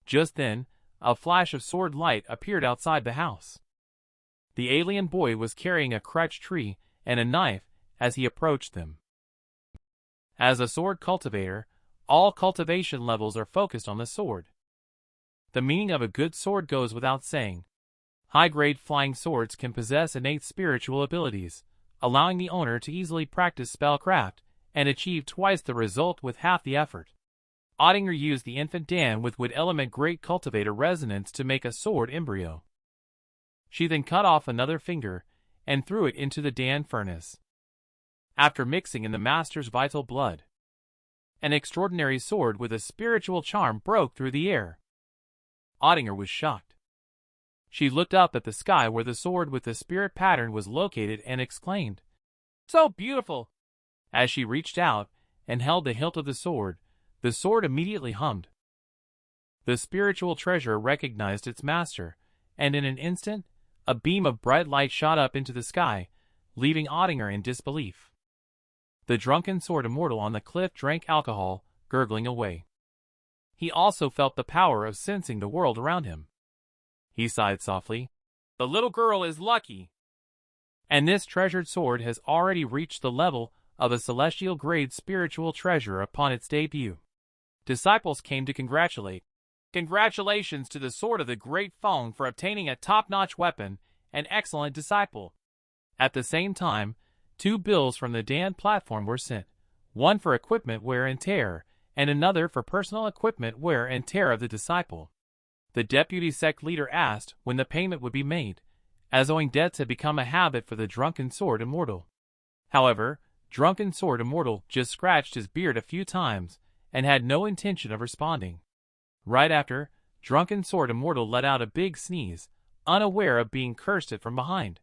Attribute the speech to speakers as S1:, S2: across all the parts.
S1: Just then, a flash of sword light appeared outside the house. The alien boy was carrying a crutch tree and a knife as he approached them. As a sword cultivator, all cultivation levels are focused on the sword. The meaning of a good sword goes without saying. High-grade flying swords can possess innate spiritual abilities, allowing the owner to easily practice spellcraft and achieve twice the result with half the effort. Ottinger used the infant Dan with wood element great cultivator resonance to make a sword embryo. She then cut off another finger and threw it into the Dan furnace. After mixing in the master's vital blood, an extraordinary sword with a spiritual charm broke through the air. Ottinger was shocked. She looked up at the sky where the sword with the spirit pattern was located and exclaimed, "So beautiful!" As she reached out and held the hilt of the sword immediately hummed. The spiritual treasure recognized its master, and in an instant, a beam of bright light shot up into the sky, leaving Ottinger in disbelief. The drunken sword immortal on the cliff drank alcohol, gurgling away. He also felt the power of sensing the world around him. He sighed softly. "The little girl is lucky." And this treasured sword has already reached the level of a celestial grade spiritual treasure upon its debut. Disciples came to congratulate. Congratulations to the sword of the Great Feng for obtaining a top-notch weapon, an excellent disciple. At the same time, 2 bills from the Dan platform were sent, one for equipment wear and tear, and another for personal equipment wear and tear of the disciple. The deputy sect leader asked when the payment would be made, as owing debts had become a habit for the drunken sword immortal. However, drunken sword immortal just scratched his beard a few times and had no intention of responding. Right after, drunken sword immortal let out a big sneeze, unaware of being cursed at from behind.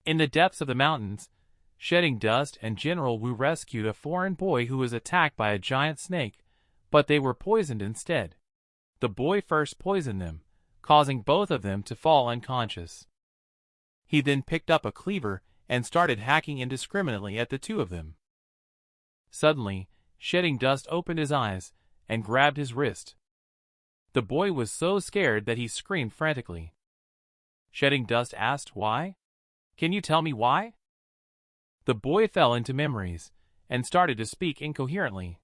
S1: In the depths of the mountains, Shedding Dust and General Wu rescued a foreign boy who was attacked by a giant snake, but they were poisoned instead. The boy first poisoned them, causing both of them to fall unconscious. He then picked up a cleaver and started hacking indiscriminately at the 2 of them. Suddenly, Shedding Dust opened his eyes and grabbed his wrist. The boy was so scared that he screamed frantically. Shedding Dust asked why. "Can you tell me why?" The boy fell into memories and started to speak incoherently.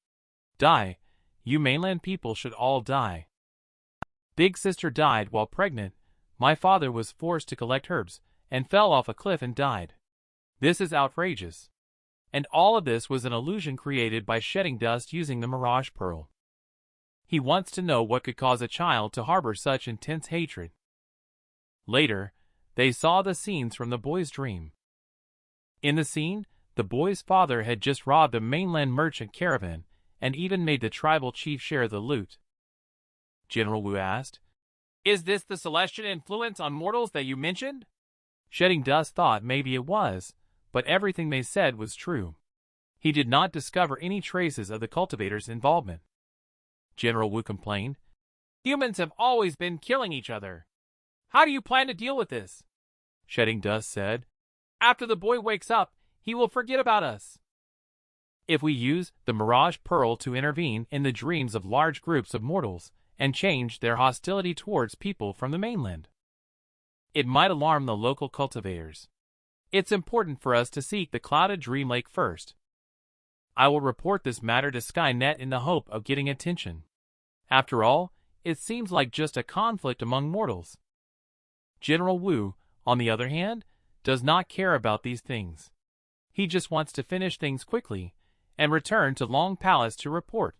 S1: "Die. You mainland people should all die. Big sister died while pregnant. My father was forced to collect herbs and fell off a cliff and died. This is outrageous." And all of this was an illusion created by Shedding Dust using the Mirage Pearl. He wants to know what could cause a child to harbor such intense hatred. Later, they saw the scenes from the boy's dream. In the scene, the boy's father had just robbed a mainland merchant caravan and even made the tribal chief share the loot. General Wu asked, "Is this the celestial influence on mortals that you mentioned?" Shedding Dust thought maybe it was, but everything they said was true. He did not discover any traces of the cultivator's involvement. General Wu complained, "Humans have always been killing each other. How do you plan to deal with this?" Shedding Dust said, "After the boy wakes up, he will forget about us. If we use the Mirage Pearl to intervene in the dreams of large groups of mortals and change their hostility towards people from the mainland, it might alarm the local cultivators. It's important for us to seek the clouded dream lake first. I will report this matter to Skynet in the hope of getting attention. After all, it seems like just a conflict among mortals." General Wu, on the other hand, does not care about these things. He just wants to finish things quickly and return to Long Palace to report.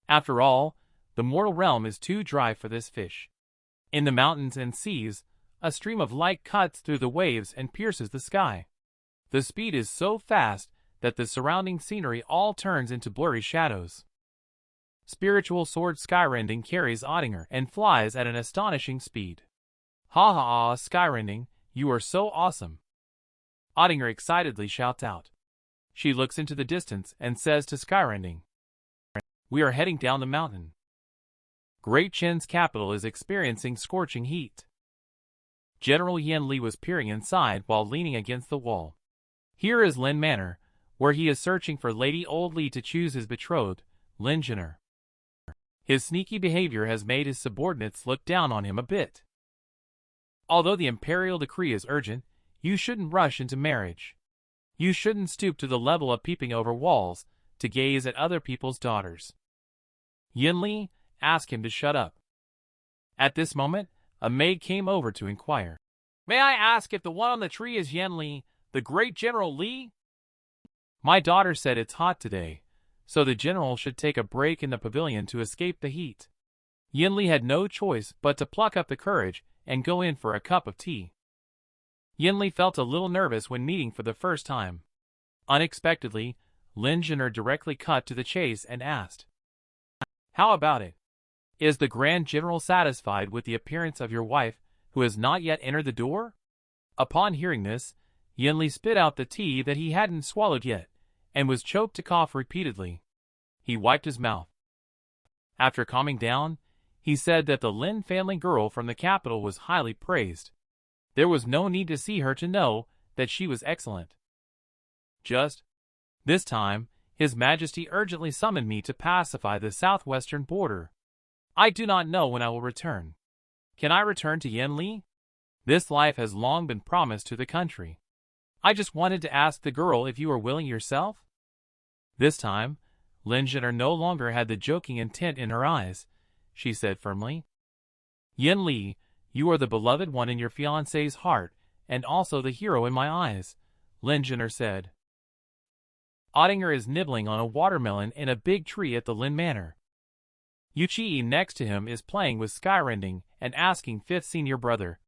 S1: After all, the mortal realm is too dry for this fish. In the mountains and seas, a stream of light cuts through the waves and pierces the sky. The speed is so fast that the surrounding scenery all turns into blurry shadows. Spiritual sword Skyrending carries Ottinger and flies at an astonishing speed. "Ha ha ha, Skyrending, you are so awesome!" Ottinger excitedly shouts out. She looks into the distance and says to Skyrending, "We are heading down the mountain. Great Chen's capital is experiencing scorching heat." General Yen Li was peering inside while leaning against the wall. Here is Lin Manor, where he is searching for Lady Old Li to choose his betrothed, Lin Jenner. His sneaky behavior has made his subordinates look down on him a bit. Although the imperial decree is urgent, you shouldn't rush into marriage. You shouldn't stoop to the level of peeping over walls to gaze at other people's daughters. Yin Li asked him to shut up. At this moment, a maid came over to inquire. May I ask if the one on the tree is Yin Li, the great General Li? My daughter said it's hot today, so the general should take a break in the pavilion to escape the heat. Yin Li had no choice but to pluck up the courage and go in for a cup of tea. Yin Li felt a little nervous when meeting for the first time. Unexpectedly, Lin Zhen'er directly cut to the chase and asked, How about it? Is the Grand General satisfied with the appearance of your wife, who has not yet entered the door? Upon hearing this, Yin Li spit out the tea that he hadn't swallowed yet, and was choked to cough repeatedly. He wiped his mouth. After calming down, he said that the Lin family girl from the capital was highly praised. There was no need to see her to know that she was excellent. This time, His Majesty urgently summoned me to pacify the southwestern border. I do not know when I will return. Can I return to Yin Li? This life has long been promised to the country. I just wanted to ask the girl if you are willing yourself. This time, Lin Zhen'er no longer had the joking intent in her eyes. She said firmly, Yin Li, you are the beloved one in your fiancé's heart, and also the hero in my eyes, Lin Zhen'er said. Ottinger is nibbling on a watermelon in a big tree at the Lin Manor. Yuchi next to him is playing with Skyrending and asking fifth senior brother,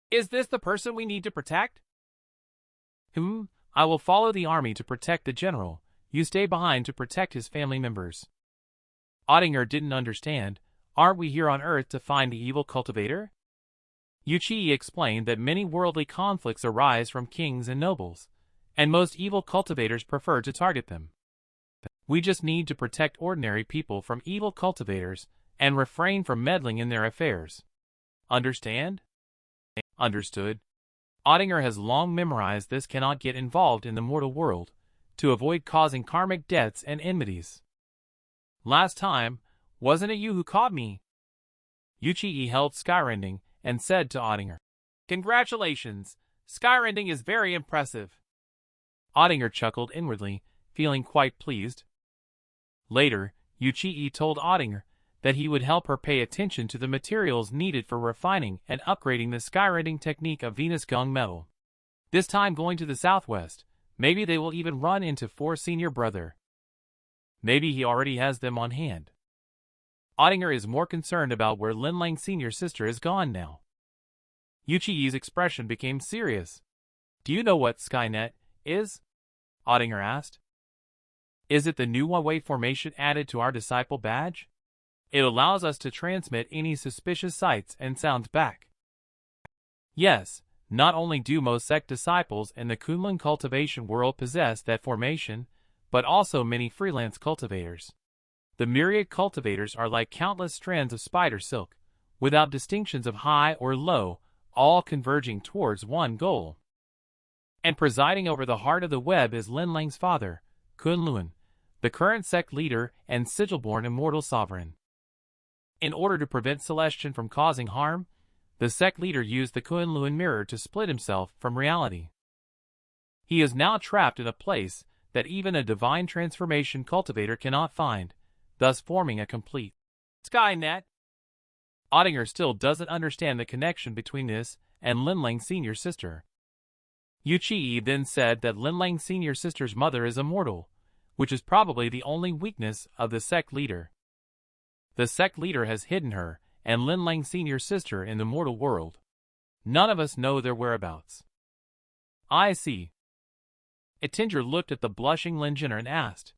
S1: Is this the person we need to protect? I will follow the army to protect the general. You stay behind to protect his family members. Ottinger didn't understand. Aren't we here on Earth to find the evil cultivator? Yuchi explained that many worldly conflicts arise from kings and nobles, and most evil cultivators prefer to target them. We just need to protect ordinary people from evil cultivators and refrain from meddling in their affairs. Understand? Understood. Ottinger has long memorized this cannot get involved in the mortal world, to avoid causing karmic debts and enmities. Last time, wasn't it you who caught me? Yuchi held Skyrending and said to Ottinger, Congratulations, Skyrending is very impressive. Ottinger chuckled inwardly, feeling quite pleased. Later, Yuchi told Ottinger that he would help her pay attention to the materials needed for refining and upgrading the Skyrending technique of Venus Gong metal. This time going to the southwest, maybe they will even run into 4 senior brother. Maybe he already has them on hand. Ottinger is more concerned about where Linlang's senior sister is gone now. Yuchi's expression became serious. Do you know what Skynet is? Ottinger asked. Is it the new one-way formation added to our disciple badge? It allows us to transmit any suspicious sights and sounds back. Yes, not only do most sect disciples in the Kunlun cultivation world possess that formation, but also many freelance cultivators. The myriad cultivators are like countless strands of spider silk, without distinctions of high or low, all converging towards one goal. And presiding over the heart of the web is Linlang's father, Kunlun, the current sect leader and sigil-born immortal sovereign. In order to prevent Celestian from causing harm, the sect leader used the Kunlun mirror to split himself from reality. He is now trapped in a place that even a divine transformation cultivator cannot find, thus forming a complete Skynet. Ottinger still doesn't understand the connection between this and Linlang's senior sister. Yuchi then said that Linlang's senior sister's mother is immortal, which is probably the only weakness of the sect leader. The sect leader has hidden her and Linlang's senior sister in the mortal world. None of us know their whereabouts. I see. Ettinger looked at the blushing Lin Zhen'er and asked,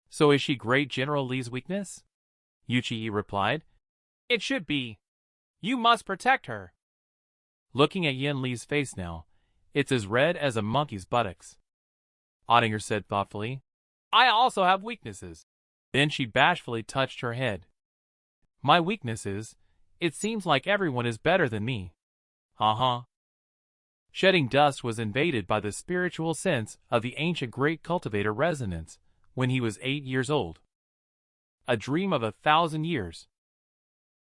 S1: So is she Great General Li's weakness? Yuchi replied, It should be. You must protect her. Looking at Yin Li's face now, it's as red as a monkey's buttocks. Ottinger said thoughtfully, I also have weaknesses. Then she bashfully touched her head. My weaknesses? It seems like everyone is better than me. Shedding dust was invaded by the spiritual sense of the ancient great cultivator resonance when he was 8 years old. a dream of 1,000 years.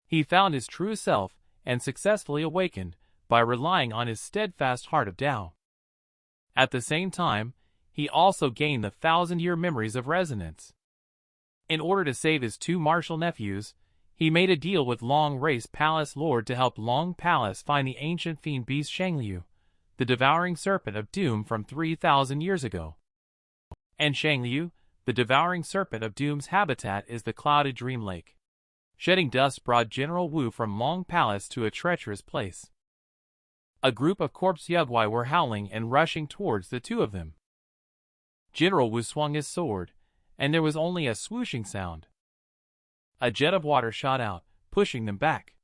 S1: He found his true self and successfully awakened by relying on his steadfast heart of Tao. At the same time, he also gained the 1,000-year memories of resonance. In order to save his two martial nephews, he made a deal with Long Race Palace Lord to help Long Palace find the ancient fiend beast Shangliu, the devouring serpent of doom from 3,000 years ago. And Shangliu, the devouring serpent of doom's habitat, is the clouded dream lake. Shedding dust brought General Wu from Long Palace to a treacherous place. A group of corpse Yugwai were howling and rushing towards the two of them. General Wu swung his sword, and there was only a swooshing sound. A jet of water shot out, pushing them back.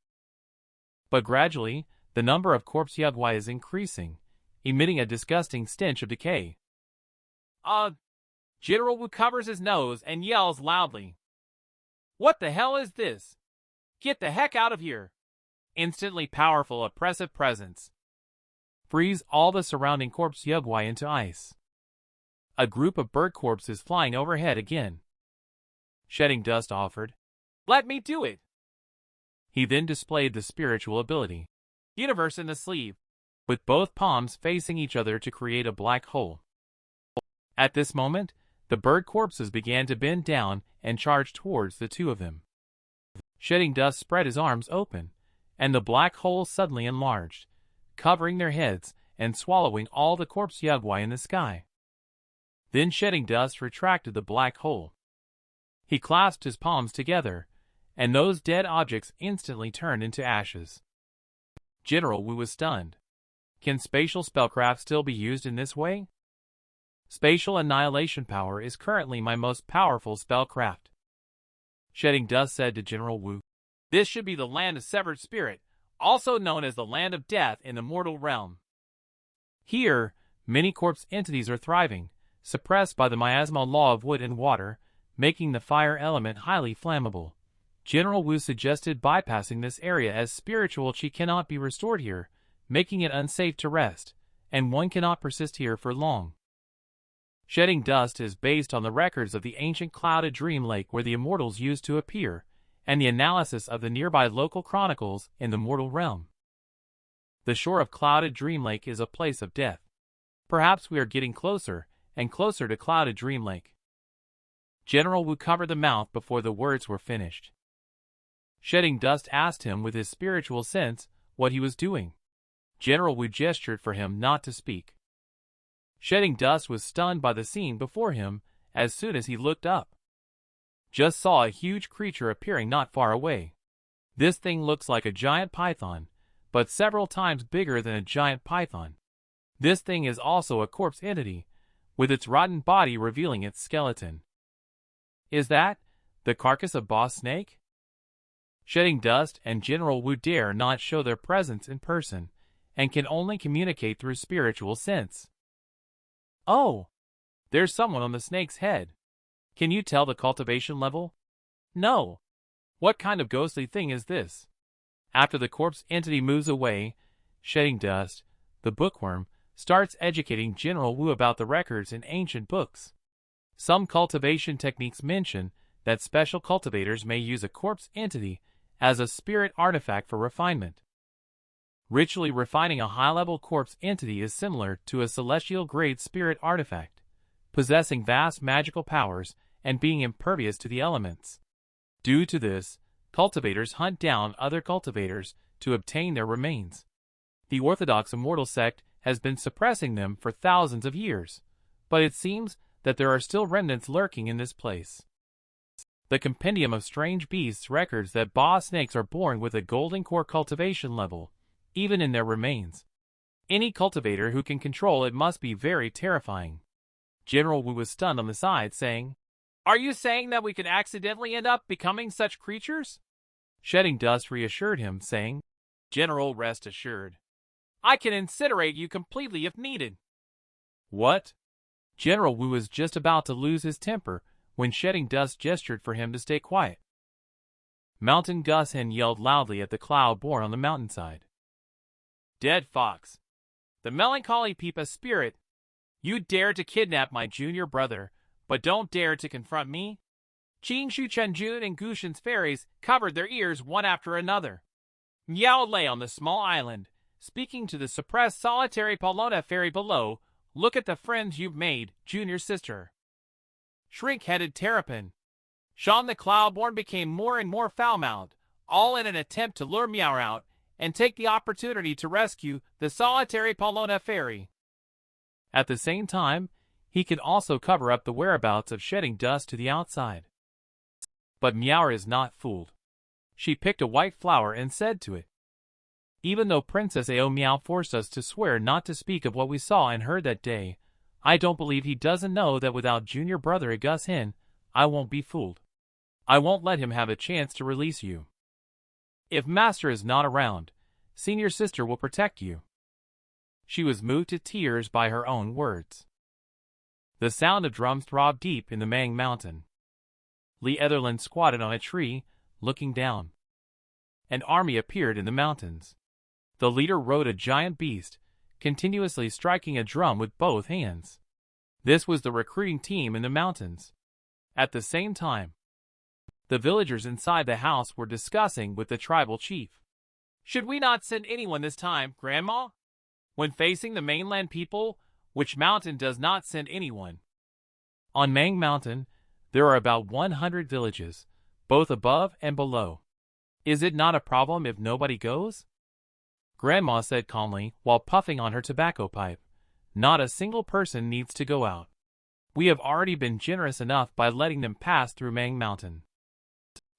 S1: But gradually, the number of corpse Yugwai is increasing, emitting a disgusting stench of decay. General Wu covers his nose and yells loudly. "What the hell is this? Get the heck out of here!" Instantly powerful, oppressive presence. Freeze all the surrounding corpse Yugwai into ice. A group of bird corpses flying overhead again. Shedding Dust offered, "Let me do it." He then displayed the spiritual ability, Universe in the sleeve, with both palms facing each other to create a black hole. At this moment, the bird corpses began to bend down and charge towards the two of them. Shedding Dust spread his arms open, and the black hole suddenly enlarged, covering their heads and swallowing all the corpse Yugwai in the sky. Then Shedding Dust retracted the black hole. He clasped his palms together, and those dead objects instantly turned into ashes. General Wu was stunned. Can spatial spellcraft still be used in this way? Spatial annihilation power is currently my most powerful spellcraft. Shedding Dust said to General Wu, "This should be the land of severed spirit, also known as the land of death in the mortal realm. Here, many corpse entities are thriving, suppressed by the miasma law of wood and water, making the fire element highly flammable. General Wu suggested bypassing this area as spiritual chi cannot be restored here, making it unsafe to rest, and one cannot persist here for long. Shedding Dust is based on the records of the ancient clouded dream lake where the immortals used to appear, and the analysis of the nearby local chronicles in the mortal realm. The shore of clouded dream lake is a place of death. Perhaps we are getting closer and closer to clouded dream lake." General Wu covered the mouth before the words were finished. Shedding Dust asked him with his spiritual sense what he was doing. General Wu gestured for him not to speak. Shedding Dust was stunned by the scene before him as soon as he looked up. Just saw a huge creature appearing not far away. This thing looks like a giant python, but several times bigger than a giant python. This thing is also a corpse entity, with its rotten body revealing its skeleton. Is that the carcass of Boss Snake? Shedding Dust and General Wu dare not show their presence in person, and can only communicate through spiritual sense. "Oh, there's someone on the snake's head. Can you tell the cultivation level?" "No. What kind of ghostly thing is this?" After the corpse entity moves away, Shedding Dust, the bookworm, starts educating General Wu about the records in ancient books. Some cultivation techniques mention that special cultivators may use a corpse entity as a spirit artifact for refinement. Ritually refining a high-level corpse entity is similar to a celestial-grade spirit artifact, possessing vast magical powers and being impervious to the elements. Due to this, cultivators hunt down other cultivators to obtain their remains. The Orthodox Immortal sect has been suppressing them for thousands of years, but it seems that there are still remnants lurking in this place. The Compendium of Strange Beasts records that boss snakes are born with a golden core cultivation level, even in their remains. Any cultivator who can control it must be very terrifying. General Wu was stunned on the side, saying, "Are you saying that we could accidentally end up becoming such creatures?" Shedding Dust reassured him, saying, "General, rest assured. I can incinerate you completely if needed." "What?" General Wu was just about to lose his temper when Shedding Dust gestured for him to stay quiet. Mountain Gus Hen yelled loudly at the cloud born on the mountainside. "Dead fox! The melancholy Peepa spirit! You dare to kidnap my junior brother, but don't dare to confront me?" Qing Shu Chenjun and Gushin's fairies covered their ears one after another. Miao lay on the small island, speaking to the suppressed solitary Polona fairy below. Look at the friends you've made, junior sister. Shrink-headed Terrapin. Sean the Cloudborn became more and more foul-mouthed, all in an attempt to lure Miao out and take the opportunity to rescue the solitary Polona fairy. At the same time, he could also cover up the whereabouts of shedding dust to the outside. But Miao is not fooled. She picked a white flower and said to it, "Even though Princess Ao Miao forced us to swear not to speak of what we saw and heard that day, I don't believe he doesn't know that without junior brother Gus Hin, I won't be fooled. I won't let him have a chance to release you. If Master is not around, senior sister will protect you." She was moved to tears by her own words. The sound of drums throbbed deep in the Mang Mountain. Lee Etherland squatted on a tree, looking down. An army appeared in the mountains. The leader rode a giant beast, continuously striking a drum with both hands. This was the recruiting team in the mountains. At the same time, the villagers inside the house were discussing with the tribal chief. "Should we not send anyone this time, Grandma? When facing the mainland people, which mountain does not send anyone?" On Mang Mountain, there are about 100 villages, both above and below. Is it not a problem if nobody goes? Grandma said calmly while puffing on her tobacco pipe. Not a single person needs to go out. We have already been generous enough by letting them pass through Mang Mountain.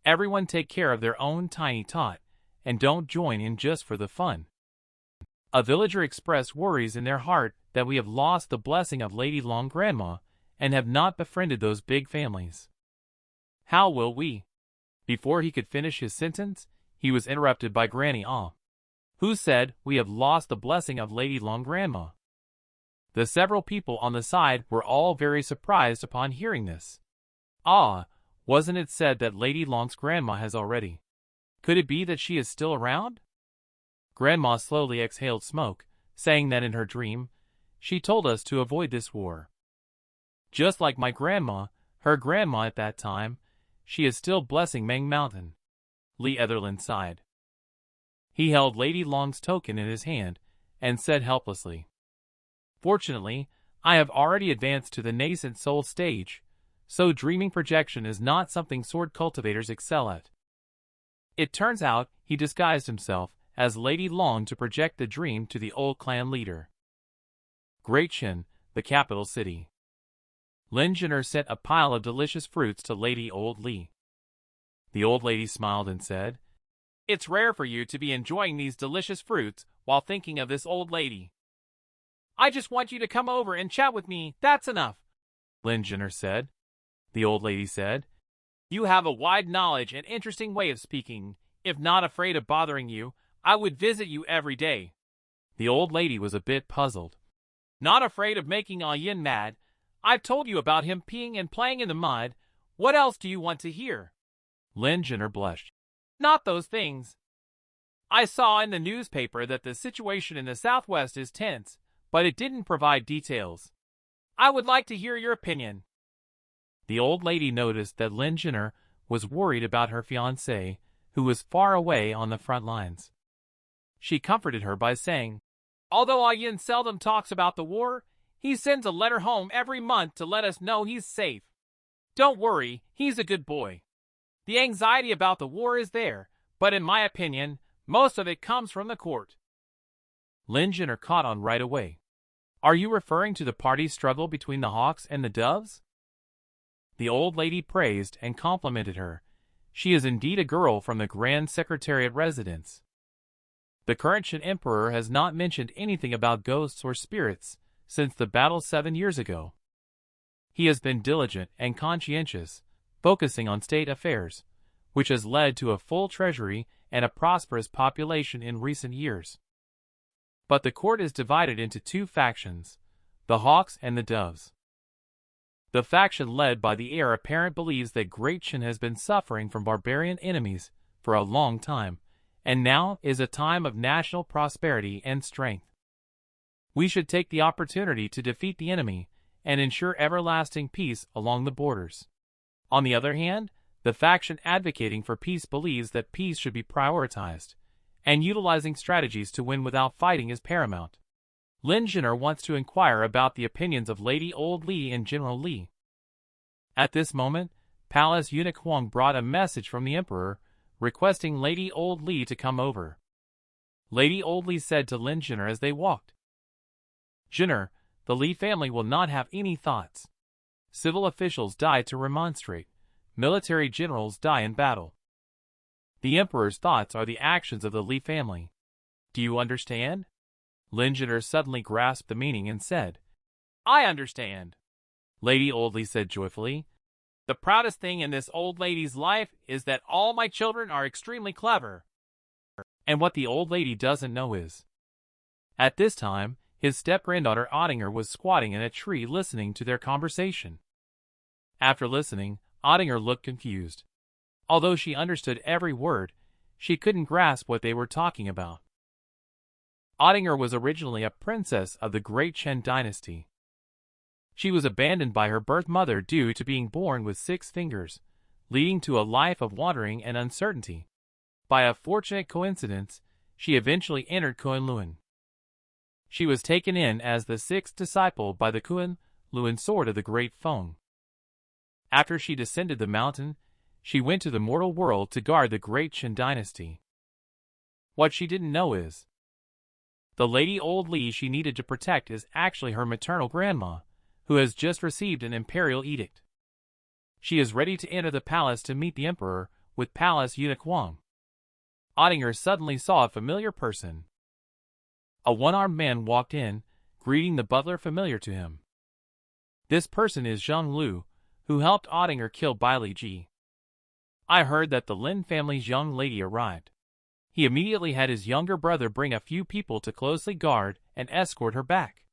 S1: Everyone take care of their own tiny tot, and don't join in just for the fun. A villager expressed worries in their heart that we have lost the blessing of Lady Long Grandma and have not befriended those big families. How will we? Before he could finish his sentence, he was interrupted by Granny Ah, who said, "We have lost the blessing of Lady Long Grandma." The several people on the side were all very surprised upon hearing this. "Ah, wasn't it said that Lady Long's grandma has already? Could it be that she is still around?" Grandma slowly exhaled smoke, saying that in her dream, she told us to avoid this war. Just like my grandma, her grandma at that time, she is still blessing Mang Mountain. Lee Etherland sighed. He held Lady Long's token in his hand and said helplessly, "Fortunately, I have already advanced to the nascent soul stage, so dreaming projection is not something sword cultivators excel at." It turns out he disguised himself as Lady Long to project the dream to the old clan leader. Great Shin, the capital city. Lin Jinner sent a pile of delicious fruits to Lady Old Lee. The old lady smiled and said, "It's rare for you to be enjoying these delicious fruits while thinking of this old lady. I just want you to come over and chat with me, that's enough," Lin Jinner said. The old lady said, "You have a wide knowledge and interesting way of speaking. If not afraid of bothering you, I would visit you every day." The old lady was a bit puzzled. "Not afraid of making Ah Yin mad? I've told you about him peeing and playing in the mud. What else do you want to hear?" Lin Jinner blushed. "Not those things. I saw in the newspaper that the situation in the southwest is tense, but it didn't provide details. I would like to hear your opinion." The old lady noticed that Lin Jinner was worried about her fiancé, who was far away on the front lines. She comforted her by saying, "Although Ah Yin seldom talks about the war, he sends a letter home every month to let us know he's safe. Don't worry, he's a good boy. The anxiety about the war is there, but in my opinion, most of it comes from the court." Lin Jinner caught on right away. "Are you referring to the party struggle between the hawks and the doves?" The old lady praised and complimented her. She is indeed a girl from the Grand Secretariat residence. The current Shin Emperor has not mentioned anything about ghosts or spirits since the battle 7 years ago. He has been diligent and conscientious, focusing on state affairs, which has led to a full treasury and a prosperous population in recent years. But the court is divided into two factions, the Hawks and the Doves. The faction led by the heir apparent believes that Great Shin has been suffering from barbarian enemies for a long time, and now is a time of national prosperity and strength. We should take the opportunity to defeat the enemy and ensure everlasting peace along the borders. On the other hand, the faction advocating for peace believes that peace should be prioritized, and utilizing strategies to win without fighting is paramount. Lin Jinner wants to inquire about the opinions of Lady Old Li and General Li. At this moment, Palace Eunuch Huang brought a message from the Emperor, requesting Lady Old Li to come over. Lady Old Li said to Lin Jinner as they walked, "Jinner, the Li family will not have any thoughts. Civil officials die to remonstrate. Military generals die in battle. The Emperor's thoughts are the actions of the Li family. Do you understand?" Lin Jinner suddenly grasped the meaning and said, "I understand." Lady Old Li said joyfully, "The proudest thing in this old lady's life is that all my children are extremely clever." And what the old lady doesn't know is, at this time, his step-granddaughter Ottinger was squatting in a tree listening to their conversation. After listening, Ottinger looked confused. Although she understood every word, she couldn't grasp what they were talking about. Ottinger was originally a princess of the Great Chen dynasty. She was abandoned by her birth mother due to being born with 6 fingers, leading to a life of wandering and uncertainty. By a fortunate coincidence, she eventually entered Kunlun. She was taken in as the 6th disciple by the Kunlun sword of the Great Feng. After she descended the mountain, she went to the mortal world to guard the Great Chen dynasty. What she didn't know is, the Lady Old Li she needed to protect is actually her maternal grandma, who has just received an imperial edict. She is ready to enter the palace to meet the Emperor with Palace Eunuch Huang. Ottinger suddenly saw a familiar person. A one-armed man walked in, greeting the butler familiar to him. This person is Zhang Lu, who helped Ottinger kill Bai Li Ji. I heard that the Lin family's young lady arrived. He immediately had his younger brother bring a few people to closely guard and escort her back.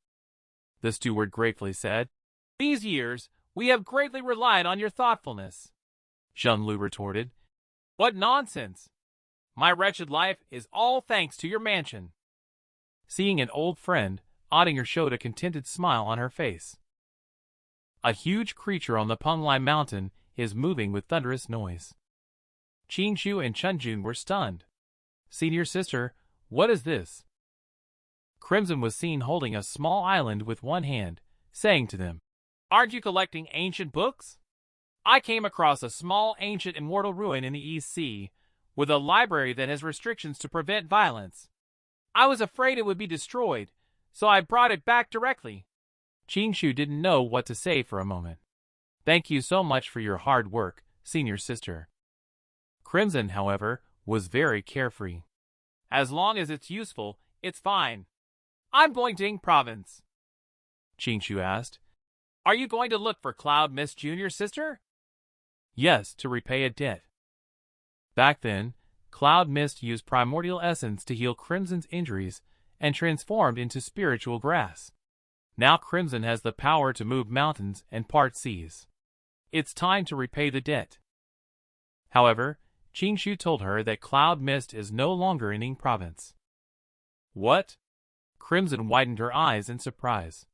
S1: The steward gratefully said, "These years, we have greatly relied on your thoughtfulness." Zhang Lu retorted, "What nonsense! My wretched life is all thanks to your mansion." Seeing an old friend, Ottinger showed a contented smile on her face. A huge creature on the Penglai mountain is moving with thunderous noise. Qingshu and Chunjun were stunned. "Senior sister, what is this?" Crimson was seen holding a small island with one hand, saying to them, "Aren't you collecting ancient books? I came across a small ancient immortal ruin in the East Sea, with a library that has restrictions to prevent violence. I was afraid it would be destroyed, so I brought it back directly." Qingshu didn't know what to say for a moment. "Thank you so much for your hard work, senior sister." Crimson, however, was very carefree. "As long as it's useful, it's fine. I'm going to Ing Province." Qingshu asked, "Are you going to look for Cloud Mist Jr., sister?" "Yes, to repay a debt." Back then, Cloud Mist used primordial essence to heal Crimson's injuries and transformed into spiritual grass. Now Crimson has the power to move mountains and part seas. It's time to repay the debt. However, Qingshu told her that Cloud Mist is no longer in Ing Province. "What?" Crimson widened her eyes in surprise.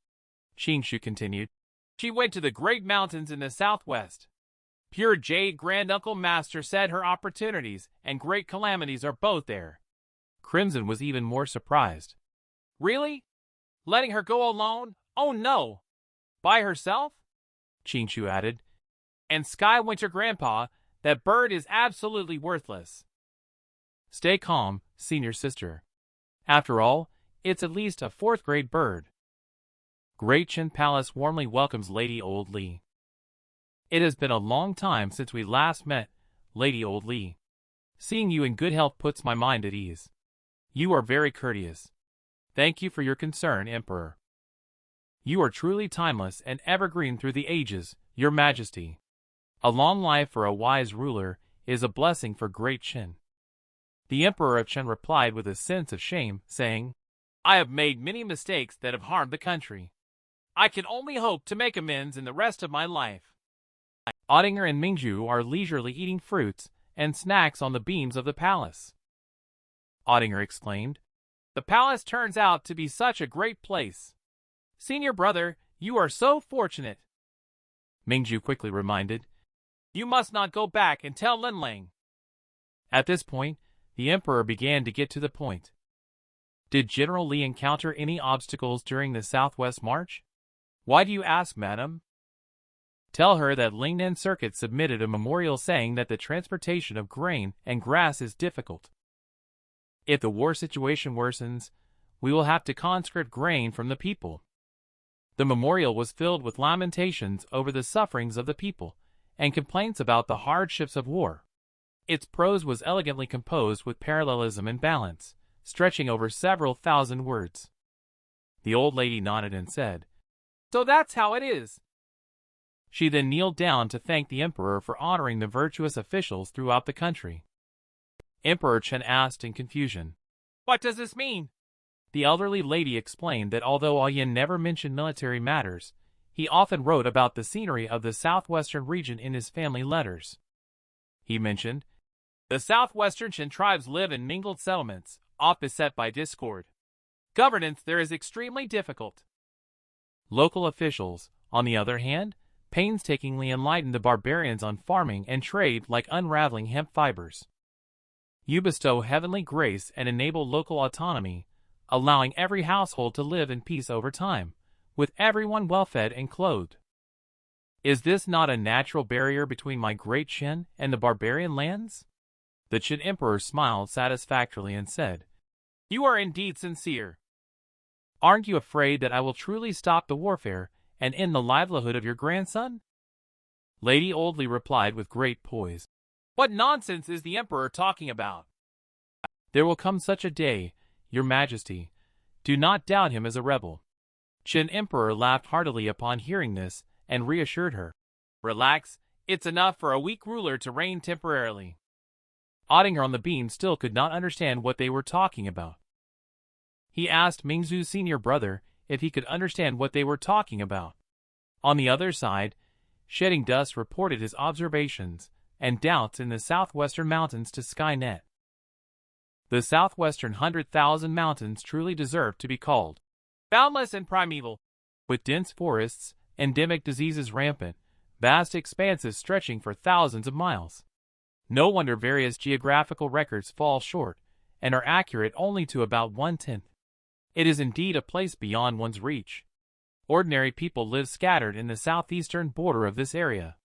S1: Qingshu continued, "She went to the Great Mountains in the southwest. Pure Jade Granduncle Master said her opportunities and great calamities are both there." Crimson was even more surprised. "Really? Letting her go alone? Oh no! By herself?" Qingshu added, "And Sky Winter Grandpa, that bird is absolutely worthless." "Stay calm, senior sister. After all, it's at least a 4th-grade bird." Great Chen Palace warmly welcomes Lady Old Li. "It has been a long time since we last met, Lady Old Li. Seeing you in good health puts my mind at ease. You are very courteous. Thank you for your concern, Emperor. You are truly timeless and evergreen through the ages, Your Majesty. A long life for a wise ruler is a blessing for Great Chen." The Emperor of Chen replied with a sense of shame, saying, "I have made many mistakes that have harmed the country. I can only hope to make amends in the rest of my life." Ottinger and Mingju are leisurely eating fruits and snacks on the beams of the palace. Ottinger exclaimed, "The palace turns out to be such a great place. Senior brother, you are so fortunate." Mingju quickly reminded, You must not go back and tell Linlang. At this point, the emperor began to get to the point. Did General Li encounter any obstacles during the southwest march? Why do you ask, madam? Tell her that Lingnan Circuit submitted a memorial saying that the transportation of grain and grass is difficult. If the war situation worsens, we will have to conscript grain from the people. The memorial was filled with lamentations over the sufferings of the people and complaints about the hardships of war. Its prose was elegantly composed with parallelism and balance, stretching over several thousand words. The old lady nodded and said, "So that's how it is." She then kneeled down to thank the emperor for honoring the virtuous officials throughout the country. Emperor Chen asked in confusion, "What does this mean?" The elderly lady explained that although Yin never mentioned military matters, he often wrote about the scenery of the southwestern region in his family letters. He mentioned, "The southwestern Chen tribes live in mingled settlements, oft beset by discord. Governance there is extremely difficult." Local officials, on the other hand, painstakingly enlightened the barbarians on farming and trade like unraveling hemp fibers. You bestow heavenly grace and enable local autonomy, allowing every household to live in peace over time, with everyone well-fed and clothed. Is this not a natural barrier between my great Qin and the barbarian lands? The Qin emperor smiled satisfactorily and said, "You are indeed sincere. Aren't you afraid that I will truly stop the warfare and end the livelihood of your grandson?" Lady Oldley replied with great poise, "What nonsense is the emperor talking about? There will come such a day, your majesty. Do not doubt him as a rebel." Qin emperor laughed heartily upon hearing this and reassured her, "Relax, it's enough for a weak ruler to reign temporarily." Ottinger on the beam still could not understand what they were talking about. He asked Mingzu's senior brother if he could understand what they were talking about. On the other side, Shedding Dust reported his observations and doubts in the southwestern mountains to Skynet. The southwestern 100,000 mountains truly deserve to be called boundless and primeval, with dense forests, endemic diseases rampant, vast expanses stretching for thousands of miles. No wonder various geographical records fall short and are accurate only to about 1/10. It is indeed a place beyond one's reach. Ordinary people live scattered in the southeastern border of this area.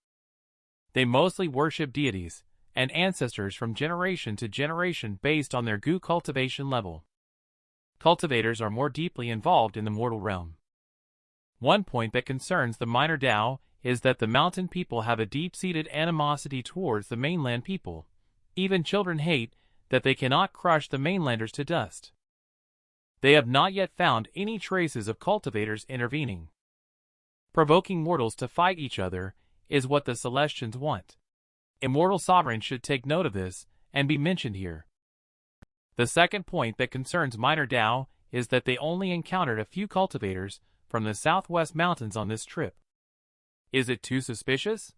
S1: They mostly worship deities and ancestors from generation to generation based on their Gu cultivation level. Cultivators are more deeply involved in the mortal realm. One point that concerns the minor Dao is that the mountain people have a deep-seated animosity towards the mainland people. Even children hate that they cannot crush the mainlanders to dust. They have not yet found any traces of cultivators intervening. Provoking mortals to fight each other is what the Celestians want. Immortal sovereigns should take note of this and be mentioned here. The second point that concerns minor Dao is that they only encountered a few cultivators from the southwest mountains on this trip. Is it too suspicious?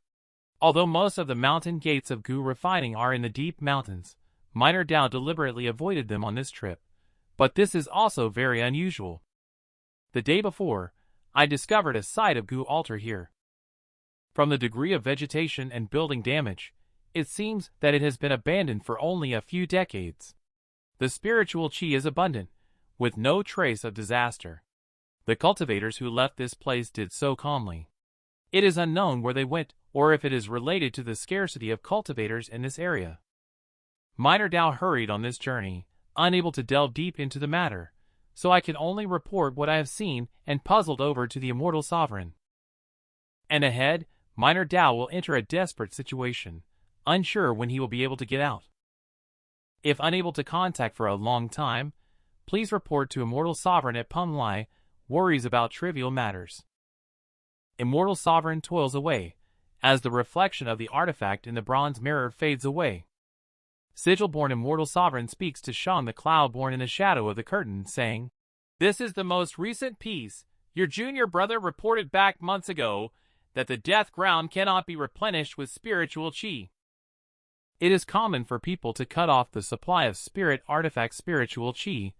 S1: Although most of the mountain gates of Gu refining are in the deep mountains, minor Dao deliberately avoided them on this trip, but this is also very unusual. The day before, I discovered a site of Gu altar here. From the degree of vegetation and building damage, it seems that it has been abandoned for only a few decades. The spiritual qi is abundant, with no trace of disaster. The cultivators who left this place did so calmly. It is unknown where they went or if it is related to the scarcity of cultivators in this area. Minor Dao hurried on this journey, unable to delve deep into the matter, so I can only report what I have seen and puzzled over to the immortal sovereign. And ahead, Minor Dao will enter a desperate situation, unsure when he will be able to get out. If unable to contact for a long time, please report to Immortal Sovereign at Pumlai, worries about trivial matters. Immortal Sovereign toils away, as the reflection of the artifact in the bronze mirror fades away. Sigil-born Immortal Sovereign speaks to Sean the Cloud-born in the shadow of the curtain, saying, "This is the most recent piece. Your junior brother reported back months ago that the death ground cannot be replenished with spiritual qi. It is common for people to cut off the supply of spirit artifact spiritual qi,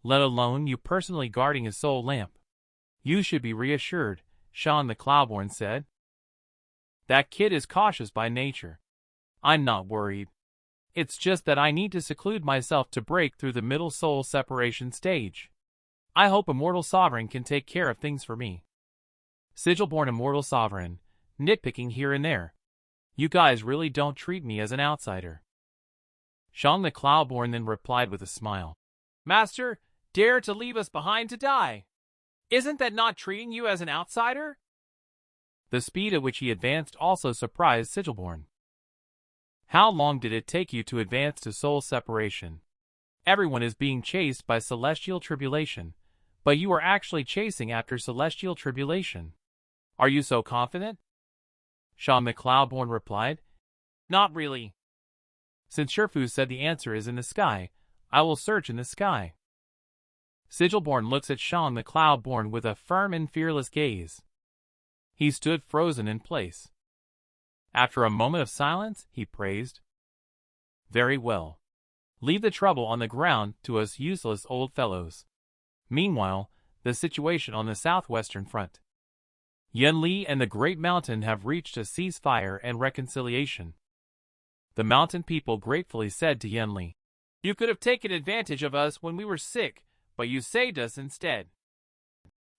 S1: let alone you personally guarding a soul lamp. You should be reassured," Sean the Cloudborn said. That kid is cautious by nature. I'm not worried. It's just that I need to seclude myself to break through the middle soul separation stage. I hope Immortal Sovereign can take care of things for me. Sigil-born Immortal Sovereign, nitpicking here and there. You guys really don't treat me as an outsider. Shang the Cloudborn then replied with a smile. Master, dare to leave us behind to die. Isn't that not treating you as an outsider? The speed at which he advanced also surprised Sigil-born. How long did it take you to advance to soul separation? Everyone is being chased by celestial tribulation, but you are actually chasing after celestial tribulation. Are you so confident? Shang the Cloudborn replied. Not really. Since Shifu said the answer is in the sky, I will search in the sky. Sigil-born looks at Shang the Cloudborn with a firm and fearless gaze. He stood frozen in place. After a moment of silence, he praised. Very well. Leave the trouble on the ground to us useless old fellows. Meanwhile, the situation on the southwestern front. Yanli and the Great Mountain have reached a ceasefire and reconciliation. The mountain people gratefully said to Yanli, You could have taken advantage of us when we were sick, but you saved us instead.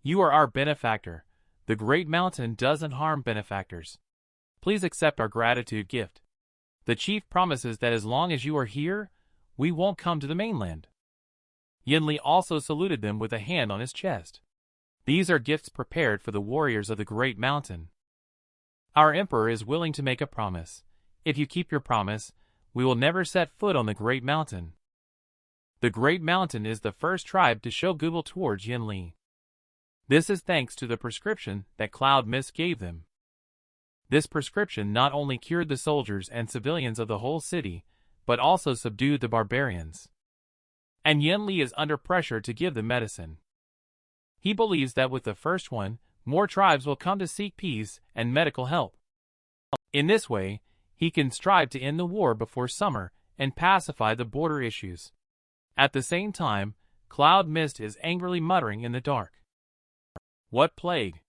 S1: You are our benefactor. The Great Mountain doesn't harm benefactors. Please accept our gratitude gift. The chief promises that as long as you are here, we won't come to the mainland. Yanli also saluted them with a hand on his chest. These are gifts prepared for the warriors of the Great Mountain. Our emperor is willing to make a promise. If you keep your promise, we will never set foot on the Great Mountain. The Great Mountain is the first tribe to show goodwill towards Yanli. This is thanks to the prescription that Cloud Mist gave them. This prescription not only cured the soldiers and civilians of the whole city, but also subdued the barbarians. And Yanli is under pressure to give the medicine. He believes that with the first one, more tribes will come to seek peace and medical help. In this way, he can strive to end the war before summer and pacify the border issues. At the same time, Cloud Mist is angrily muttering in the dark. What plague?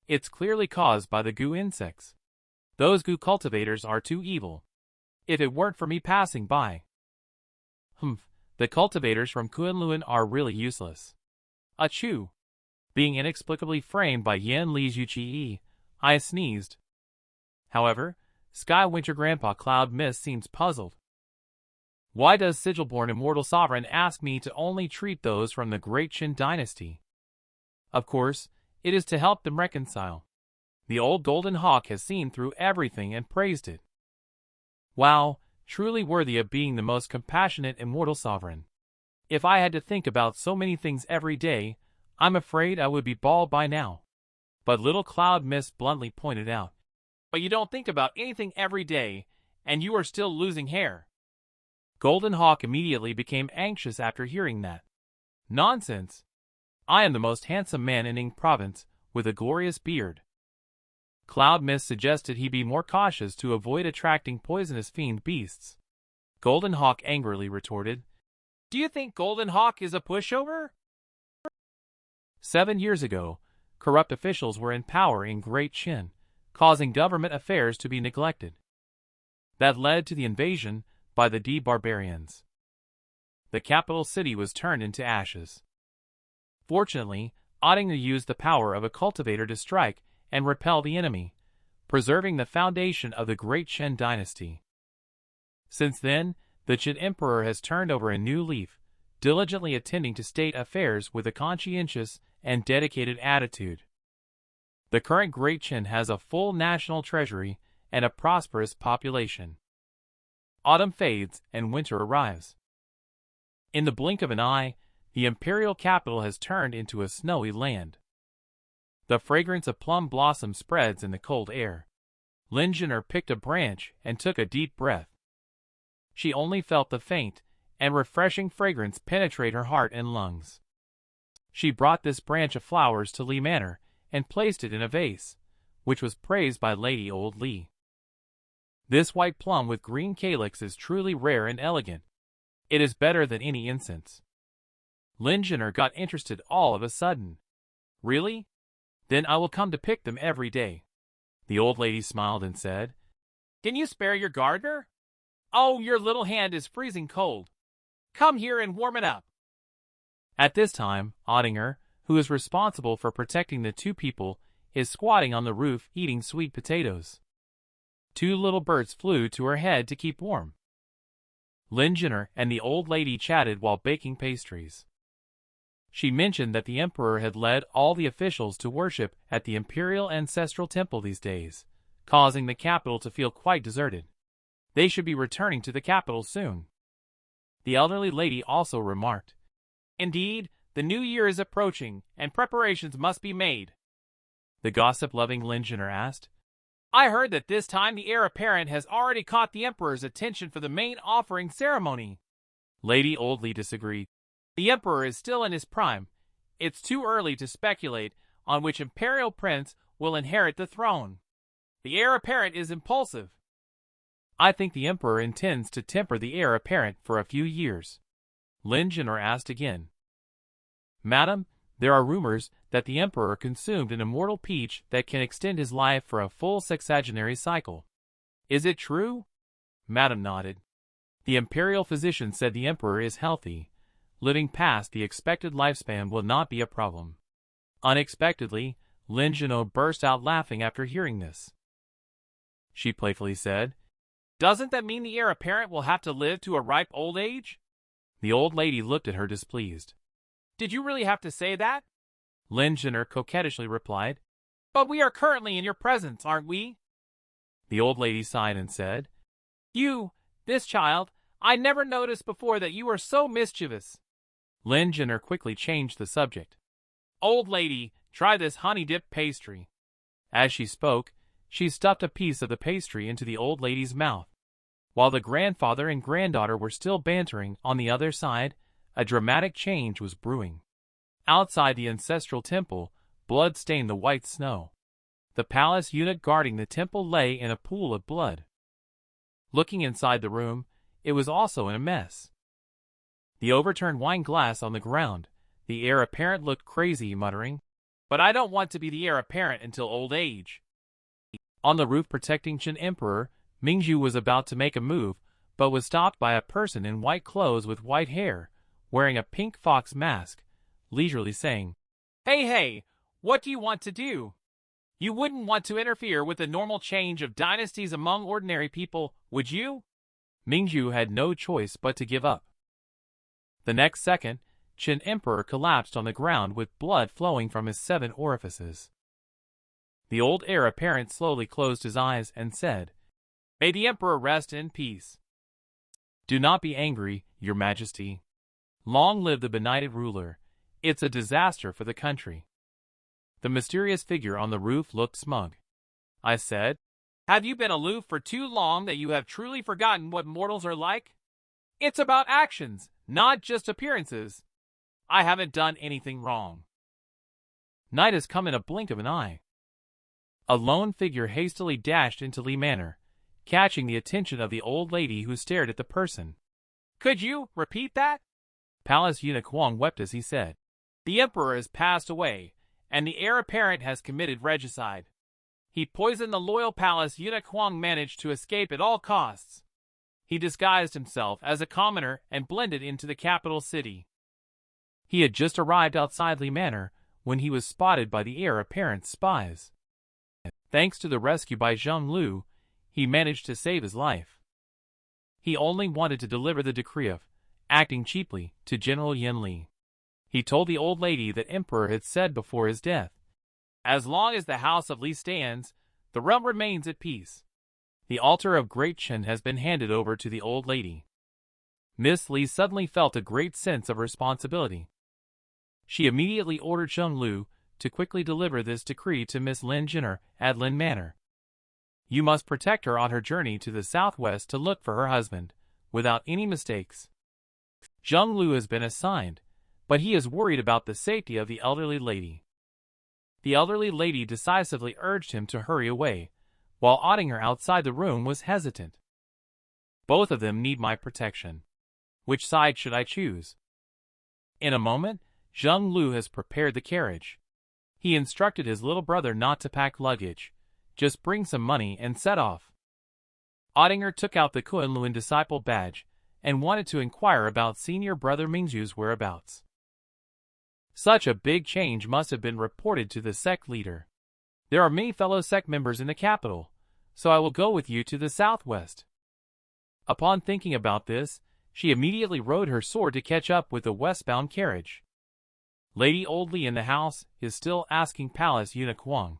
S1: It's clearly caused by the goo insects. Those goo cultivators are too evil. If it weren't for me passing by. The cultivators from Kunlun are really useless. Achoo! Being inexplicably framed by Yanli's Yuchi, I sneezed. However, Sky Winter Grandpa Cloud Mist seems puzzled. Why does Sigil-born Immortal Sovereign ask me to only treat those from the Great Qin dynasty? Of course, it is to help them reconcile. The old Golden Hawk has seen through everything and praised it. Wow, truly worthy of being the most compassionate Immortal Sovereign. If I had to think about so many things every day, I'm afraid I would be bald by now. But little Cloud Mist bluntly pointed out. But you don't think about anything every day, and you are still losing hair. Golden Hawk immediately became anxious after hearing that. Nonsense. I am the most handsome man in Ing Province, with a glorious beard. Cloud Mist suggested he be more cautious to avoid attracting poisonous fiend beasts. Golden Hawk angrily retorted, Do you think Golden Hawk is a pushover? 7 years ago, corrupt officials were in power in Great Qin, causing government affairs to be neglected. That led to the invasion by the D barbarians. The capital city was turned into ashes. Fortunately, Ottinga used the power of a cultivator to strike and repel the enemy, preserving the foundation of the Great Qin dynasty. Since then, the Qin Emperor has turned over a new leaf, diligently attending to state affairs with a conscientious and dedicated attitude. The current Great Qin has a full national treasury and a prosperous population. Autumn fades and winter arrives. In the blink of an eye, the imperial capital has turned into a snowy land. The fragrance of plum blossom spreads in the cold air. Lin Jinner picked a branch and took a deep breath. She only felt the faint and refreshing fragrance penetrate her heart and lungs. She brought this branch of flowers to Li Manor and placed it in a vase, which was praised by Lady Old Li. This white plum with green calyx is truly rare and elegant. It is better than any incense. Lin Jinner got interested all of a sudden. Really? Then I will come to pick them every day. The old lady smiled and said, "Can you spare your gardener? Oh, your little hand is freezing cold. Come here and warm it up." At this time, Ottinger, who is responsible for protecting the two people, is squatting on the roof eating sweet potatoes. Two little birds flew to her head to keep warm. Lin Jinner and the old lady chatted while baking pastries. She mentioned that the emperor had led all the officials to worship at the imperial ancestral temple these days, causing the capital to feel quite deserted. They should be returning to the capital soon. The elderly lady also remarked, "Indeed, the new year is approaching, and preparations must be made." The gossip-loving Lin Jinner asked, "I heard that this time the heir apparent has already caught the emperor's attention for the main offering ceremony." Lady Oldley disagreed. "The emperor is still in his prime. It's too early to speculate on which imperial prince will inherit the throne. The heir apparent is impulsive." "I think the emperor intends to temper the heir apparent for a few years." Lin Jinner asked again. "Madam, there are rumors that the emperor consumed an immortal peach that can extend his life for a full sexagenary cycle. Is it true?" Madam nodded. "The imperial physician said the emperor is healthy. Living past the expected lifespan will not be a problem." Unexpectedly, Lin Jinner burst out laughing after hearing this. She playfully said, "Doesn't that mean the heir apparent will have to live to a ripe old age?" The old lady looked at her displeased. "Did you really have to say that?" Lin Jinner coquettishly replied, "But we are currently in your presence, aren't we?" The old lady sighed and said, This child, I never noticed before that you are so mischievous." Lin Jinner quickly changed the subject. "Old lady, try this honey-dipped pastry." As she spoke, she stuffed a piece of the pastry into the old lady's mouth. While the grandfather and granddaughter were still bantering on the other side, a dramatic change was brewing. Outside the ancestral temple, blood stained the white snow. The palace eunuch guarding the temple lay in a pool of blood. Looking inside the room, it was also in a mess. The overturned wine glass on the ground, the heir apparent looked crazy, muttering, "But I don't want to be the heir apparent until old age." On the roof protecting Qin Emperor, Mingzhu was about to make a move, but was stopped by a person in white clothes with white hair, wearing a pink fox mask, leisurely saying, Hey, what do you want to do? You wouldn't want to interfere with the normal change of dynasties among ordinary people, would you?" Mingzhu had no choice but to give up. The next second, Qin Emperor collapsed on the ground with blood flowing from his 7 orifices. The old heir apparent slowly closed his eyes and said, "May the emperor rest in peace." "Do not be angry, your majesty. Long live the benighted ruler. It's a disaster for the country." The mysterious figure on the roof looked smug. I said, "Have you been aloof for too long that you have truly forgotten what mortals are like? It's about actions, not just appearances. I haven't done anything wrong." Night has come in a blink of an eye. A lone figure hastily dashed into Li Manor, catching the attention of the old lady who stared at the person. "Could you repeat that?" Palace eunuch Huang wept as he said, "The emperor has passed away, and the heir apparent has committed regicide. He poisoned the loyal palace eunuch Huang managed to escape at all costs. He disguised himself as a commoner and blended into the capital city. He had just arrived outside Li Manor when he was spotted by the heir apparent's spies. Thanks to the rescue by Zheng Lu, he managed to save his life. He only wanted to deliver the decree of acting cheaply to General Yen Li. He told the old lady that Emperor had said before his death, 'As long as the house of Li stands, the realm remains at peace.' The altar of Great Chen has been handed over to the old lady." Miss Li suddenly felt a great sense of responsibility. She immediately ordered Zheng Lu to quickly deliver this decree to Miss Lin Jinner at Lin Manor. "You must protect her on her journey to the southwest to look for her husband, without any mistakes. Zheng Lu has been assigned, but he is worried about the safety of the elderly lady." The elderly lady decisively urged him to hurry away, while Ottinger outside the room was hesitant. "Both of them need my protection. Which side should I choose?" In a moment, Zheng Lu has prepared the carriage. He instructed his little brother not to pack luggage, just bring some money and set off. Ottinger took out the Kunlun disciple badge and wanted to inquire about senior brother Mingju's whereabouts. Such a big change must have been reported to the sect leader. There are many fellow sect members in the capital, so I will go with you to the southwest. Upon thinking about this, she immediately rode her sword to catch up with the westbound carriage. Lady Oldley in the house is still asking Palace Eunuch Huang.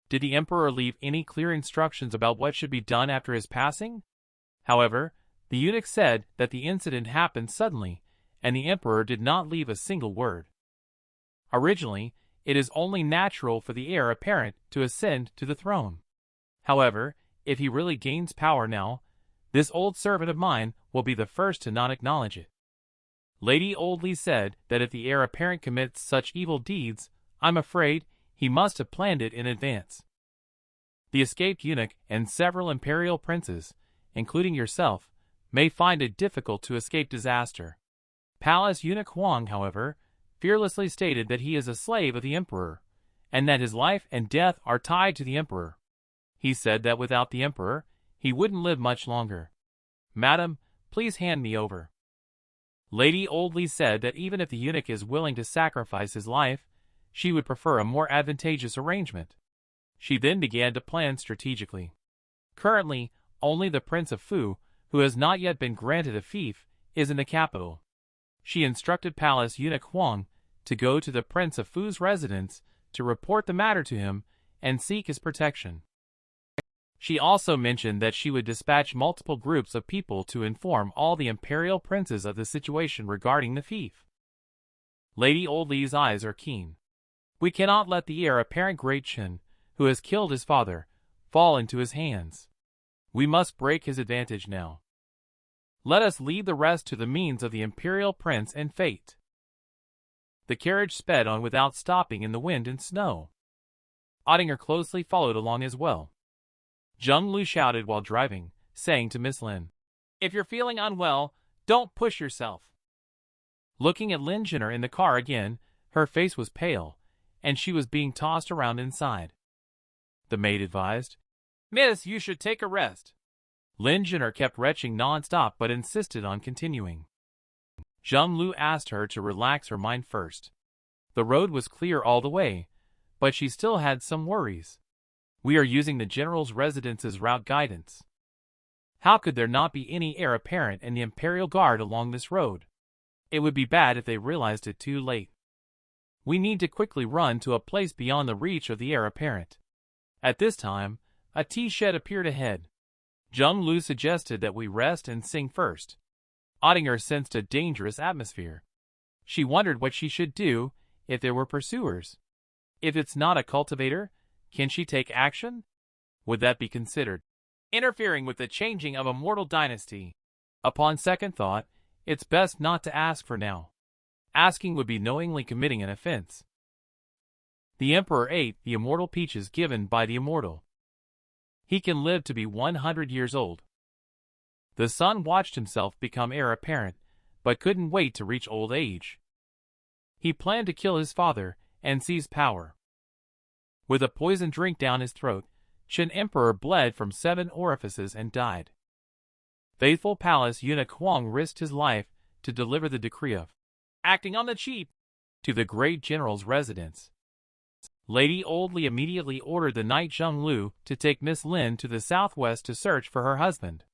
S1: Did the Emperor leave any clear instructions about what should be done after his passing? However, the eunuch said that the incident happened suddenly, and the Emperor did not leave a single word. Originally, it is only natural for the heir apparent to ascend to the throne. However, if he really gains power now, this old servant of mine will be the first to not acknowledge it. Lady Oldley said that if the heir apparent commits such evil deeds, I'm afraid he must have planned it in advance. The escaped eunuch and several imperial princes, including yourself, may find it difficult to escape disaster. Palace Eunuch Huang, however, fearlessly stated that he is a slave of the Emperor, and that his life and death are tied to the Emperor. He said that without the Emperor, he wouldn't live much longer. Madam, please hand me over. Lady Oldley said that even if the eunuch is willing to sacrifice his life, she would prefer a more advantageous arrangement. She then began to plan strategically. Currently, only the Prince of Fu, who has not yet been granted a fief, is in the capital. She instructed Palace Eunuch Huang to go to the Prince of Fu's residence to report the matter to him and seek his protection. She also mentioned that she would dispatch multiple groups of people to inform all the imperial princes of the situation regarding the fief. Lady Oldley's eyes are keen. We cannot let the heir apparent Great Chen, who has killed his father, fall into his hands. We must break his advantage now. Let us leave the rest to the means of the imperial prince and fate. The carriage sped on without stopping in the wind and snow. Ottinger closely followed along as well. Zheng Lu shouted while driving, saying to Miss Lin, "If you're feeling unwell, don't push yourself." Looking at Lin Jinner in the car again, her face was pale, and she was being tossed around inside. The maid advised, "Miss, you should take a rest." Lin Jinner kept retching non-stop but insisted on continuing. Zheng Lu asked her to relax her mind first. The road was clear all the way, but she still had some worries. We are using the general's residence's route guidance. How could there not be any heir apparent in the Imperial Guard along this road? It would be bad if they realized it too late. We need to quickly run to a place beyond the reach of the heir apparent. At this time, a tea shed appeared ahead. Zheng Lu suggested that we rest and sing first. Ottinger sensed a dangerous atmosphere. She wondered what she should do if there were pursuers. If it's not a cultivator, can she take action? Would that be considered interfering with the changing of a mortal dynasty? Upon second thought, it's best not to ask for now. Asking would be knowingly committing an offense. The Emperor ate the immortal peaches given by the immortal. He can live to be 100 years old. The son watched himself become heir apparent, but couldn't wait to reach old age. He planned to kill his father and seize power. With a poisoned drink down his throat, Chen Emperor bled from 7 orifices and died. Faithful Palace Eunuch Huang risked his life to deliver the decree of acting on the cheap to the great general's residence. Lady Oldley immediately ordered the knight Zheng Lu to take Miss Lin to the southwest to search for her husband.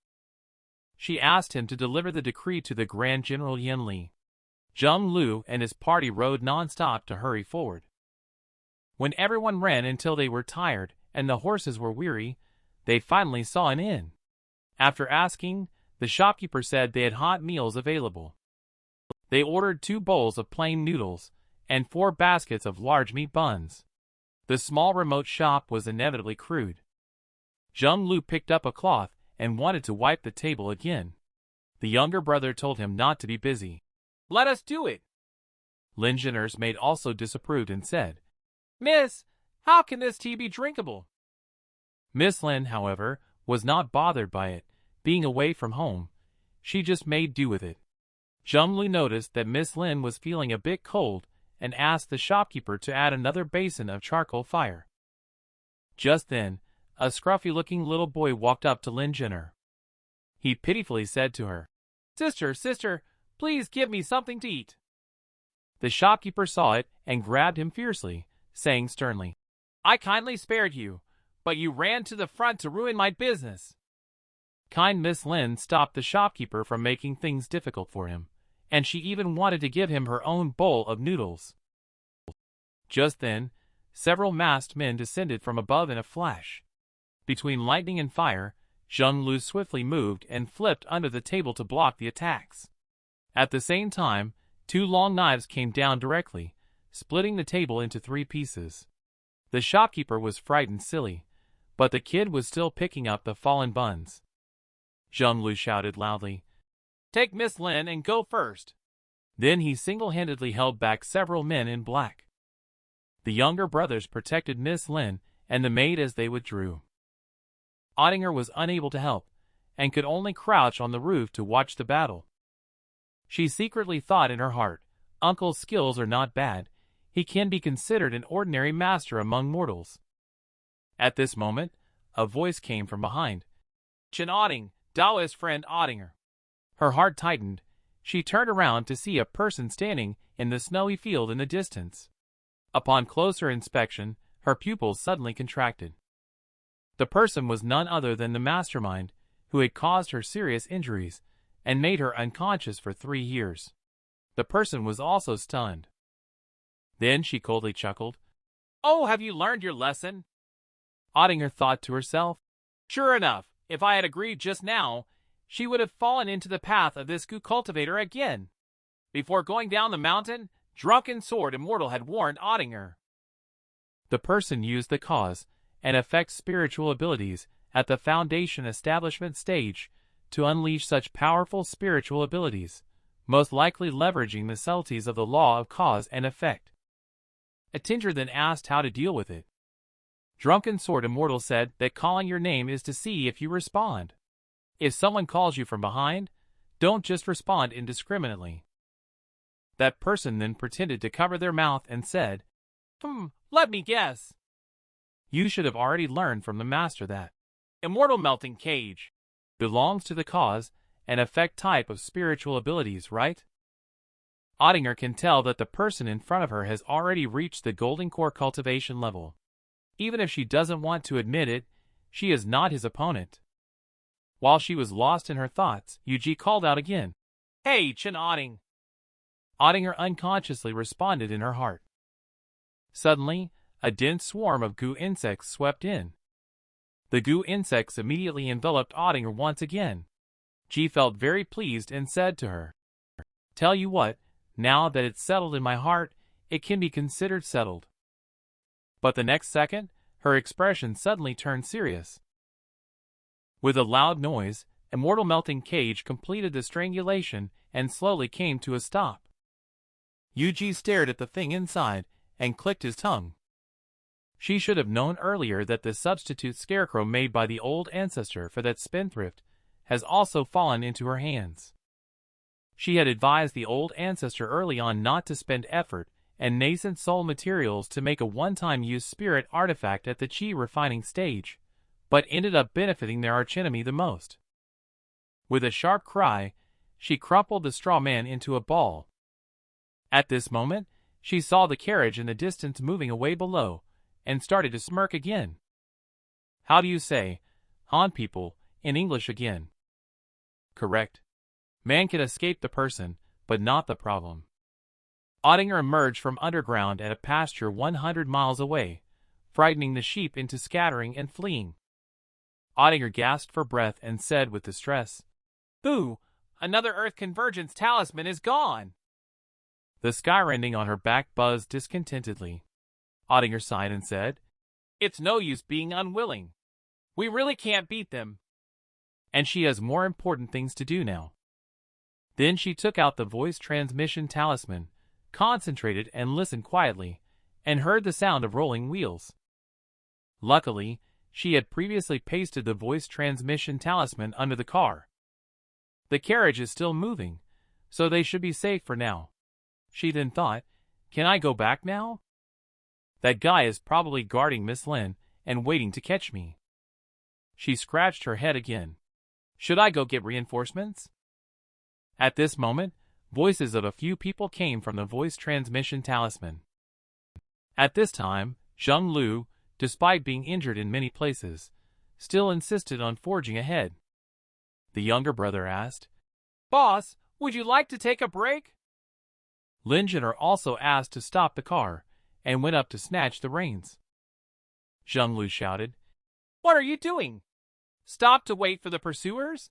S1: She asked him to deliver the decree to the Grand General Yen Li. Zheng Lu and his party rode non-stop to hurry forward. When everyone ran until they were tired and the horses were weary, they finally saw an inn. After asking, the shopkeeper said they had hot meals available. They ordered 2 bowls of plain noodles and 4 baskets of large meat buns. The small remote shop was inevitably crude. Zheng Lu picked up a cloth and wanted to wipe the table again. The younger brother told him not to be busy. "Let us do it." Lin Jinner's maid also disapproved and said, "Miss, how can this tea be drinkable?" Miss Lin, however, was not bothered by it. Being away from home, she just made do with it. Zheng Lu noticed that Miss Lin was feeling a bit cold and asked the shopkeeper to add another basin of charcoal fire. Just then, a scruffy-looking little boy walked up to Lin Jenner. He pitifully said to her, "Sister, sister, please give me something to eat." The shopkeeper saw it and grabbed him fiercely, saying sternly, "I kindly spared you, but you ran to the front to ruin my business." Kind Miss Lin stopped the shopkeeper from making things difficult for him, and she even wanted to give him her own bowl of noodles. Just then, several masked men descended from above in a flash. Between lightning and fire, Zheng Lu swiftly moved and flipped under the table to block the attacks. At the same time, 2 long knives came down directly, splitting the table into 3 pieces. The shopkeeper was frightened silly, but the kid was still picking up the fallen buns. Zheng Lu shouted loudly, "Take Miss Lin and go first." Then he single-handedly held back several men in black. The younger brothers protected Miss Lin and the maid as they withdrew. Ottinger was unable to help, and could only crouch on the roof to watch the battle. She secretly thought in her heart, Uncle's skills are not bad, he can be considered an ordinary master among mortals. At this moment, a voice came from behind. "Chen Otting, Daoist friend Ottinger." Her heart tightened. She turned around to see a person standing in the snowy field in the distance. Upon closer inspection, her pupils suddenly contracted. The person was none other than the mastermind who had caused her serious injuries and made her unconscious for 3 years. The person was also stunned. Then she coldly chuckled. "Oh, have you learned your lesson?" Ottinger thought to herself, "Sure enough, if I had agreed just now, she would have fallen into the path of this cultivator again." Before going down the mountain, Drunken Sword Immortal had warned Ottinger. The person used the cause and effect spiritual abilities at the Foundation establishment stage to unleash such powerful spiritual abilities, most likely leveraging the subtleties of the law of cause and effect. Attinger then asked how to deal with it. Drunken Sword Immortal said that calling your name is to see if you respond. If someone calls you from behind, don't just respond indiscriminately. That person then pretended to cover their mouth and said, "Let me guess. You should have already learned from the master that Immortal Melting Cage belongs to the cause and effect type of spiritual abilities, right?" Ottinger can tell that the person in front of her has already reached the Golden Core cultivation level. Even if she doesn't want to admit it, she is not his opponent. While she was lost in her thoughts, Yuji called out again, "Hey, Chen Otting." Ottinger unconsciously responded in her heart. Suddenly, a dense swarm of goo insects swept in. The goo insects immediately enveloped Ottinger once again. Ji felt very pleased and said to her, "Tell you what, now that it's settled in my heart, it can be considered settled." But the next second, her expression suddenly turned serious. With a loud noise, Immortal Melting Cage completed the strangulation and slowly came to a stop. Yuji stared at the thing inside and clicked his tongue. She should have known earlier that the substitute scarecrow made by the old ancestor for that spendthrift has also fallen into her hands. She had advised the old ancestor early on not to spend effort and nascent soul materials to make a one-time use spirit artifact at the chi refining stage, but ended up benefiting their archenemy the most. With a sharp cry, she crumpled the straw man into a ball. At this moment, she saw the carriage in the distance moving away below, and started to smirk again. How do you say, Han people, in English again? Correct. Man can escape the person, but not the problem. Ottinger emerged from underground at a pasture 100 miles away, frightening the sheep into scattering and fleeing. Ottinger gasped for breath and said with distress, "Boo! Another Earth Convergence talisman is gone!" The skyrending on her back buzzed discontentedly. Ottinger sighed and said, "It's no use being unwilling. We really can't beat them. And she has more important things to do now." Then she took out the voice transmission talisman, concentrated and listened quietly, and heard the sound of rolling wheels. Luckily, she had previously pasted the voice transmission talisman under the car. The carriage is still moving, so they should be safe for now. She then thought, "Can I go back now? That guy is probably guarding Miss Lin and waiting to catch me. She scratched her head again. Should I go get reinforcements? At this moment, voices of a few people came from the voice transmission talisman. At this time, Zheng Lu, despite being injured in many places, still insisted on forging ahead. The younger brother asked, "Boss, would you like to take a break?" Lin Jin'er also asked to stop the car, and went up to snatch the reins. Zheng Lu shouted, "What are you doing? Stop to wait for the pursuers?"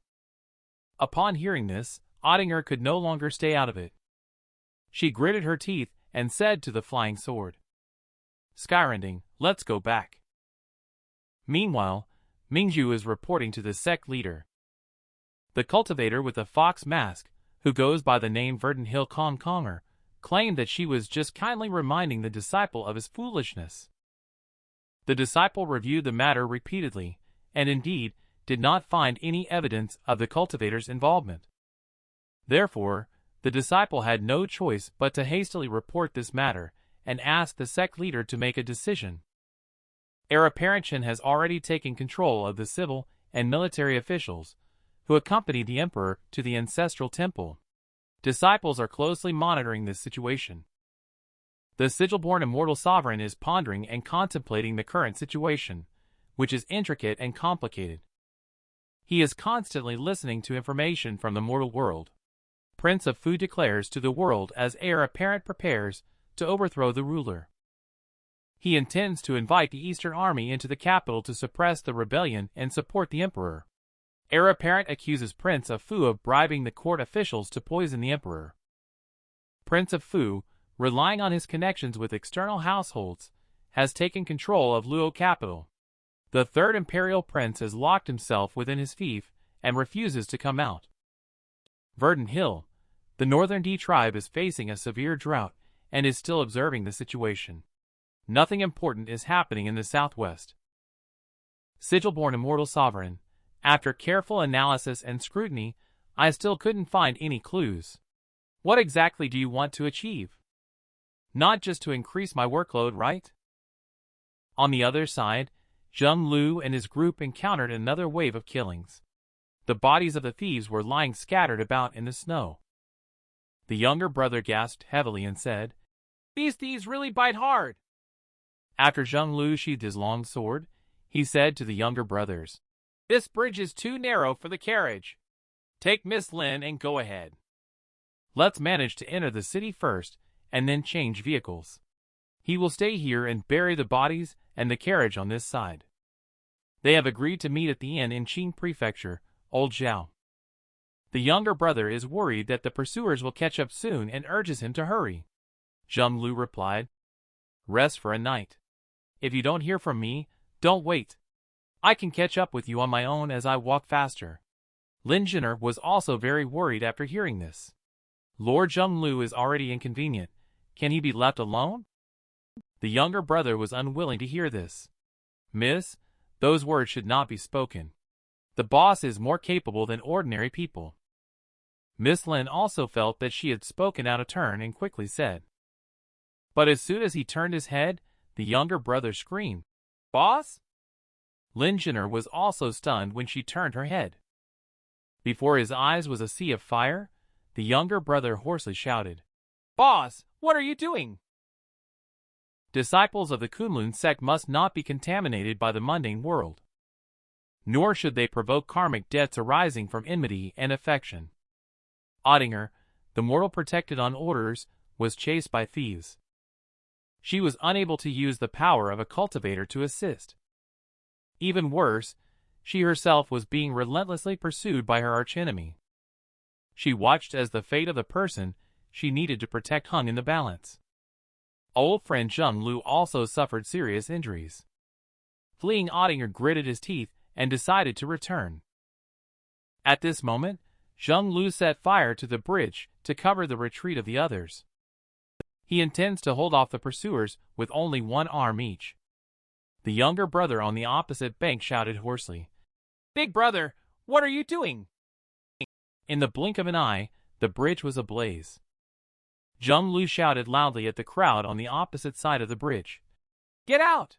S1: Upon hearing this, Ottinger could no longer stay out of it. She gritted her teeth and said to the flying sword, "Skyrending, let's go back." Meanwhile, Mingzhu is reporting to the sect leader. The cultivator with the fox mask, who goes by the name Verdant Hill Kong Konger, claimed that she was just kindly reminding the disciple of his foolishness. The disciple reviewed the matter repeatedly, and indeed did not find any evidence of the cultivator's involvement. Therefore, the disciple had no choice but to hastily report this matter and ask the sect leader to make a decision. Heir apparent has already taken control of the civil and military officials who accompanied the emperor to the ancestral temple. Disciples are closely monitoring this situation. The sigil-born immortal sovereign is pondering and contemplating the current situation, which is intricate and complicated. He is constantly listening to information from the mortal world. Prince of Fu declares to the world as heir apparent prepares to overthrow the ruler. He intends to invite the Eastern Army into the capital to suppress the rebellion and support the emperor. Heir apparent accuses Prince of Fu of bribing the court officials to poison the emperor. Prince of Fu, relying on his connections with external households, has taken control of Luo capital. The third imperial prince has locked himself within his fief and refuses to come out. Verdant Hill, the northern D tribe, is facing a severe drought and is still observing the situation. Nothing important is happening in the southwest. Sigil-born immortal sovereign, after careful analysis and scrutiny, I still couldn't find any clues. What exactly do you want to achieve? Not just to increase my workload, right? On the other side, Zheng Lu and his group encountered another wave of killings. The bodies of the thieves were lying scattered about in the snow. The younger brother gasped heavily and said, "These thieves really bite hard." After Zheng Lu sheathed his long sword, he said to the younger brothers, "This bridge is too narrow for the carriage. Take Miss Lin and go ahead. Let's manage to enter the city first and then change vehicles. He will stay here and bury the bodies and the carriage on this side." They have agreed to meet at the inn in Qing Prefecture, Old Zhao. The younger brother is worried that the pursuers will catch up soon and urges him to hurry. Zheng Lu replied, "Rest for a night. If you don't hear from me, don't wait. I can catch up with you on my own as I walk faster." Lin Jin'er was also very worried after hearing this. Lord Zheng Lu is already inconvenient. Can he be left alone? The younger brother was unwilling to hear this. "Miss, those words should not be spoken. The boss is more capable than ordinary people." Miss Lin also felt that she had spoken out of turn and quickly said. But as soon as he turned his head, the younger brother screamed, "Boss?" Lin Jin'er was also stunned when she turned her head. Before his eyes was a sea of fire. The younger brother hoarsely shouted, "Boss, what are you doing?" Disciples of the Kunlun sect must not be contaminated by the mundane world. Nor should they provoke karmic debts arising from enmity and affection. Ottinger, the mortal protected on orders, was chased by thieves. She was unable to use the power of a cultivator to assist. Even worse, she herself was being relentlessly pursued by her archenemy. She watched as the fate of the person she needed to protect hung in the balance. Old friend Zheng Lu also suffered serious injuries. Fleeing Ottinger gritted his teeth and decided to return. At this moment, Zheng Lu set fire to the bridge to cover the retreat of the others. He intends to hold off the pursuers with only one arm each. The younger brother on the opposite bank shouted hoarsely, "Big brother, what are you doing?" In the blink of an eye, the bridge was ablaze. Zheng Lu shouted loudly at the crowd on the opposite side of the bridge, "Get out!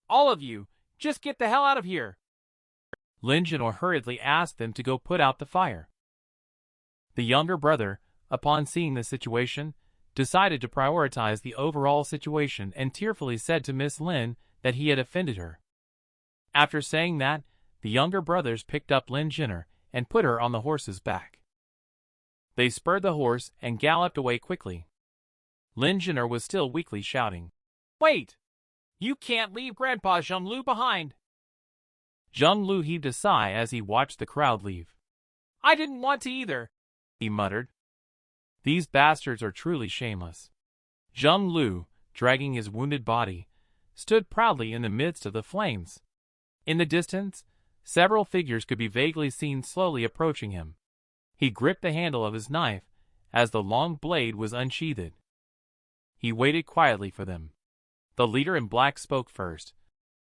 S1: All of you, Just get the hell out of here. Lin Jinor hurriedly asked them to go put out the fire. The younger brother, upon seeing the situation, decided to prioritize the overall situation and tearfully said to Miss Lin that he had offended her. After saying that, the younger brothers picked up Lin Jinor and put her on the horse's back. They spurred the horse and galloped away quickly. Lin Jinor was still weakly shouting, "Wait! You can't leave Grandpa Zhonglu behind!" Zhonglu heaved a sigh as he watched the crowd leave. "I didn't want to either," he muttered. "These bastards are truly shameless." Zhonglu, dragging his wounded body, stood proudly in the midst of the flames. In the distance, several figures could be vaguely seen slowly approaching him. He gripped the handle of his knife as the long blade was unsheathed. He waited quietly for them. The leader in black spoke first.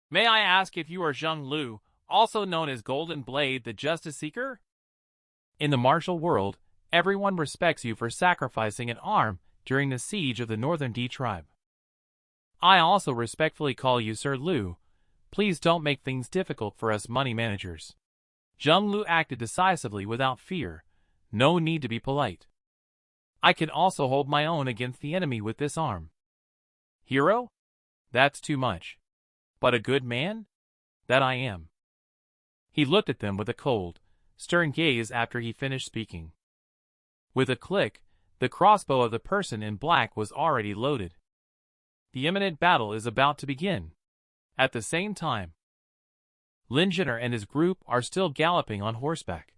S1: "May I ask if you are Zhonglu, also known as Golden Blade, the Justice Seeker?" In the martial world, everyone respects you for sacrificing an arm during the siege of the Northern D tribe. I also respectfully call you Sir Lu. Please don't make things difficult for us money managers. Zhonglu acted decisively without fear. No need to be polite. I can also hold my own against the enemy with this arm. Hero? That's too much. But a good man? That I am. He looked at them with a cold, stern gaze after he finished speaking. With a click, the crossbow of the person in black was already loaded. The imminent battle is about to begin. At the same time, Lin Jinor and his group are still galloping on horseback.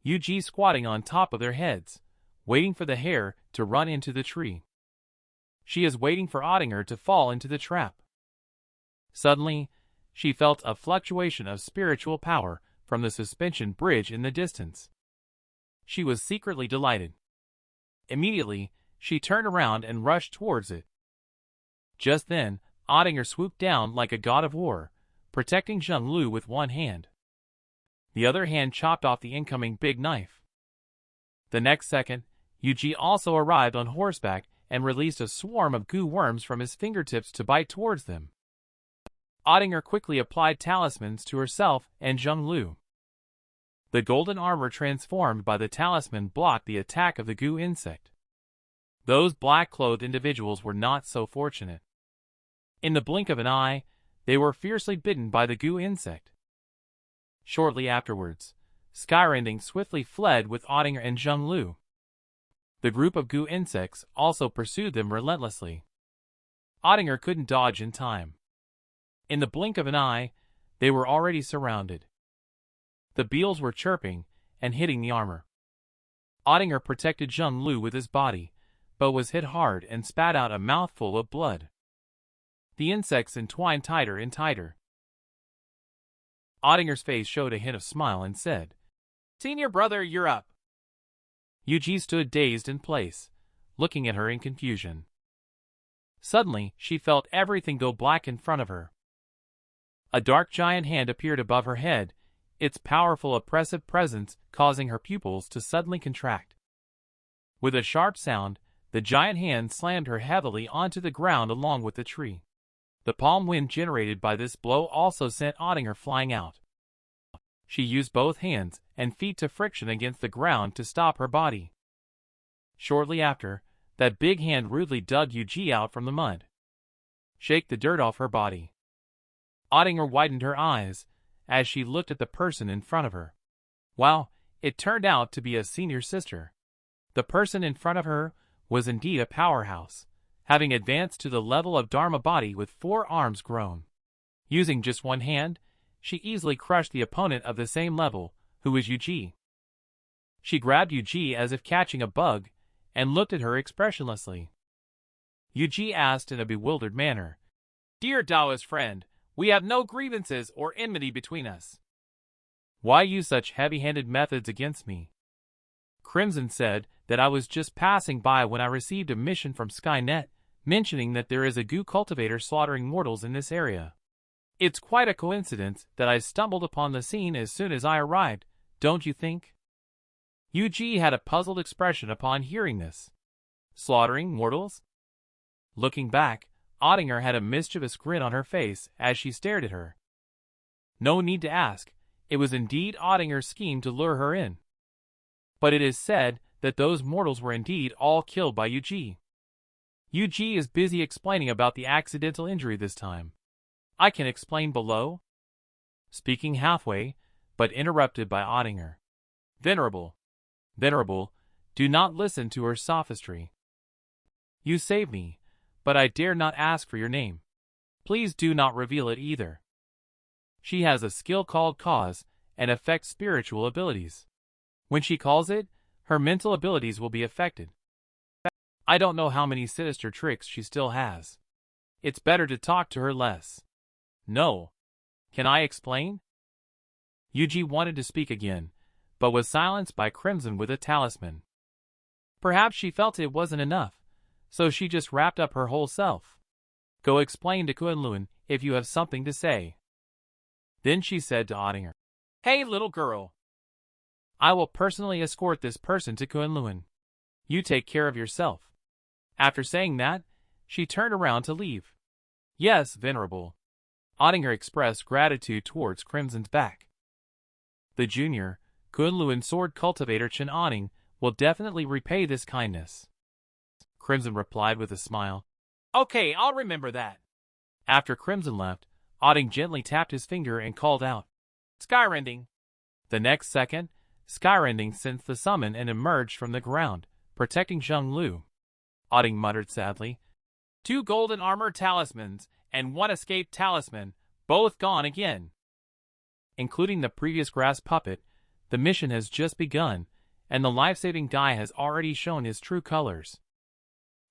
S1: Yuji squatting on top of their heads, waiting for the hare to run into the tree. She is waiting for Ottinger to fall into the trap. Suddenly, she felt a fluctuation of spiritual power from the suspension bridge in the distance. She was secretly delighted. Immediately, she turned around and rushed towards it. Just then, Ottinger swooped down like a god of war, protecting Zhonglu with one hand. The other hand chopped off the incoming big knife. The next second, Yuji also arrived on horseback and released a swarm of goo worms from his fingertips to bite towards them. Ottinger quickly applied talismans to herself and Zhonglu. The golden armor transformed by the talisman blocked the attack of the goo insect. Those black-clothed individuals were not so fortunate. In the blink of an eye, they were fiercely bitten by the goo insect. Shortly afterwards, Skyrending swiftly fled with Ottinger and Zhonglu. The group of goo insects also pursued them relentlessly. Ottinger couldn't dodge in time. In the blink of an eye, they were already surrounded. The beetles were chirping and hitting the armor. Ottinger protected Zhonglu with his body, but was hit hard and spat out a mouthful of blood. The insects entwined tighter and tighter. Ottinger's face showed a hint of smile and said, "Senior brother, you're up." Yuji stood dazed in place, looking at her in confusion. Suddenly, she felt everything go black in front of her. A dark giant hand appeared above her head, its powerful oppressive presence causing her pupils to suddenly contract. With a sharp sound, the giant hand slammed her heavily onto the ground along with the tree. The palm wind generated by this blow also sent Ottinger flying out. She used both hands and feet to friction against the ground to stop her body. Shortly after, that big hand rudely dug Yuji out from the mud. Shake the dirt off her body. Ottinger widened her eyes as she looked at the person in front of her. Wow, it turned out to be a senior sister. The person in front of her was indeed a powerhouse, having advanced to the level of Dharma body with 4 arms grown. Using just one hand, she easily crushed the opponent of the same level, who was Yuji. She grabbed Yuji as if catching a bug, and looked at her expressionlessly. Yuji asked in a bewildered manner, "Dear Daoist friend, we have no grievances or enmity between us. Why use such heavy-handed methods against me?" Crimson said that I was just passing by when I received a mission from Skynet, mentioning that there is a goo cultivator slaughtering mortals in this area. It's quite a coincidence that I stumbled upon the scene as soon as I arrived, don't you think? Yuji had a puzzled expression upon hearing this. Slaughtering mortals? Looking back, Ottinger had a mischievous grin on her face as she stared at her. No need to ask, it was indeed Ottinger's scheme to lure her in. But it is said that those mortals were indeed all killed by Yuji. Yuji is busy explaining about the accidental injury this time. I can explain below. Speaking halfway, but interrupted by Ottinger. Venerable, do not listen to her sophistry. You saved me, but I dare not ask for your name. Please do not reveal it either. She has a skill called cause and affects spiritual abilities. When she calls it, her mental abilities will be affected. I don't know how many sinister tricks she still has. It's better to talk to her less. No. Can I explain? Yuji wanted to speak again, but was silenced by Crimson with a talisman. Perhaps she felt it wasn't enough, so she just wrapped up her whole self. Go explain to Kunlun if you have something to say. Then she said to Ottinger, Hey little girl. I will personally escort this person to Kunlun. You take care of yourself. After saying that, she turned around to leave. Yes, Venerable. Ottinger expressed gratitude towards Crimson's back. The junior, Kunlun sword cultivator Chen Otting will definitely repay this kindness. Crimson replied with a smile. Okay, I'll remember that. After Crimson left, Otting gently tapped his finger and called out, Skyrending. The next second, Skyrending sensed the summon and emerged from the ground, protecting Zheng Lu. Otting muttered sadly, 2 golden armor talismans and 1 escaped talisman, both gone again. Including the previous grass puppet, the mission has just begun, and the life-saving guy has already shown his true colors.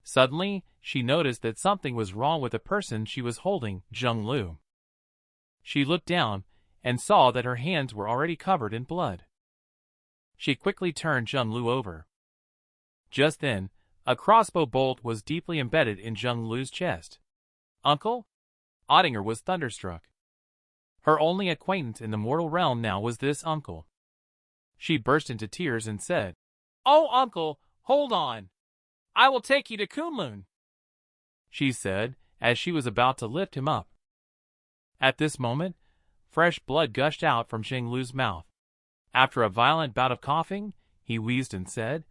S1: Suddenly, she noticed that something was wrong with the person she was holding, Zheng Lu. She looked down and saw that her hands were already covered in blood. She quickly turned Zheng Lu over. Just then, a crossbow bolt was deeply embedded in Zheng Lu's chest. Uncle? Ottinger was thunderstruck. Her only acquaintance in the mortal realm now was this uncle. She burst into tears and said, Oh, uncle, hold on. I will take you to Kunlun, she said, as she was about to lift him up. At this moment, fresh blood gushed out from Zheng Lu's mouth. After a violent bout of coughing, he wheezed and said,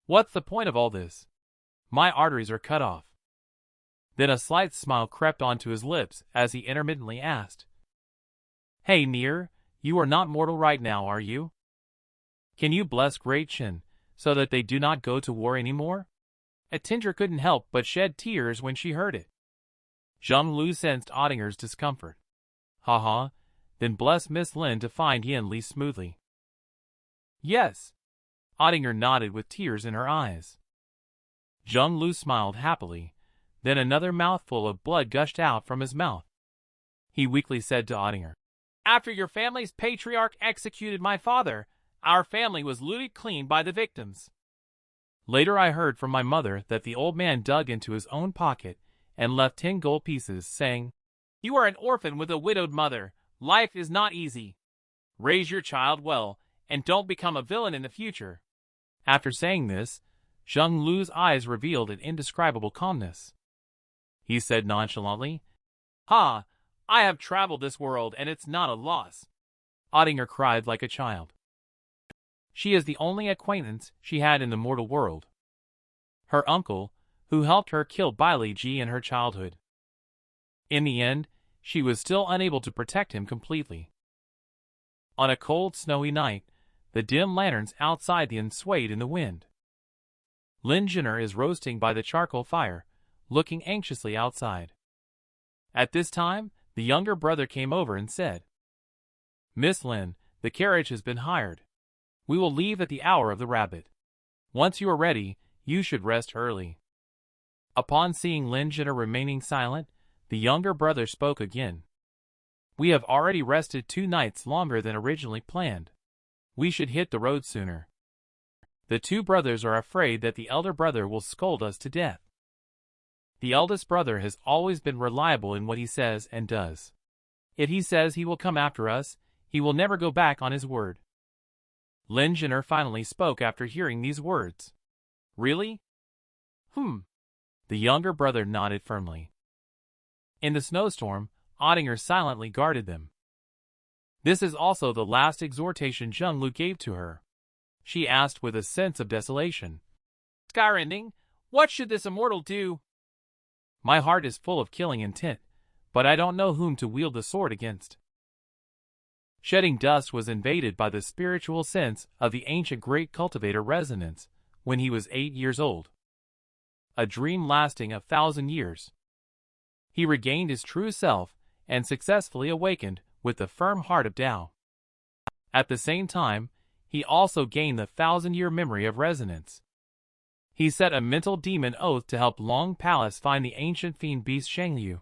S1: What's the point of all this? My arteries are cut off. Then a slight smile crept onto his lips as he intermittently asked, Hey Nier, you are not mortal right now, are you? Can you bless Great Shin so that they do not go to war anymore? Attinger couldn't help but shed tears when she heard it. Zheng Lu sensed Ottinger's discomfort. Haha, then bless Miss Lin to find Yin Li smoothly. Yes. Ottinger nodded with tears in her eyes. Zheng Lu smiled happily, then another mouthful of blood gushed out from his mouth. He weakly said to Ottinger, After your family's patriarch executed my father, our family was looted clean by the victims. Later I heard from my mother that the old man dug into his own pocket and left 10 gold pieces, saying, You are an orphan with a widowed mother. Life is not easy. Raise your child well, and don't become a villain in the future. After saying this, Zheng Lu's eyes revealed an indescribable calmness. He said nonchalantly, Ha! I have traveled this world and it's not a loss. Ottinger cried like a child. She is the only acquaintance she had in the mortal world. Her uncle, who helped her kill Bailey Ji in her childhood. In the end, she was still unable to protect him completely. On a cold, snowy night, the dim lanterns outside the inn swayed in the wind. Lin Jinner is roasting by the charcoal fire, looking anxiously outside. At this time, the younger brother came over and said, Miss Lin, the carriage has been hired. We will leave at the hour of the rabbit. Once you are ready, you should rest early. Upon seeing Lin Jinner remaining silent, the younger brother spoke again. We have already rested 2 nights longer than originally planned. We should hit the road sooner. The 2 brothers are afraid that the elder brother will scold us to death. The eldest brother has always been reliable in what he says and does. If he says he will come after us, he will never go back on his word. Lin Jinner finally spoke after hearing these words. Really? The younger brother nodded firmly. In the snowstorm, Ottinger silently guarded them. This is also the last exhortation Zhenglu gave to her. She asked with a sense of desolation. Skyrending, what should this immortal do? My heart is full of killing intent, but I don't know whom to wield the sword against. Shedding Dust was invaded by the spiritual sense of the ancient great cultivator resonance when he was 8 years old. A dream lasting 1,000 years. He regained his true self and successfully awakened with the firm heart of Tao. At the same time, he also gained the 1,000-year memory of resonance. He set a mental demon oath to help Long Palace find the ancient fiend beast Shangyu,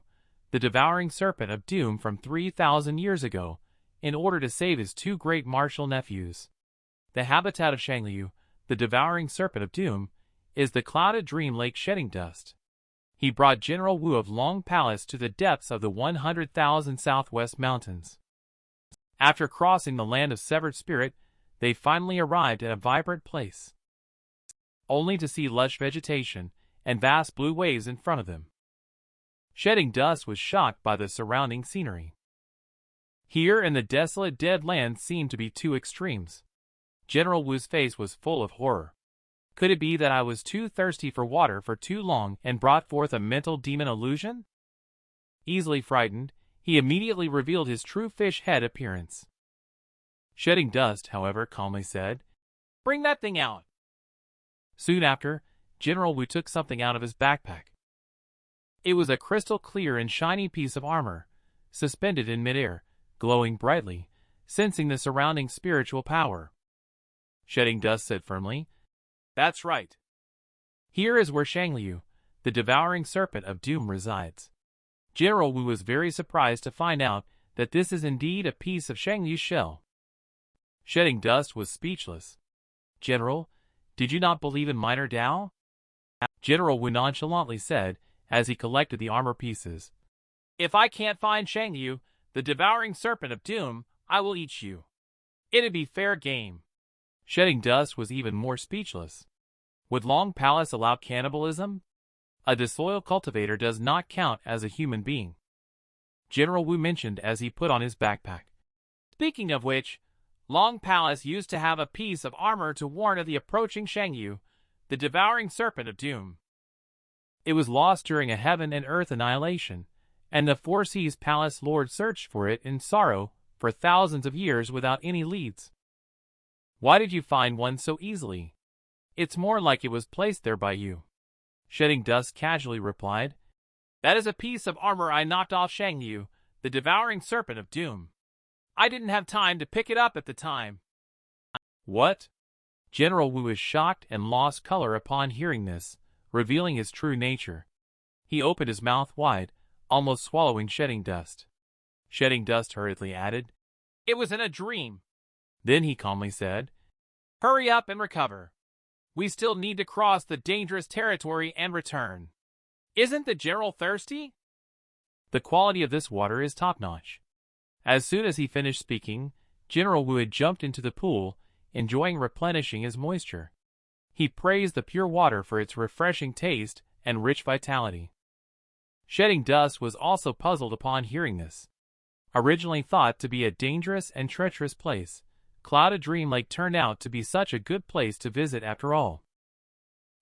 S1: the devouring serpent of doom from 3,000 years ago, in order to save his 2 great martial nephews. The habitat of Shangyu, the devouring serpent of doom, is the clouded dream lake Shedding Dust. He brought General Wu of Long Palace to the depths of the 100,000 southwest mountains. After crossing the land of severed spirit, they finally arrived at a vibrant place, only to see lush vegetation and vast blue waves in front of them. Shedding Dust was shocked by the surrounding scenery. Here and the desolate dead land seemed to be 2 extremes. General Wu's face was full of horror. Could it be that I was too thirsty for water for too long and brought forth a mental demon illusion? Easily frightened, he immediately revealed his true fish head appearance. Shedding Dust, however, calmly said, "Bring that thing out." Soon after, General Wu took something out of his backpack. It was a crystal clear and shiny piece of armor, suspended in midair, glowing brightly, sensing the surrounding spiritual power. Shedding Dust said firmly, "That's right. Here is where Shangyu, the devouring serpent of doom, resides." General Wu was very surprised to find out that this is indeed a piece of Shangyu's shell. Shedding Dust was speechless. "General, did you not believe in minor Tao?" General Wu nonchalantly said as he collected the armor pieces. "If I can't find Shangyu, the devouring serpent of doom, I will eat you. It'd be fair game." Shedding Dust was even more speechless. Would Long Palace allow cannibalism? A disloyal cultivator does not count as a human being, General Wu mentioned as he put on his backpack. "Speaking of which, Long Palace used to have a piece of armor to warn of the approaching Shangyu, the devouring serpent of doom. It was lost during a heaven and earth annihilation, and the Four Seas Palace Lord searched for it in sorrow for thousands of years without any leads." "Why did you find one so easily? It's more like it was placed there by you," Shedding Dust casually replied. "That is a piece of armor I knocked off Shangyu, the devouring serpent of doom. I didn't have time to pick it up at the time." "What?" General Wu was shocked and lost color upon hearing this, revealing his true nature. He opened his mouth wide, almost swallowing Shedding Dust. Shedding Dust hurriedly added, "It was in a dream." Then he calmly said, "Hurry up and recover. We still need to cross the dangerous territory and return. Isn't the general thirsty?" The quality of this water is top-notch. As soon as he finished speaking, General Wu had jumped into the pool, enjoying replenishing his moisture. He praised the pure water for its refreshing taste and rich vitality. Shedding Dust was also puzzled upon hearing this. Originally thought to be a dangerous and treacherous place, Clouded Dream Lake turned out to be such a good place to visit after all.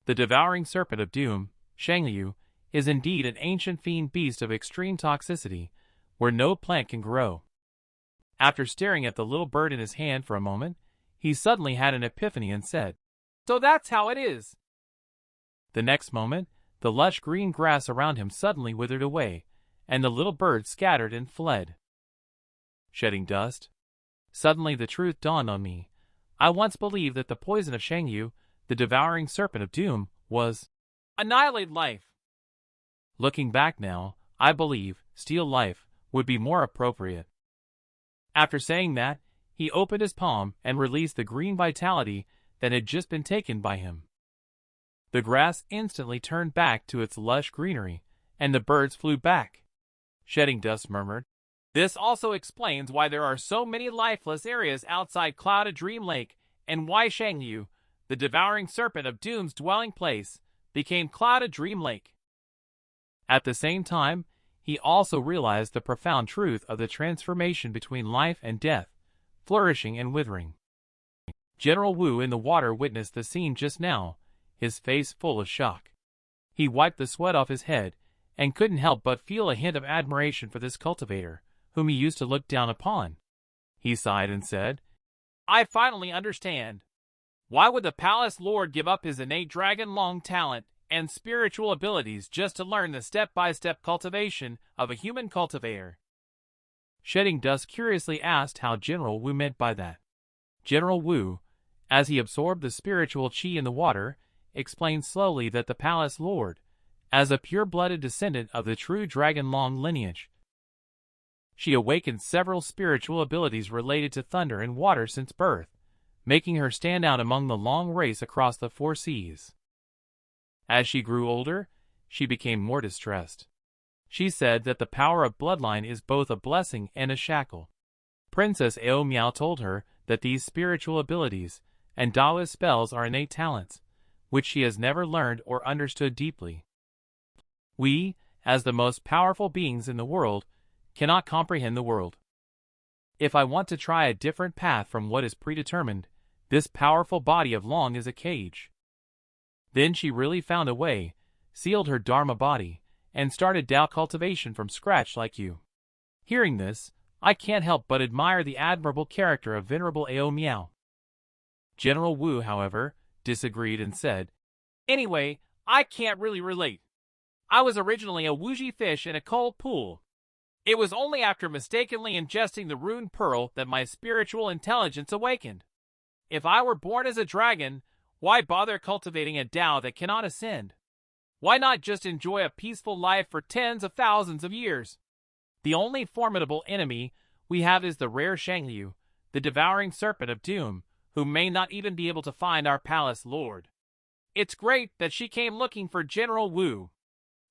S1: The devouring serpent of doom, Shangyu, is indeed an ancient fiend beast of extreme toxicity, where no plant can grow. After staring at the little bird in his hand for a moment, he suddenly had an epiphany and said, "So that's how it is." The next moment, the lush green grass around him suddenly withered away, and the little bird scattered and fled. Shedding Dust. Suddenly the truth dawned on me. I once believed that the poison of Shangyu, the devouring serpent of doom, was annihilate life. Looking back now, I believe steal life would be more appropriate. After saying that, he opened his palm and released the green vitality that had just been taken by him. The grass instantly turned back to its lush greenery, and the birds flew back. Shedding Dust murmured, "This also explains why there are so many lifeless areas outside Clouded Dream Lake, and why Shangyu, the devouring serpent of doom's dwelling place, became Clouded Dream Lake." At the same time, he also realized the profound truth of the transformation between life and death flourishing and withering. General Wu in the water witnessed the scene just now, his face full of shock. He wiped the sweat off his head, and couldn't help but feel a hint of admiration for this cultivator, whom he used to look down upon. He sighed and said, "I finally understand. Why would the palace lord give up his innate dragon-long talent and spiritual abilities just to learn the step-by-step cultivation of a human cultivator?" Shedding Dust curiously asked how General Wu meant by that. General Wu, as he absorbed the spiritual qi in the water, explained slowly that the palace lord, as a pure-blooded descendant of the true dragon-long lineage, she awakened several spiritual abilities related to thunder and water since birth, making her stand out among the long race across the 4 seas. As she grew older, she became more distressed. She said that the power of bloodline is both a blessing and a shackle. Princess Ao Miao told her that these spiritual abilities and Taoist spells are innate talents, which she has never learned or understood deeply. We, as the most powerful beings in the world, cannot comprehend the world. If I want to try a different path from what is predetermined, this powerful body of Long is a cage. Then she really found a way, sealed her Dharma body, and started Tao cultivation from scratch like you. Hearing this, I can't help but admire the admirable character of Venerable Ao Miao. General Wu, however, disagreed and said, "Anyway, I can't really relate. I was originally a wuji fish in a cold pool. It was only after mistakenly ingesting the rune pearl that my spiritual intelligence awakened. If I were born as a dragon, why bother cultivating a Tao that cannot ascend? Why not just enjoy a peaceful life for tens of thousands of years? The only formidable enemy we have is the rare Shangliu, the devouring serpent of doom, who may not even be able to find our palace lord. It's great that she came looking for General Wu.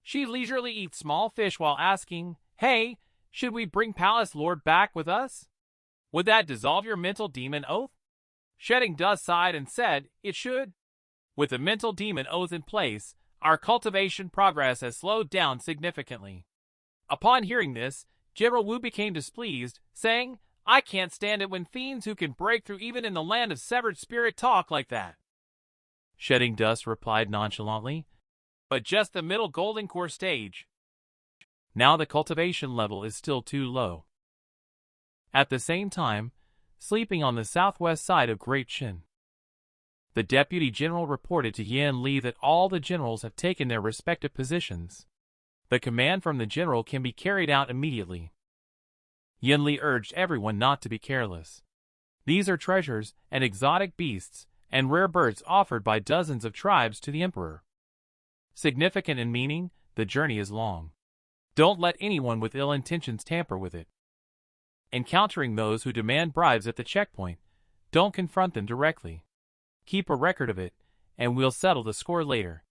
S1: She leisurely eats small fish while asking, 'Hey, should we bring palace lord back with us? Would that dissolve your mental demon oath?' Shedding Dust sighed and said, 'It should.' With the mental demon oath in place, our cultivation progress has slowed down significantly." Upon hearing this, General Wu became displeased, saying, "I can't stand it when fiends who can break through even in the land of severed spirit talk like that." Shedding Dust replied nonchalantly, "But just the middle golden core stage. Now the cultivation level is still too low." At the same time, sleeping on the southwest side of Great Shin, the Deputy General reported to Yan Li that all the generals have taken their respective positions. The command from the general can be carried out immediately. Yan Li urged everyone not to be careless. These are treasures and exotic beasts and rare birds offered by dozens of tribes to the emperor. Significant in meaning, the journey is long. Don't let anyone with ill intentions tamper with it. Encountering those who demand bribes at the checkpoint, don't confront them directly. Keep a record of it, and we'll settle the score later,"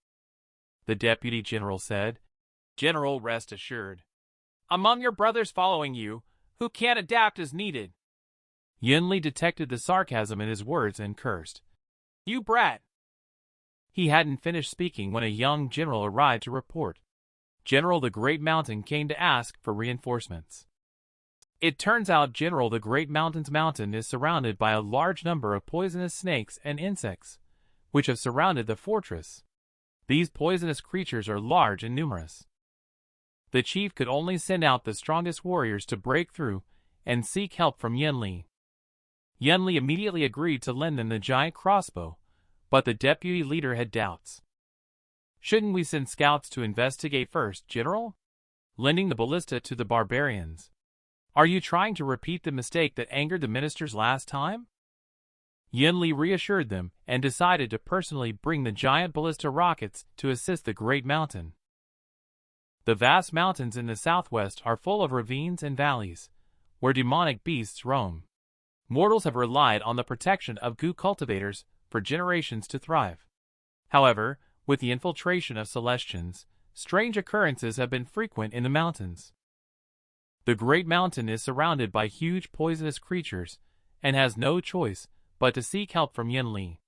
S1: the Deputy General said. "General, rest assured. Among your brothers following you, who can't adapt as needed." Yan Li detected the sarcasm in his words and cursed. "You brat." He hadn't finished speaking when a young general arrived to report. General the Great Mountain came to ask for reinforcements. It turns out General the Great Mountain's mountain is surrounded by a large number of poisonous snakes and insects, which have surrounded the fortress. These poisonous creatures are large and numerous. The chief could only send out the strongest warriors to break through and seek help from Yan Li. Yan Li immediately agreed to lend them the giant crossbow, but the deputy leader had doubts. "Shouldn't we send scouts to investigate first, General? Lending the ballista to the barbarians. Are you trying to repeat the mistake that angered the ministers last time?" Yan Li reassured them and decided to personally bring the giant ballista rockets to assist the Great Mountain. The vast mountains in the southwest are full of ravines and valleys, where demonic beasts roam. Mortals have relied on the protection of Gu cultivators for generations to thrive. However, with the infiltration of Celestians, strange occurrences have been frequent in the mountains. The Great Mountain is surrounded by huge poisonous creatures and has no choice but to seek help from Yan Li.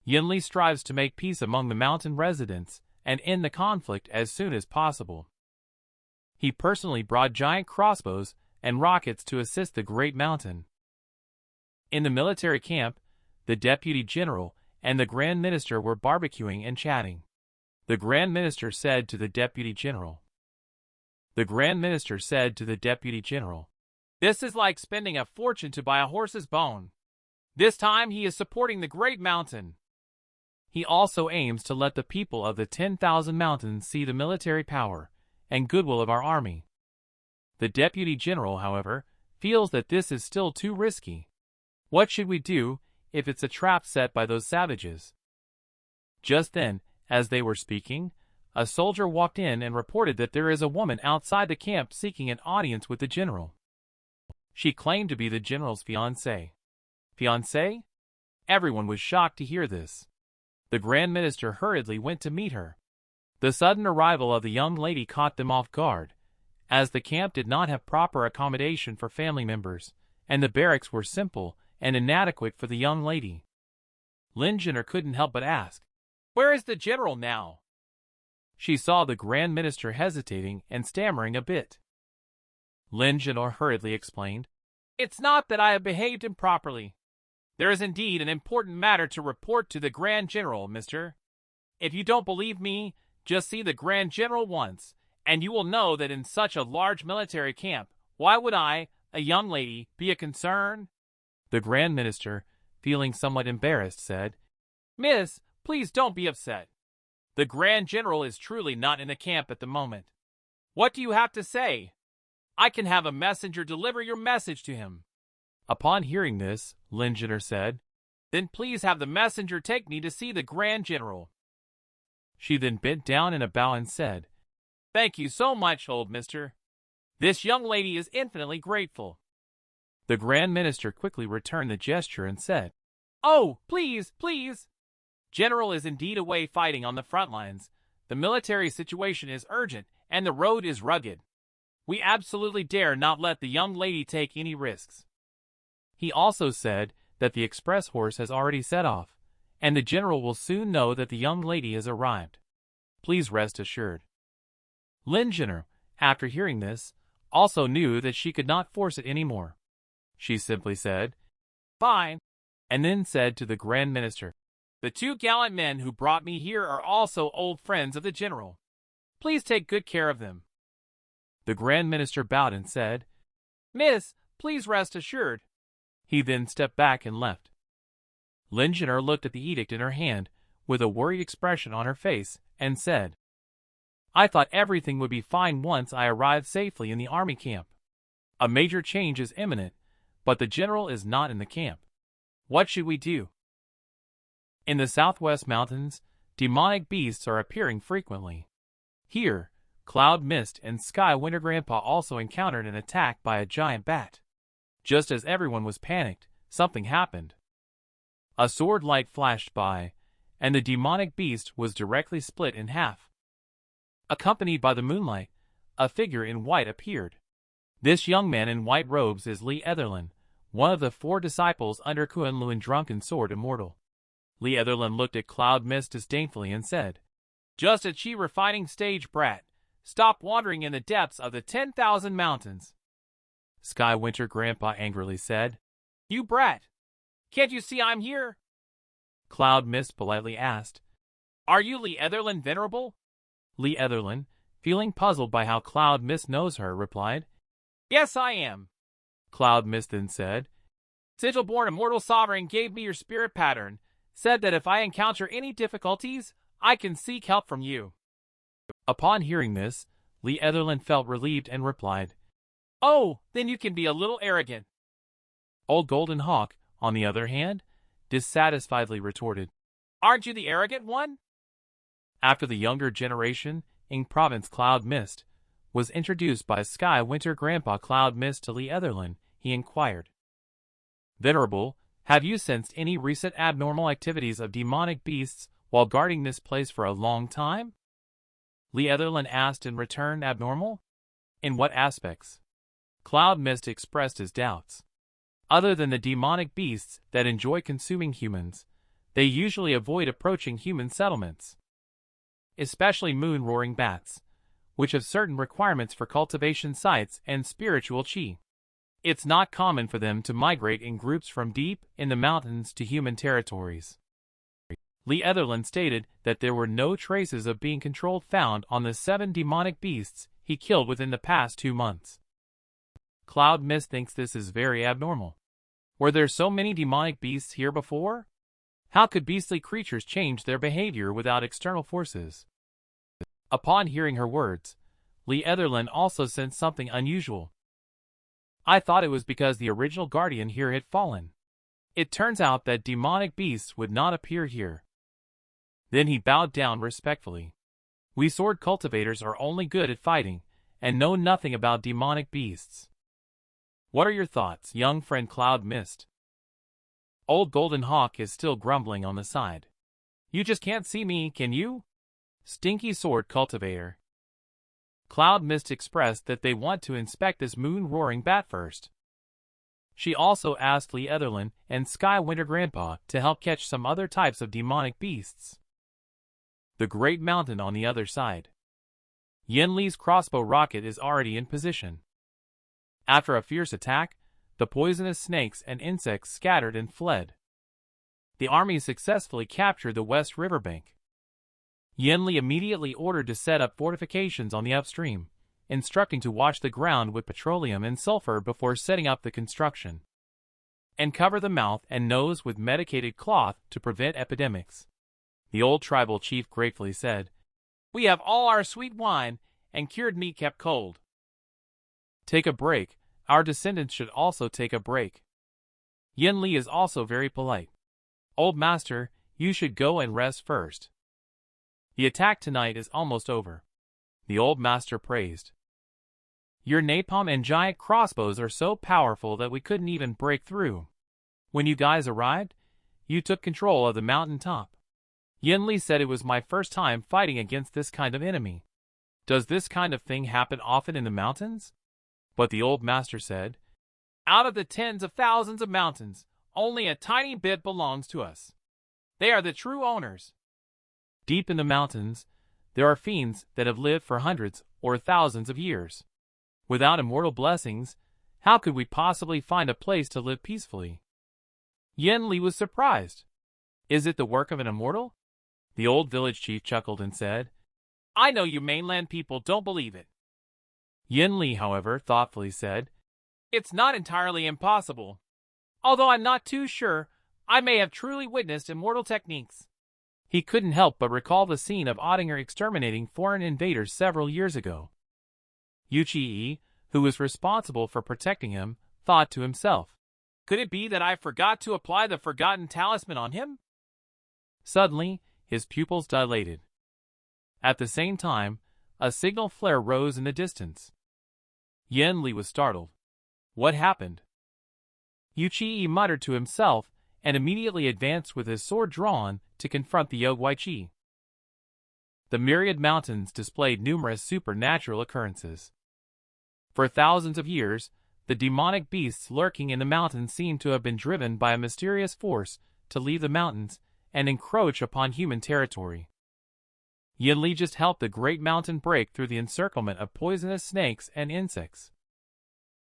S1: Yan Li strives to make peace among the mountain residents and end the conflict as soon as possible. He personally brought giant crossbows and rockets to assist the Great Mountain. In the military camp, the deputy general and the Grand Minister were barbecuing and chatting. The Grand Minister said to the Deputy General. "This is like spending a fortune to buy a horse's bone. This time he is supporting the Great Mountain. He also aims to let the people of the 10,000 mountains see the military power and goodwill of our army. The Deputy General, however, feels that this is still too risky. What should we do if it's a trap set by those savages?" Just then, as they were speaking, a soldier walked in and reported that there is a woman outside the camp seeking an audience with the general. She claimed to be the general's fiancée. Fiancée? Everyone was shocked to hear this. The Grand Minister hurriedly went to meet her. The sudden arrival of the young lady caught them off guard, as the camp did not have proper accommodation for family members, and the barracks were simple and inadequate for the young lady. Lingener couldn't help but ask, "Where is the general now?" She saw the Grand Minister hesitating and stammering a bit. Lingener hurriedly explained, "It's not that I have behaved improperly. There is indeed an important matter to report to the Grand General, mister. If you don't believe me, just see the Grand General once, and you will know that in such a large military camp, why would I, a young lady, be a concern?" The Grand Minister, feeling somewhat embarrassed, said, "Miss, please don't be upset. The Grand General is truly not in the camp at the moment. What do you have to say? I can have a messenger deliver your message to him." Upon hearing this, Lingener said, "Then please have the messenger take me to see the Grand General." She then bent down in a bow and said, "Thank you so much, old mister. This young lady is infinitely grateful." The Grand Minister quickly returned the gesture and said, "Oh, please, please. General is indeed away fighting on the front lines. The military situation is urgent and the road is rugged. We absolutely dare not let the young lady take any risks." He also said that the express horse has already set off, and the general will soon know that the young lady has arrived. Please rest assured. Lingener, after hearing this, also knew that she could not force it any more. She simply said, "Fine," and then said to the Grand Minister, "The two gallant men who brought me here are also old friends of the general. Please take good care of them." The Grand Minister bowed and said, "Miss, please rest assured." He then stepped back and left. Lingener looked at the edict in her hand, with a worried expression on her face, and said, "I thought everything would be fine once I arrived safely in the army camp. A major change is imminent, but the general is not in the camp. What should we do?" In the southwest mountains, demonic beasts are appearing frequently. Here, Cloud Mist and Sky Winter Grandpa also encountered an attack by a giant bat. Just as everyone was panicked, something happened. A sword light flashed by, and the demonic beast was directly split in half. Accompanied by the moonlight, a figure in white appeared. This young man in white robes is Lee Etherlin, one of the 4 disciples under Kunlun Drunken Sword Immortal. Lee Etherlin looked at Cloud Mist disdainfully and said, "Just a cheap refining stage brat. Stop wandering in the depths of the 10,000 mountains." Sky Winter Grandpa angrily said, "You brat! Can't you see I'm here?" Cloud Mist politely asked, "Are you Lee Etherlin Venerable?" Lee Etherlin, feeling puzzled by how Cloud Mist knows her, replied, "Yes, I am." Cloud Mist then said, "Sigil-born Immortal Sovereign gave me your spirit pattern, said that if I encounter any difficulties, I can seek help from you." Upon hearing this, Lee Etherlin felt relieved and replied, "Oh, then you can be a little arrogant." Old Golden Hawk, on the other hand, dissatisfiedly retorted, "Aren't you the arrogant one?" After the younger generation, in Province Cloud Mist, was introduced by Sky Winter Grandpa Cloud Mist to Lee Etherlin, he inquired, "Venerable, have you sensed any recent abnormal activities of demonic beasts while guarding this place for a long time?" Lee Etherlin asked in return. "Abnormal? In what aspects?" Cloud Mist expressed his doubts. Other than the demonic beasts that enjoy consuming humans, they usually avoid approaching human settlements. Especially moon-roaring bats, which have certain requirements for cultivation sites and spiritual chi. It's not common for them to migrate in groups from deep in the mountains to human territories. Lee Etherland stated that there were no traces of being controlled found on the 7 demonic beasts he killed within the past 2 months. Cloud Mist thinks this is very abnormal. Were there so many demonic beasts here before? How could beastly creatures change their behavior without external forces? Upon hearing her words, Lee Etherland also sensed something unusual. I thought it was because the original guardian here had fallen. It turns out that demonic beasts would not appear here. Then he bowed down respectfully. We sword cultivators are only good at fighting, and know nothing about demonic beasts. What are your thoughts, young friend Cloud Mist? Old Golden Hawk is still grumbling on the side. You just can't see me, can you? Stinky sword cultivator. Cloud Mist expressed that they want to inspect this moon-roaring bat first. She also asked Lee Etherland and Sky Winter Grandpa to help catch some other types of demonic beasts. The Great Mountain on the other side. Yen Li's crossbow rocket is already in position. After a fierce attack, the poisonous snakes and insects scattered and fled. The army successfully captured the west riverbank. Yen Li immediately ordered to set up fortifications on the upstream, instructing to wash the ground with petroleum and sulfur before setting up the construction, and cover the mouth and nose with medicated cloth to prevent epidemics. The old tribal chief gratefully said, "We have all our sweet wine and cured meat kept cold." Take a break. Our descendants should also take a break. Yen Li is also very polite. Old master, you should go and rest first. The attack tonight is almost over. The old master praised. Your napalm and giant crossbows are so powerful that we couldn't even break through. When you guys arrived, you took control of the mountain top. Yen Li said it was my first time fighting against this kind of enemy. Does this kind of thing happen often in the mountains? But the old master said, out of the tens of thousands of mountains, only a tiny bit belongs to us. They are the true owners. Deep in the mountains, there are fiends that have lived for hundreds or thousands of years. Without immortal blessings, how could we possibly find a place to live peacefully? Yen Li was surprised. Is it the work of an immortal? The old village chief chuckled and said, I know you mainland people don't believe it. Yen Li, however, thoughtfully said, it's not entirely impossible. Although I'm not too sure, I may have truly witnessed immortal techniques. He couldn't help but recall the scene of Ottinger exterminating foreign invaders several years ago. Yuchi, who was responsible for protecting him, thought to himself, could it be that I forgot to apply the forgotten talisman on him? Suddenly, his pupils dilated. At the same time, a signal flare rose in the distance. Yen Li was startled. What happened? Yuchi muttered to himself and immediately advanced with his sword drawn to confront the Yogwai-Chi. The myriad mountains displayed numerous supernatural occurrences. For thousands of years, the demonic beasts lurking in the mountains seemed to have been driven by a mysterious force to leave the mountains and encroach upon human territory. Yen Li just helped the great mountain break through the encirclement of poisonous snakes and insects.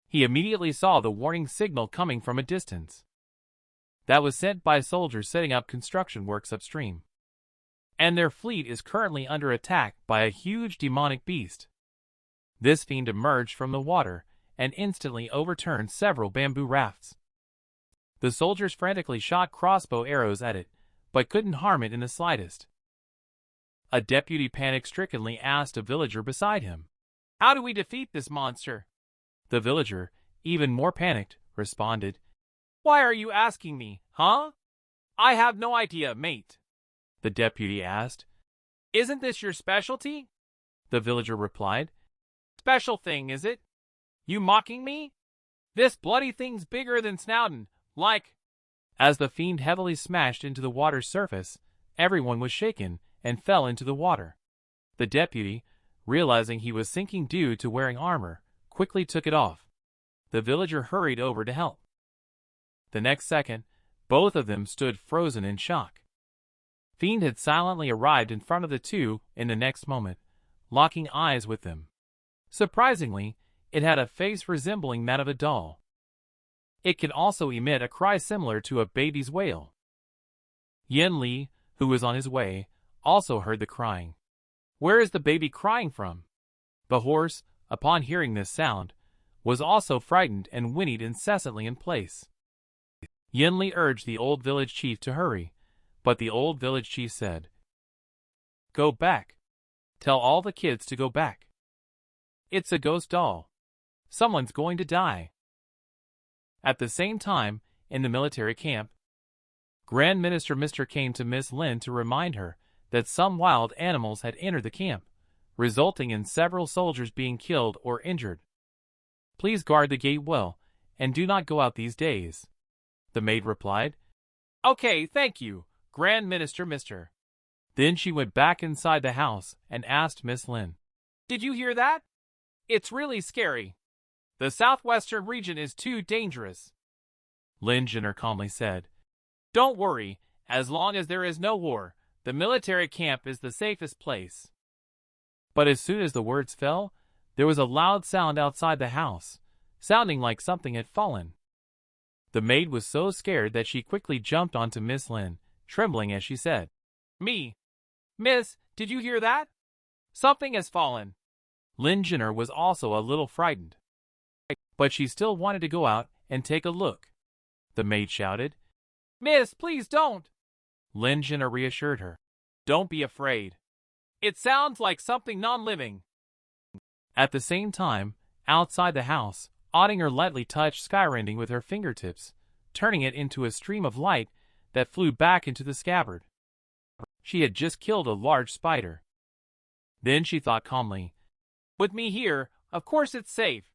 S1: He immediately saw the warning signal coming from a distance. That was sent by soldiers setting up construction works upstream. And their fleet is currently under attack by a huge demonic beast. This fiend emerged from the water and instantly overturned several bamboo rafts. The soldiers frantically shot crossbow arrows at it, but couldn't harm it in the slightest. A deputy panic-strickenly asked a villager beside him, how do we defeat this monster? The villager, even more panicked, responded, why are you asking me, huh? I have no idea, mate. The deputy asked, isn't this your specialty? The villager replied, special thing, is it? You mocking me? This bloody thing's bigger than Snowden, like. As the fiend heavily smashed into the water's surface, everyone was shaken and fell into the water. The deputy, realizing he was sinking due to wearing armor, quickly took it off. The villager hurried over to help. The next second, both of them stood frozen in shock. Fiend had silently arrived in front of the two in the next moment, locking eyes with them. Surprisingly, it had a face resembling that of a doll. It can also emit a cry similar to a baby's wail. Yen Li, who was on his way, also heard the crying. Where is the baby crying from? The horse, upon hearing this sound, was also frightened and whinnied incessantly in place. Yen Li urged the old village chief to hurry, but the old village chief said, "Go back. Tell all the kids to go back. It's a ghost doll. Someone's going to die." At the same time, in the military camp, Grand Minister Mr. came to Miss Lin to remind her that some wild animals had entered the camp, resulting in several soldiers being killed or injured. "Please guard the gate well, and do not go out these days," the maid replied. "Okay, thank you, Grand Minister Mr." Then she went back inside the house and asked Miss Lin, "Did you hear that? It's really scary. The southwestern region is too dangerous." Lin Jinner calmly said, "Don't worry, as long as there is no war, the military camp is the safest place." But as soon as the words fell, there was a loud sound outside the house, sounding like something had fallen. The maid was so scared that she quickly jumped onto Miss Lin, trembling as she said, Miss, did you hear that? Something has fallen." Lin Jinner was also a little frightened, but she still wanted to go out and take a look. The maid shouted, "Miss, please don't." Lin Jinner reassured her, "Don't be afraid. It sounds like something non-living." At the same time, outside the house, Ottinger lightly touched Skyrending with her fingertips, turning it into a stream of light that flew back into the scabbard. She had just killed a large spider. Then she thought calmly, "With me here, of course it's safe."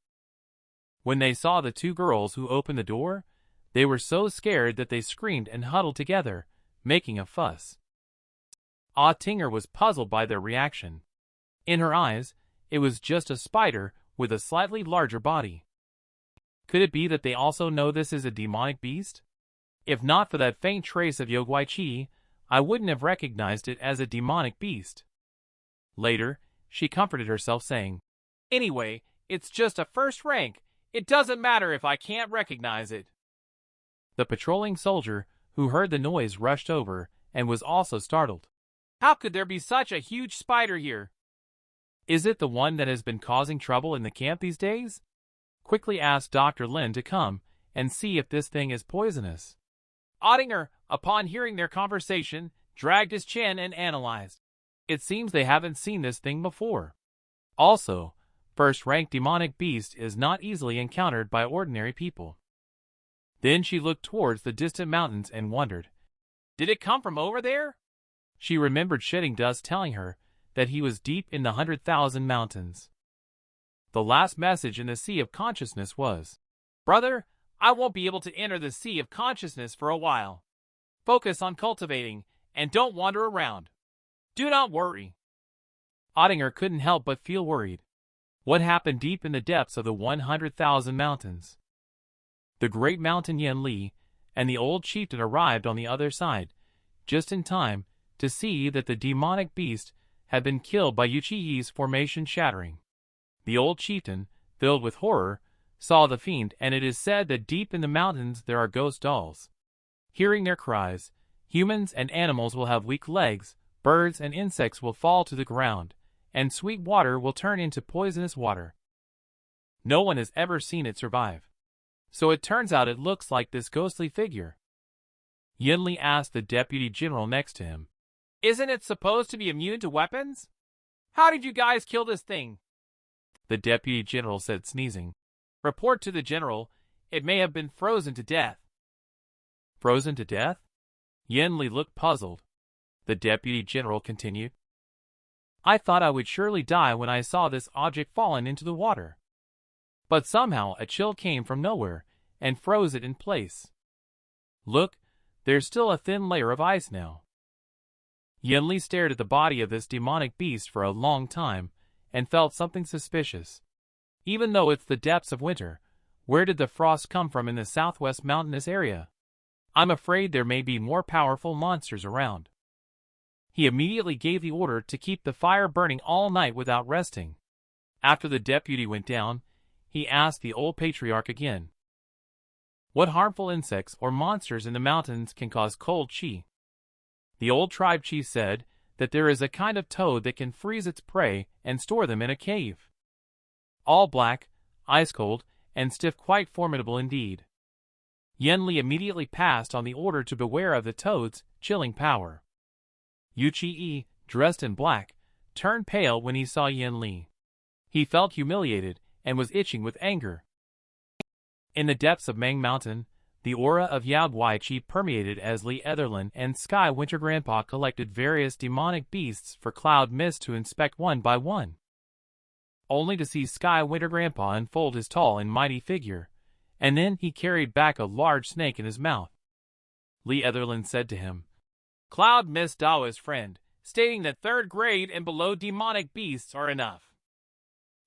S1: When they saw the two girls who opened the door, they were so scared that they screamed and huddled together, making a fuss. Ottinger was puzzled by their reaction. In her eyes, it was just a spider with a slightly larger body. Could it be that they also know this is a demonic beast? If not for that faint trace of Yogwai Chi, I wouldn't have recognized it as a demonic beast. Later, she comforted herself saying, "Anyway, it's just a first rank. It doesn't matter if I can't recognize it." The patrolling soldier, who heard the noise, rushed over and was also startled. "How could there be such a huge spider here?" "Is it the one that has been causing trouble in the camp these days?" Quickly asked Dr. Lin to come and see if this thing is poisonous. Ottinger, upon hearing their conversation, dragged his chin and analyzed. It seems they haven't seen this thing before. Also, first-rank demonic beast is not easily encountered by ordinary people. Then she looked towards the distant mountains and wondered, did it come from over there? She remembered Shedding Dust telling her that he was deep in the 100,000 mountains. The last message in the Sea of Consciousness was, "Brother, I won't be able to enter the Sea of Consciousness for a while. Focus on cultivating, and don't wander around. Do not worry." Ottinger couldn't help but feel worried. What happened deep in the depths of the 100,000 mountains? The great mountain Yen Li and the old chieftain arrived on the other side, just in time to see that the demonic beast had been killed by Yuchiyi's formation shattering. The old chieftain, filled with horror, saw the fiend, and it is said that deep in the mountains there are ghost dolls. Hearing their cries, humans and animals will have weak legs, birds and insects will fall to the ground, and sweet water will turn into poisonous water. No one has ever seen it survive. So it turns out it looks like this ghostly figure. Yen Li asked the deputy general next to him, "Isn't it supposed to be immune to weapons? How did you guys kill this thing?" The deputy general said, sneezing, "Report to the general, it may have been frozen to death." Frozen to death? Yen Li looked puzzled. The deputy general continued, "I thought I would surely die when I saw this object fallen into the water. But somehow a chill came from nowhere and froze it in place. Look, there's still a thin layer of ice now." Yen Li stared at the body of this demonic beast for a long time and felt something suspicious. Even though it's the depths of winter, where did the frost come from in the southwest mountainous area? I'm afraid there may be more powerful monsters around. He immediately gave the order to keep the fire burning all night without resting. After the deputy went down, he asked the old patriarch again, What harmful insects or monsters in the mountains can cause cold chi? The old tribe chief said that there is a kind of toad that can freeze its prey and store them in a cave. All black, ice cold, and stiff, quite formidable indeed. Yen Li immediately passed on the order to beware of the toad's chilling power. Yu Chi, dressed in black, turned pale when he saw Yen Li. He felt humiliated and was itching with anger. In the depths of Mang Mountain, the aura of Yao Guai Chi permeated as Li Etherlin and Sky Winter Grandpa collected various demonic beasts for Cloud Mist to inspect one by one. Only to see Sky Winter Grandpa unfold his tall and mighty figure, and then he carried back a large snake in his mouth. Li Etherlin said to him, "Cloud Mist Daoist friend, stating that 3rd grade and below demonic beasts are enough.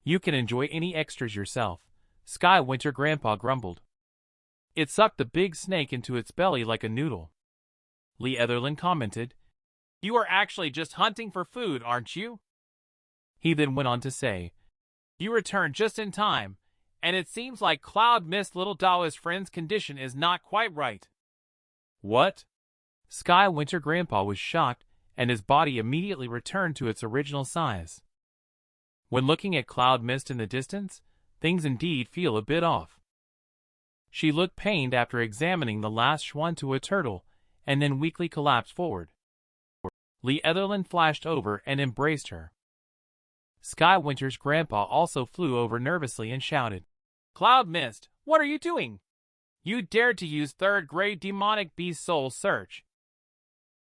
S1: You can enjoy any extras yourself," Sky Winter Grandpa grumbled. It sucked the big snake into its belly like a noodle. Li Etherlin commented, "You are actually just hunting for food, aren't you?" He then went on to say, "You returned just in time, and it seems like Cloud Mist Little Daoist friend's condition is not quite right." "What?" Sky Winter Grandpa was shocked, and his body immediately returned to its original size. When looking at Cloud Mist in the distance, things indeed feel a bit off. She looked pained after examining the last Schwan to a turtle, and then weakly collapsed forward. Li Etherlin flashed over and embraced her. Sky Winter's grandpa also flew over nervously and shouted, "Cloud Mist, what are you doing? You dared to use 3rd grade demonic beast soul search.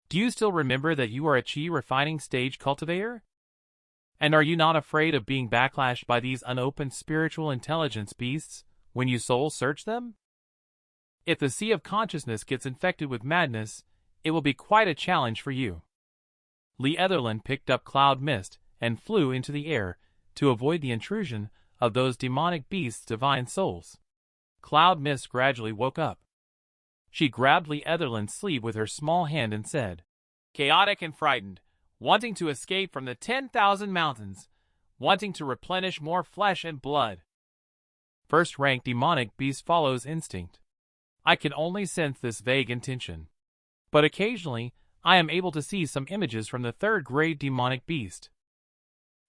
S1: Do you still remember that you are a chi refining stage cultivator? And are you not afraid of being backlashed by these unopened spiritual intelligence beasts when you soul search them? If the sea of consciousness gets infected with madness, it will be quite a challenge for you." Li Etherlin picked up Cloud Mist and flew into the air to avoid the intrusion of those demonic beasts' divine souls. Cloud Mist gradually woke up. She grabbed Li Etherlin's sleeve with her small hand and said, "Chaotic and frightened, wanting to escape from the 10,000 mountains, wanting to replenish more flesh and blood. First-rank demonic beast follows instinct. I can only sense this vague intention. But occasionally, I am able to see some images from the 3rd grade demonic beast.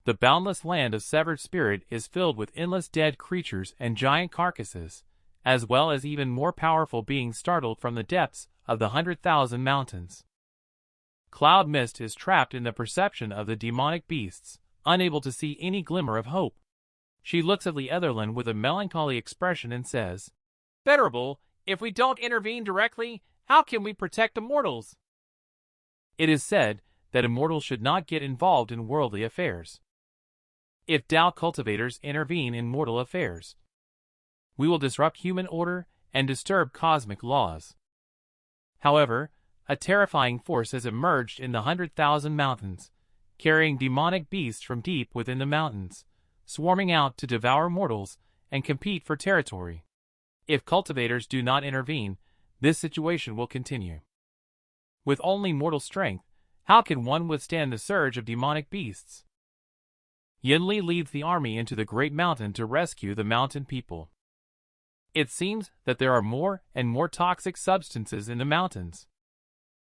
S1: The boundless land of severed spirit is filled with endless dead creatures and giant carcasses, as well as even more powerful beings startled from the depths of the 100,000 mountains. Cloud Mist is trapped in the perception of the demonic beasts, unable to see any glimmer of hope. She looks at Li Etherlin with a melancholy expression and says, "Venerable, if we don't intervene directly, how can we protect immortals?" It is said that immortals should not get involved in worldly affairs. If Tao cultivators intervene in mortal affairs, we will disrupt human order and disturb cosmic laws. However, a terrifying force has emerged in the 100,000 mountains, carrying demonic beasts from deep within the mountains, swarming out to devour mortals and compete for territory. If cultivators do not intervene, this situation will continue. With only mortal strength, how can one withstand the surge of demonic beasts? Yen Li leads the army into the great mountain to rescue the mountain people. It seems that there are more and more toxic substances in the mountains.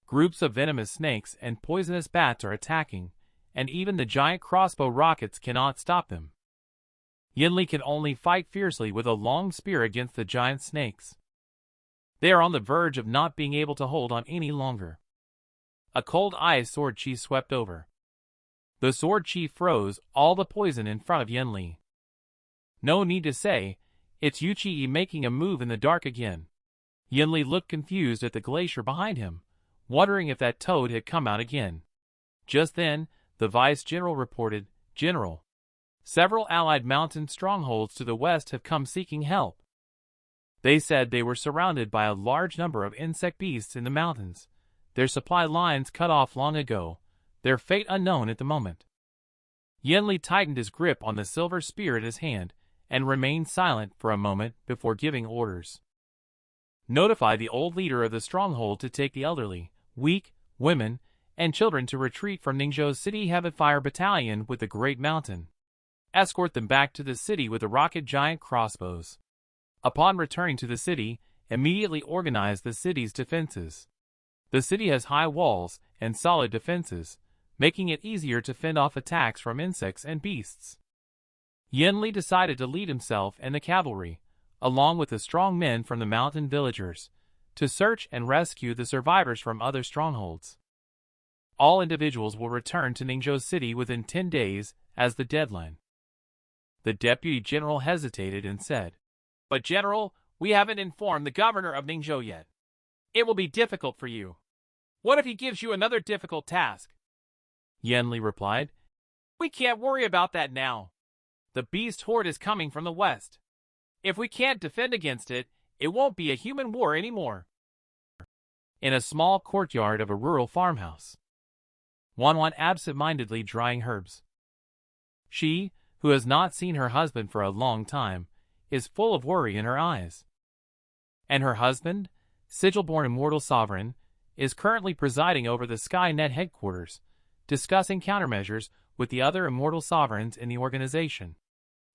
S1: Groups of venomous snakes and poisonous bats are attacking, and even the giant crossbow rockets cannot stop them. Yen Li can only fight fiercely with a long spear against the giant snakes. They are on the verge of not being able to hold on any longer. A cold ice sword chi swept over. The sword chi froze all the poison in front of Yen Li. No need to say, it's Yu Chi making a move in the dark again. Yen Li looked confused at the glacier behind him, wondering if that toad had come out again. Just then, the vice general reported, "General, several allied mountain strongholds to the west have come seeking help. They said they were surrounded by a large number of insect beasts in the mountains, their supply lines cut off long ago, their fate unknown at the moment." Yen Li tightened his grip on the silver spear in his hand and remained silent for a moment before giving orders. "Notify the old leader of the stronghold to take the elderly, weak, women, and children to retreat from Ningzhou's City Heaven Fire Battalion with the Great Mountain. Escort them back to the city with the rocket giant crossbows. Upon returning to the city, immediately organized the city's defenses. The city has high walls and solid defenses, making it easier to fend off attacks from insects and beasts. Yenli decided to lead himself and the cavalry, along with the strong men from the mountain villagers, to search and rescue the survivors from other strongholds. All individuals will return to Ningzhou City within 10 days as the deadline. The deputy general hesitated and said, "But General, we haven't informed the governor of Ningzhou yet. It will be difficult for you. What if he gives you another difficult task?" Yenli replied, "We can't worry about that now. The beast horde is coming from the west. If we can't defend against it, it won't be a human war anymore." In a small courtyard of a rural farmhouse, Wanwan absent-mindedly drying herbs. She, who has not seen her husband for a long time, is full of worry in her eyes. And her husband, Sigil-born Immortal Sovereign, is currently presiding over the Skynet headquarters, discussing countermeasures with the other Immortal Sovereigns in the organization.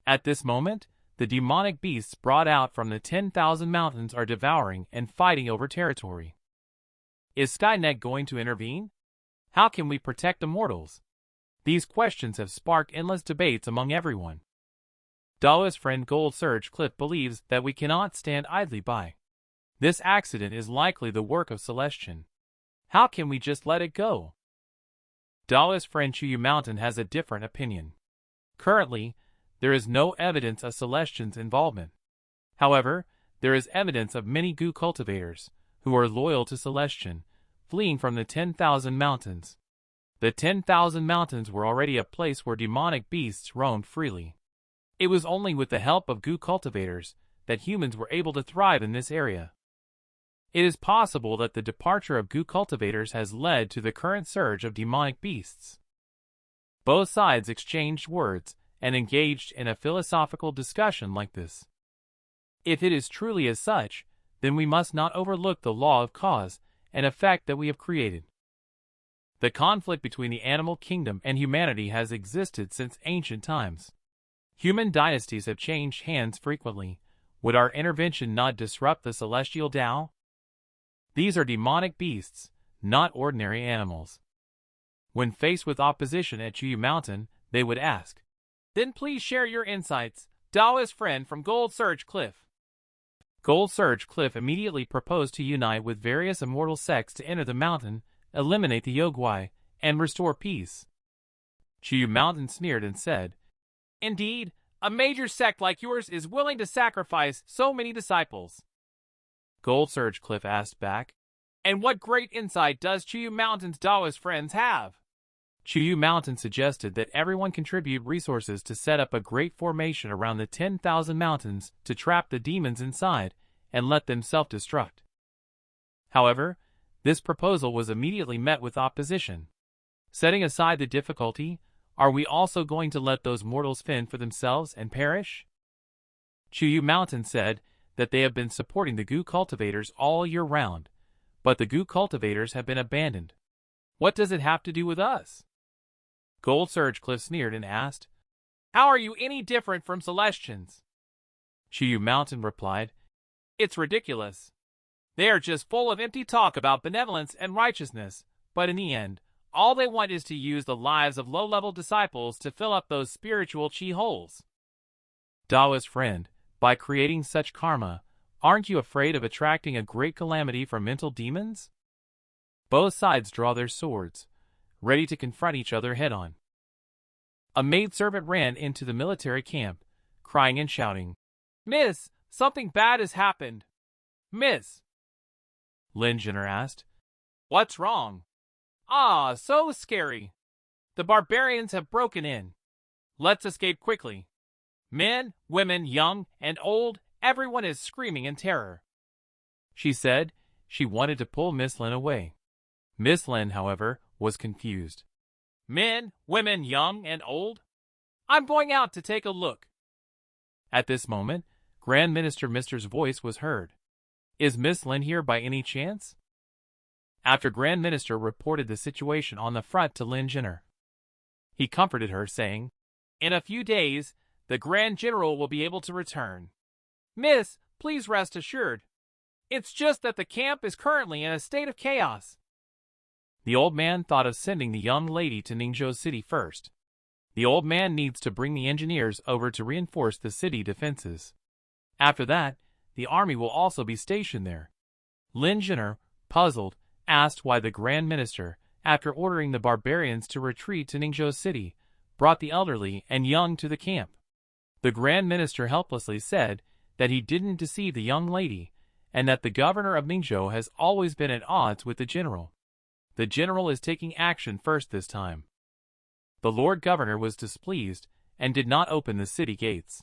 S1: At this moment, the demonic beasts brought out from the 10,000 mountains are devouring and fighting over territory. Is Skynet going to intervene? How can we protect the mortals? These questions have sparked endless debates among everyone. Daoist friend Gold Surge Cliff believes that we cannot stand idly by. This accident is likely the work of Celestian. How can we just let it go? Daoist friend Chuyu Mountain has a different opinion. Currently, there is no evidence of Celestian's involvement. However, there is evidence of many Gu cultivators, who are loyal to Celestian, fleeing from the 10,000 mountains. The 10,000 mountains were already a place where demonic beasts roamed freely. It was only with the help of Gu cultivators that humans were able to thrive in this area. It is possible that the departure of Gu cultivators has led to the current surge of demonic beasts. Both sides exchanged words and engaged in a philosophical discussion like this. If it is truly as such, then we must not overlook the law of cause and effect that we have created. The conflict between the animal kingdom and humanity has existed since ancient times. Human dynasties have changed hands frequently. Would our intervention not disrupt the celestial Tao? These are demonic beasts, not ordinary animals. When faced with opposition at Chuyu Mountain, they would ask, "Then please share your insights, Daoist friend from Gold Surge Cliff." Gold Surge Cliff immediately proposed to unite with various immortal sects to enter the mountain, eliminate the Yogwai, and restore peace. Chuyu Mountain sneered and said, "Indeed, a major sect like yours is willing to sacrifice so many disciples." Gold Surge Cliff asked back, "And what great insight does Chuyu Mountain's Daoist friends have?" Chuyu Mountain suggested that everyone contribute resources to set up a great formation around the 10,000 mountains to trap the demons inside and let them self-destruct. However, this proposal was immediately met with opposition. Setting aside the difficulty, are we also going to let those mortals fend for themselves and perish? Chuyu Mountain said that they have been supporting the Gu cultivators all year round, but the Gu cultivators have been abandoned. What does it have to do with us? Gold Surge Cliff sneered and asked, "How are you any different from Celestians?" Chuyu Mountain replied, "It's ridiculous. They are just full of empty talk about benevolence and righteousness, but in the end, all they want is to use the lives of low-level disciples to fill up those spiritual chi holes." Daoist friend, by creating such karma, aren't you afraid of attracting a great calamity from mental demons? Both sides draw their swords, ready to confront each other head-on. A maidservant ran into the military camp, crying and shouting, "Miss, something bad has happened. Miss." Lin Jinner asked, "What's wrong?" "Ah, so scary. The barbarians have broken in. Let's escape quickly. Men, women, young, and old, everyone is screaming in terror." She said she wanted to pull Miss Lin away. Miss Lin, however, was confused. "Men, women, young, and old? I'm going out to take a look." At this moment, Grand Minister Mister's voice was heard. "Is Miss Lin here by any chance?" After Grand Minister reported the situation on the front to Lin Jinner, he comforted her, saying, "In a few days, the Grand General will be able to return. Miss, please rest assured. It's just that the camp is currently in a state of chaos. The old man thought of sending the young lady to Ningzhou City first. The old man needs to bring the engineers over to reinforce the city defenses. After that, the army will also be stationed there. Lin Jinner, puzzled, asked why the Grand Minister, after ordering the barbarians to retreat to Ningzhou City, brought the elderly and young to the camp. The Grand Minister helplessly said that he didn't deceive the young lady, and that the governor of Ningzhou has always been at odds with the general. The general is taking action first this time. The Lord Governor was displeased and did not open the city gates.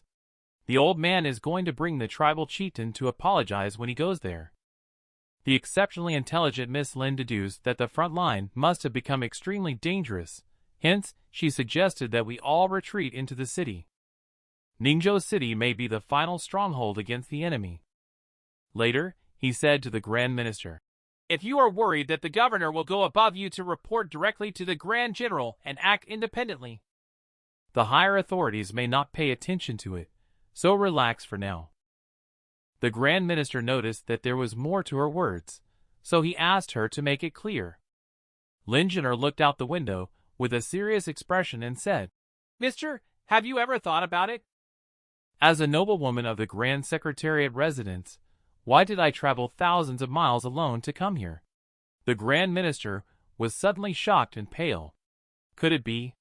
S1: The old man is going to bring the tribal chieftain to apologize when he goes there. The exceptionally intelligent Miss Lin deduced that the front line must have become extremely dangerous, hence she suggested that we all retreat into the city. Ningzhou City may be the final stronghold against the enemy. Later, he said to the Grand Minister, "If you are worried that the governor will go above you to report directly to the Grand General and act independently, the higher authorities may not pay attention to it, so relax for now." The Grand Minister noticed that there was more to her words, so he asked her to make it clear. Lin Jinner looked out the window with a serious expression and said, "Mister, have you ever thought about it? As a noblewoman of the Grand Secretariat residence, why did I travel thousands of miles alone to come here?" The Grand Minister was suddenly shocked and pale. Could it be?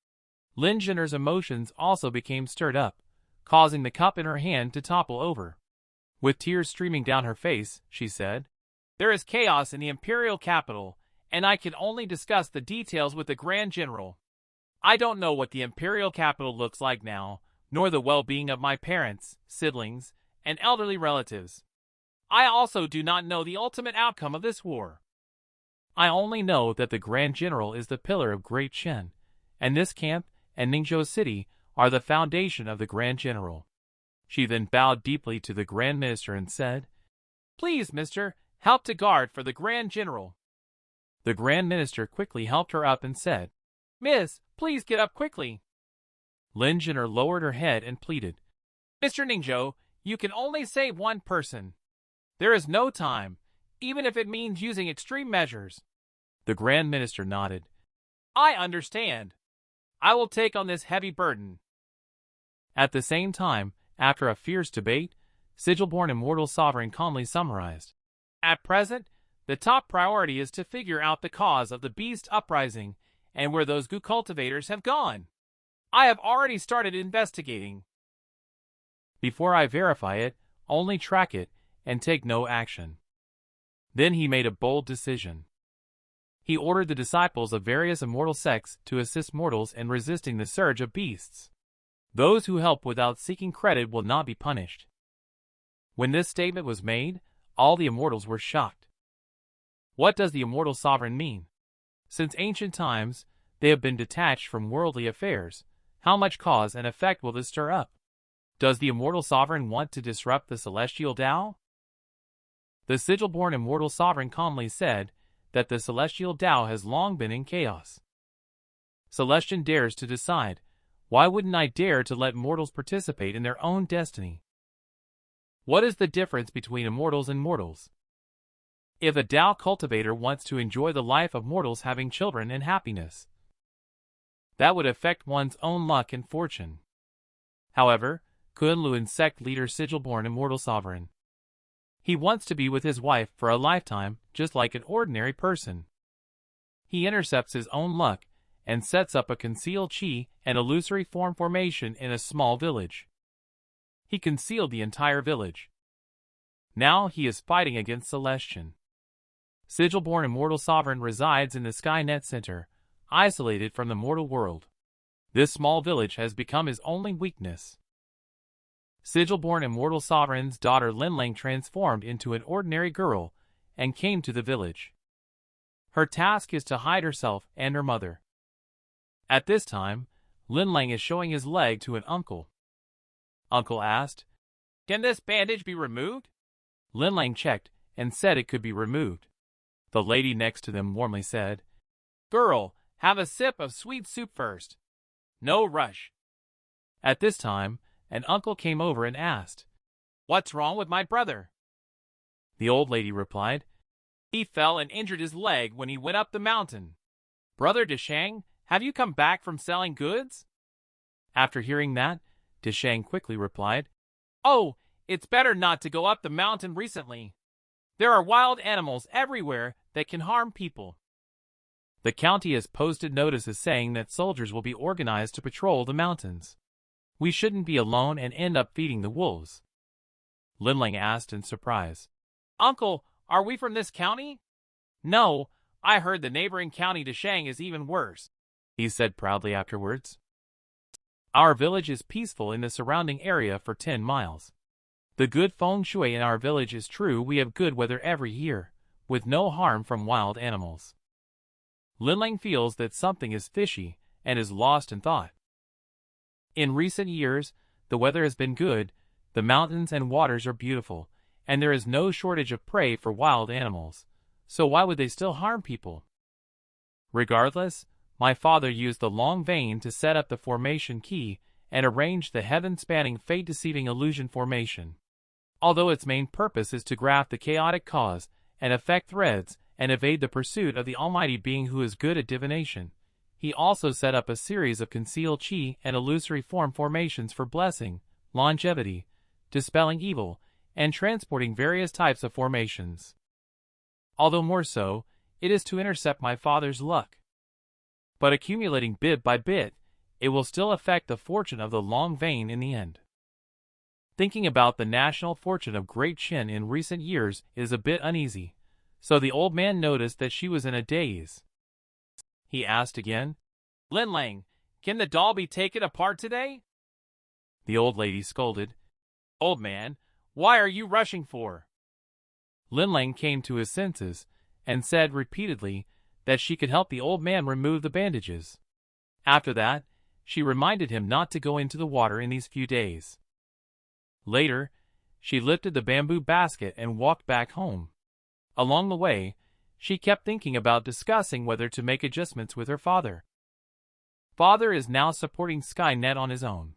S1: Lin Jinner's emotions also became stirred up, causing the cup in her hand to topple over. With tears streaming down her face, she said, "There is chaos in the imperial capital, and I can only discuss the details with the Grand General. I don't know what the imperial capital looks like now, nor the well-being of my parents, siblings, and elderly relatives. I also do not know the ultimate outcome of this war. I only know that the Grand General is the pillar of Great Chen, and this camp and Ningzhou City are the foundation of the Grand General." She then bowed deeply to the Grand Minister and said, "Please, mister, help to guard for the Grand General." The Grand Minister quickly helped her up and said, "Miss, please get up quickly." Lin Jinner lowered her head and pleaded, "Mr. Ningzhou, you can only save one person. There is no time, even if it means using extreme measures." The Grand Minister nodded. "I understand. I will take on this heavy burden." At the same time, after a fierce debate, Sigil-born Immortal Sovereign calmly summarized, "At present, the top priority is to figure out the cause of the beast uprising and where those Gu cultivators have gone. I have already started investigating. Before I verify it, only track it and take no action." Then he made a bold decision. He ordered the disciples of various immortal sects to assist mortals in resisting the surge of beasts. Those who help without seeking credit will not be punished. When this statement was made, all the immortals were shocked. What does the immortal sovereign mean? Since ancient times, they have been detached from worldly affairs. How much cause and effect will this stir up? Does the immortal sovereign want to disrupt the celestial Tao? The sigil-born immortal sovereign calmly said that the celestial Tao has long been in chaos. Celestian dares to decide. Why wouldn't I dare to let mortals participate in their own destiny? What is the difference between immortals and mortals? If a Tao cultivator wants to enjoy the life of mortals having children and happiness, that would affect one's own luck and fortune. However, Kunlun sect leader sigil-born immortal sovereign. He wants to be with his wife for a lifetime, just like an ordinary person. He intercepts his own luck and sets up a concealed chi and illusory form formation in a small village. He concealed the entire village. Now he is fighting against Celestian. Sigil-born immortal sovereign resides in the Skynet Center, isolated from the mortal world. This small village has become his only weakness. Sigil-born immortal sovereign's daughter Linlang transformed into an ordinary girl and came to the village. Her task is to hide herself and her mother. At this time, Linlang is showing his leg to an uncle. Uncle asked, "Can this bandage be removed?" Linlang checked and said it could be removed. The lady next to them warmly said, "Girl, have a sip of sweet soup first. No rush." At this time, an uncle came over and asked, "What's wrong with my brother?" the old lady replied. He fell and injured his leg when he went up the mountain. Brother Deshang, have you come back from selling goods? After hearing that, Deshang quickly replied, Oh, it's better not to go up the mountain recently. There are wild animals everywhere that can harm people. The county has posted notices saying that soldiers will be organized to patrol the mountains. We shouldn't be alone and end up feeding the wolves. Linlang asked in surprise. Uncle, are we from this county? No, I heard the neighboring county Deshang is even worse, he said proudly afterwards. Our village is peaceful in the surrounding area for 10 miles. The good feng shui in our village is true. We have good weather every year, with no harm from wild animals. Linlang feels that something is fishy and is lost in thought. In recent years, the weather has been good, the mountains and waters are beautiful, and there is no shortage of prey for wild animals, so why would they still harm people? Regardless, my father used the long vein to set up the formation key and arrange the heaven-spanning fate-deceiving illusion formation. Although its main purpose is to graft the chaotic cause and effect threads and evade the pursuit of the almighty being who is good at divination, he also set up a series of concealed chi and illusory form formations for blessing, longevity, dispelling evil, and transporting various types of formations. Although more so, it is to intercept my father's luck. But accumulating bit by bit, it will still affect the fortune of the long vein in the end. Thinking about the national fortune of Great Qin in recent years is a bit uneasy, so the old man noticed that she was in a daze. He asked again, Linlang, can the doll be taken apart today? The old lady scolded, Old man, why are you rushing for? Linlang came to his senses and said repeatedly that she could help the old man remove the bandages. After that, she reminded him not to go into the water in these few days. Later, she lifted the bamboo basket and walked back home. Along the way, she kept thinking about discussing whether to make adjustments with her father. Father is now supporting Skynet on his own.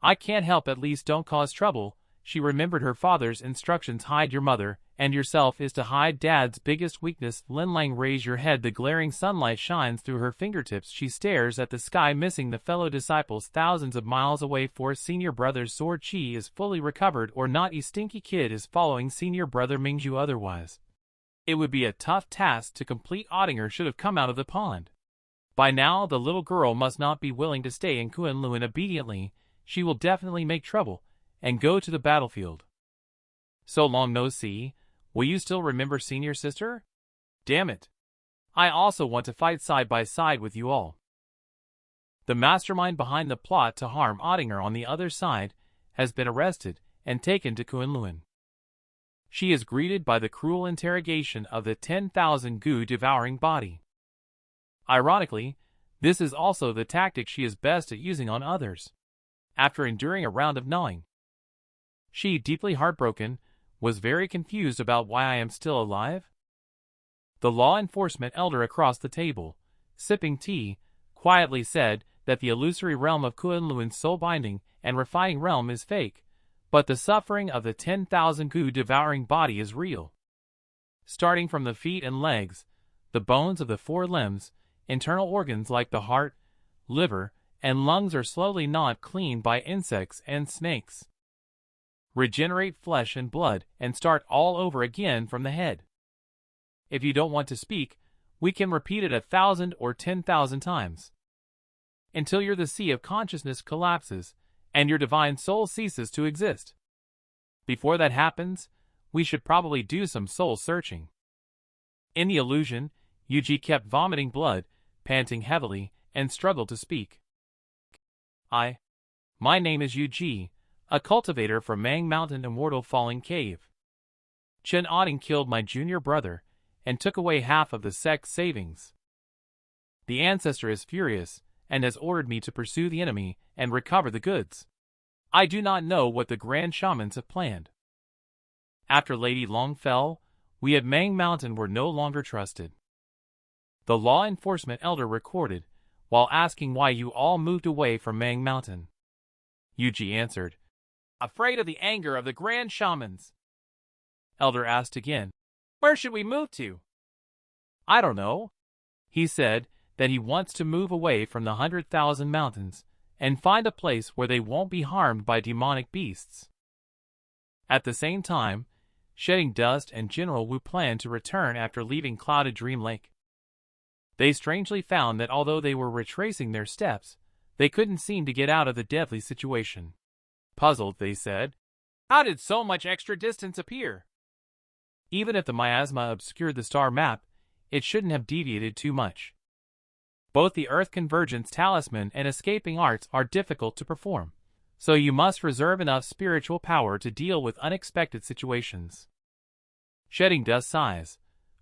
S1: I can't help, at least don't cause trouble. She remembered her father's instructions: hide your mother, and yourself is to hide Dad's biggest weakness. Linlang, raise your head. The glaring sunlight shines through her fingertips. She stares at the sky, missing the fellow disciples thousands of miles away. For senior brother's sword chi is fully recovered or not. A stinky kid is following senior brother Mingju otherwise. It would be a tough task to complete. Ottinger should have come out of the pond. By now the little girl must not be willing to stay in Kunlun obediently. She will definitely make trouble and go to the battlefield. So long no see. Will you still remember senior sister? Damn it. I also want to fight side by side with you all. The mastermind behind the plot to harm Ottinger on the other side has been arrested and taken to Kunlun. She is greeted by the cruel interrogation of the 10,000 goo-devouring body. Ironically, this is also the tactic she is best at using on others. After enduring a round of gnawing, she, deeply heartbroken, was very confused about why I am still alive. The law enforcement elder across the table, sipping tea, quietly said that the illusory realm of Kunlun's soul-binding and refining realm is fake, but the suffering of the 10,000 goo-devouring body is real. Starting from the feet and legs, the bones of the 4 limbs, internal organs like the heart, liver, and lungs are slowly gnawed clean by insects and snakes. Regenerate flesh and blood and start all over again from the head. If you don't want to speak, we can repeat it 1,000 or 10,000 times. Until the sea of consciousness collapses and your divine soul ceases to exist. Before that happens, we should probably do some soul searching. In the illusion, Yuji kept vomiting blood, panting heavily, and struggled to speak. My name is Yuji, a cultivator from Mang Mountain Immortal Falling Cave. Chen Otting killed my junior brother and took away half of the sect's savings. The ancestor is furious and has ordered me to pursue the enemy and recover the goods. I do not know what the grand shamans have planned. After Lady Long fell, we at Mang Mountain were no longer trusted. The law enforcement elder recorded, while asking why you all moved away from Mang Mountain. Yuji answered, afraid of the anger of the grand shamans. Elder asked again. Where should we move to? I don't know. He said that he wants to move away from the 100,000 mountains and find a place where they won't be harmed by demonic beasts. At the same time, Shedding Dust and General Wu planned to return after leaving Clouded Dream Lake. They strangely found that although they were retracing their steps, they couldn't seem to get out of the deadly situation. Puzzled, they said, how did so much extra distance appear? Even if the miasma obscured the star map, it shouldn't have deviated too much. Both the Earth Convergence Talisman and Escaping Arts are difficult to perform, so you must reserve enough spiritual power to deal with unexpected situations. Shedding Dust sighs,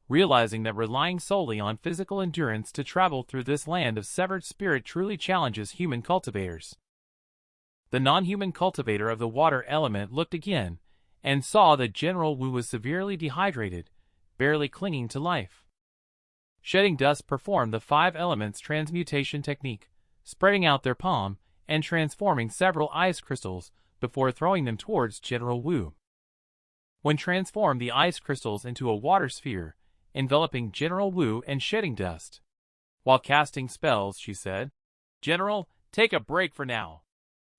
S1: realizing that relying solely on physical endurance to travel through this land of severed spirit truly challenges human cultivators. The non-human cultivator of the water element looked again, and saw that General Wu was severely dehydrated, barely clinging to life. Shedding Dust performed the 5 elements transmutation technique, spreading out their palm and transforming several ice crystals before throwing them towards General Wu. When transformed the ice crystals into a water sphere, enveloping General Wu and Shedding Dust. While casting spells, she said, General, take a break for now.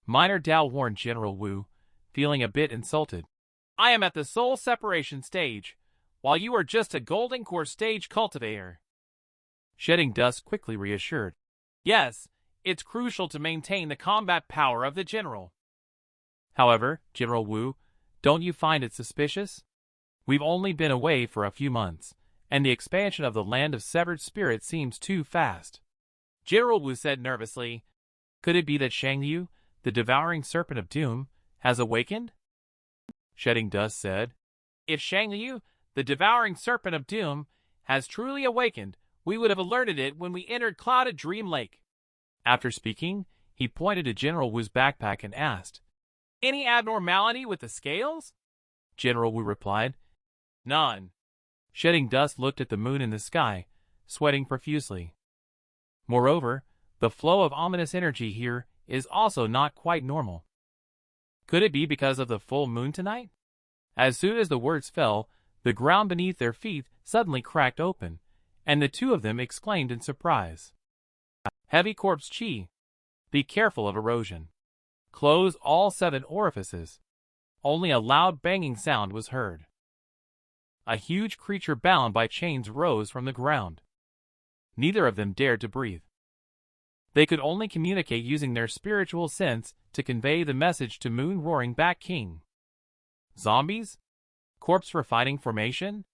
S1: Minor Dao warned General Wu, feeling a bit insulted. I am at the soul separation stage, while you are just a golden core stage cultivator. Shedding Dust quickly reassured. Yes, it's crucial to maintain the combat power of the general. However, General Wu, don't you find it suspicious? We've only been away for a few months, and the expansion of the land of severed spirits seems too fast. General Wu said nervously, could it be that Shangyu, the devouring serpent of doom, has awakened? Shedding Dust said, if Shangyu, the devouring serpent of doom, has truly awakened, we would have alerted it when we entered Clouded Dream Lake. After speaking, he pointed to General Wu's backpack and asked, any abnormality with the scales? General Wu replied, none. Shedding Dust looked at the moon in the sky, sweating profusely. Moreover, the flow of ominous energy here is also not quite normal. Could it be because of the full moon tonight? As soon as the words fell, the ground beneath their feet suddenly cracked open, and the two of them exclaimed in surprise. Heavy corpse chi. Be careful of erosion. Close all 7 orifices. Only a loud banging sound was heard. A huge creature bound by chains rose from the ground. Neither of them dared to breathe. They could only communicate using their spiritual sense to convey the message to Moon Roaring Back King. Zombies? Corpse Refining Formation?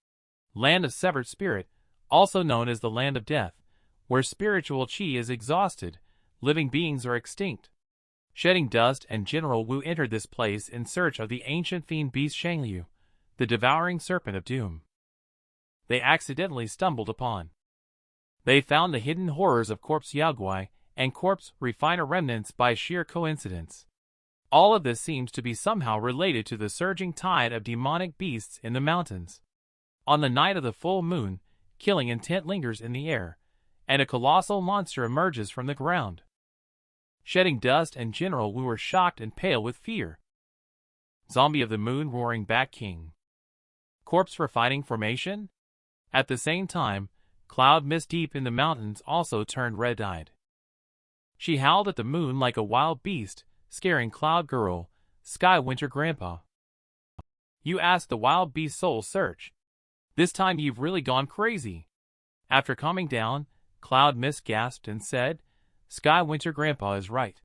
S1: Land of Severed Spirit, also known as the Land of Death, where spiritual chi is exhausted, living beings are extinct. Shedding Dust and General Wu entered this place in search of the ancient fiend beast Shangyu, the devouring serpent of doom. They accidentally stumbled upon. They found the hidden horrors of Corpse Yaoguai and Corpse Refiner remnants by sheer coincidence. All of this seems to be somehow related to the surging tide of demonic beasts in the mountains. On the night of the full moon, killing intent lingers in the air, and a colossal monster emerges from the ground. Shedding Dust and General Wu were shocked and pale with fear. Zombie of the Moon Roaring Back King. Corpse Refining Formation? At the same time, Cloud Mist deep in the mountains also turned red-eyed. She howled at the moon like a wild beast, scaring Cloud Girl, Sky Winter Grandpa. You asked the wild beast soul search. This time you've really gone crazy. After calming down, Cloud Mist gasped and said, Sky Winter Grandpa is right.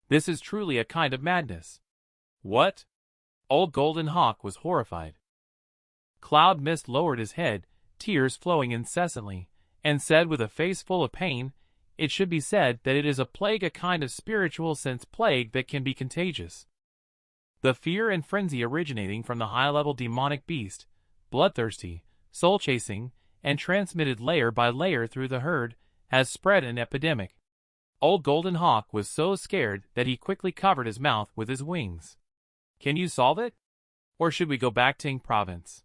S1: This is truly a kind of madness. What? Old Golden Hawk was horrified. Cloud Mist lowered his head, tears flowing incessantly, and said with a face full of pain, it should be said that it is a plague, a kind of spiritual sense plague that can be contagious. The fear and frenzy originating from the high-level demonic beast, bloodthirsty, soul-chasing, and transmitted layer by layer through the herd, has spread an epidemic. Old Golden Hawk was so scared that he quickly covered his mouth with his wings. Can you solve it? Or should we go back to Ing Province?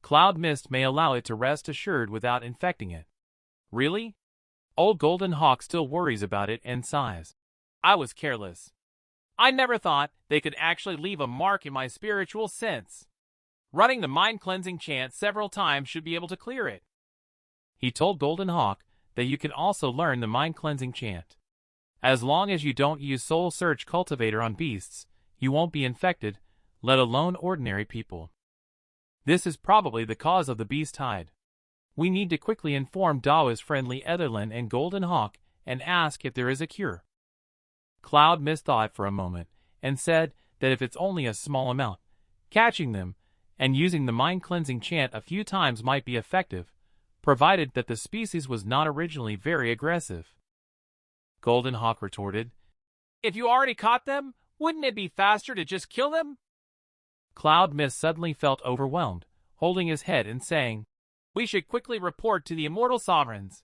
S1: Cloud Mist may allow it to rest assured without infecting it. Really? Old Golden Hawk still worries about it and sighs. I was careless. I never thought they could actually leave a mark in my spiritual sense. Running the mind-cleansing chant several times should be able to clear it. He told Golden Hawk that you can also learn the mind-cleansing chant. As long as you don't use Soul Search Cultivator on beasts, you won't be infected, let alone ordinary people. This is probably the cause of the beast tide. We need to quickly inform Dao's friendly Etherlin and Golden Hawk and ask if there is a cure. Cloud Mist thought for a moment and said that if it's only a small amount, catching them and using the mind-cleansing chant a few times might be effective, provided that the species was not originally very aggressive. Golden Hawk retorted, "If you already caught them, wouldn't it be faster to just kill them?" Cloud Mist suddenly felt overwhelmed, holding his head and saying, "We should quickly report to the immortal sovereigns."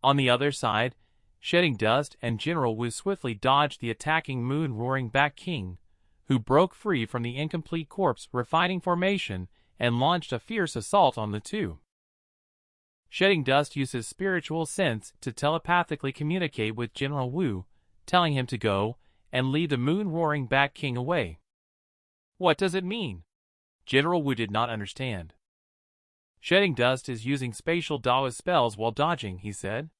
S1: On the other side, Shedding Dust and General Wu swiftly dodged the attacking moon-roaring Bat King, who broke free from the incomplete corpse refining formation and launched a fierce assault on the two. Shedding Dust used his spiritual sense to telepathically communicate with General Wu, telling him to go and lead the moon-roaring Bat King away. What does it mean? General Wu did not understand. Shedding Dust is using spatial Daoist spells while dodging, he said.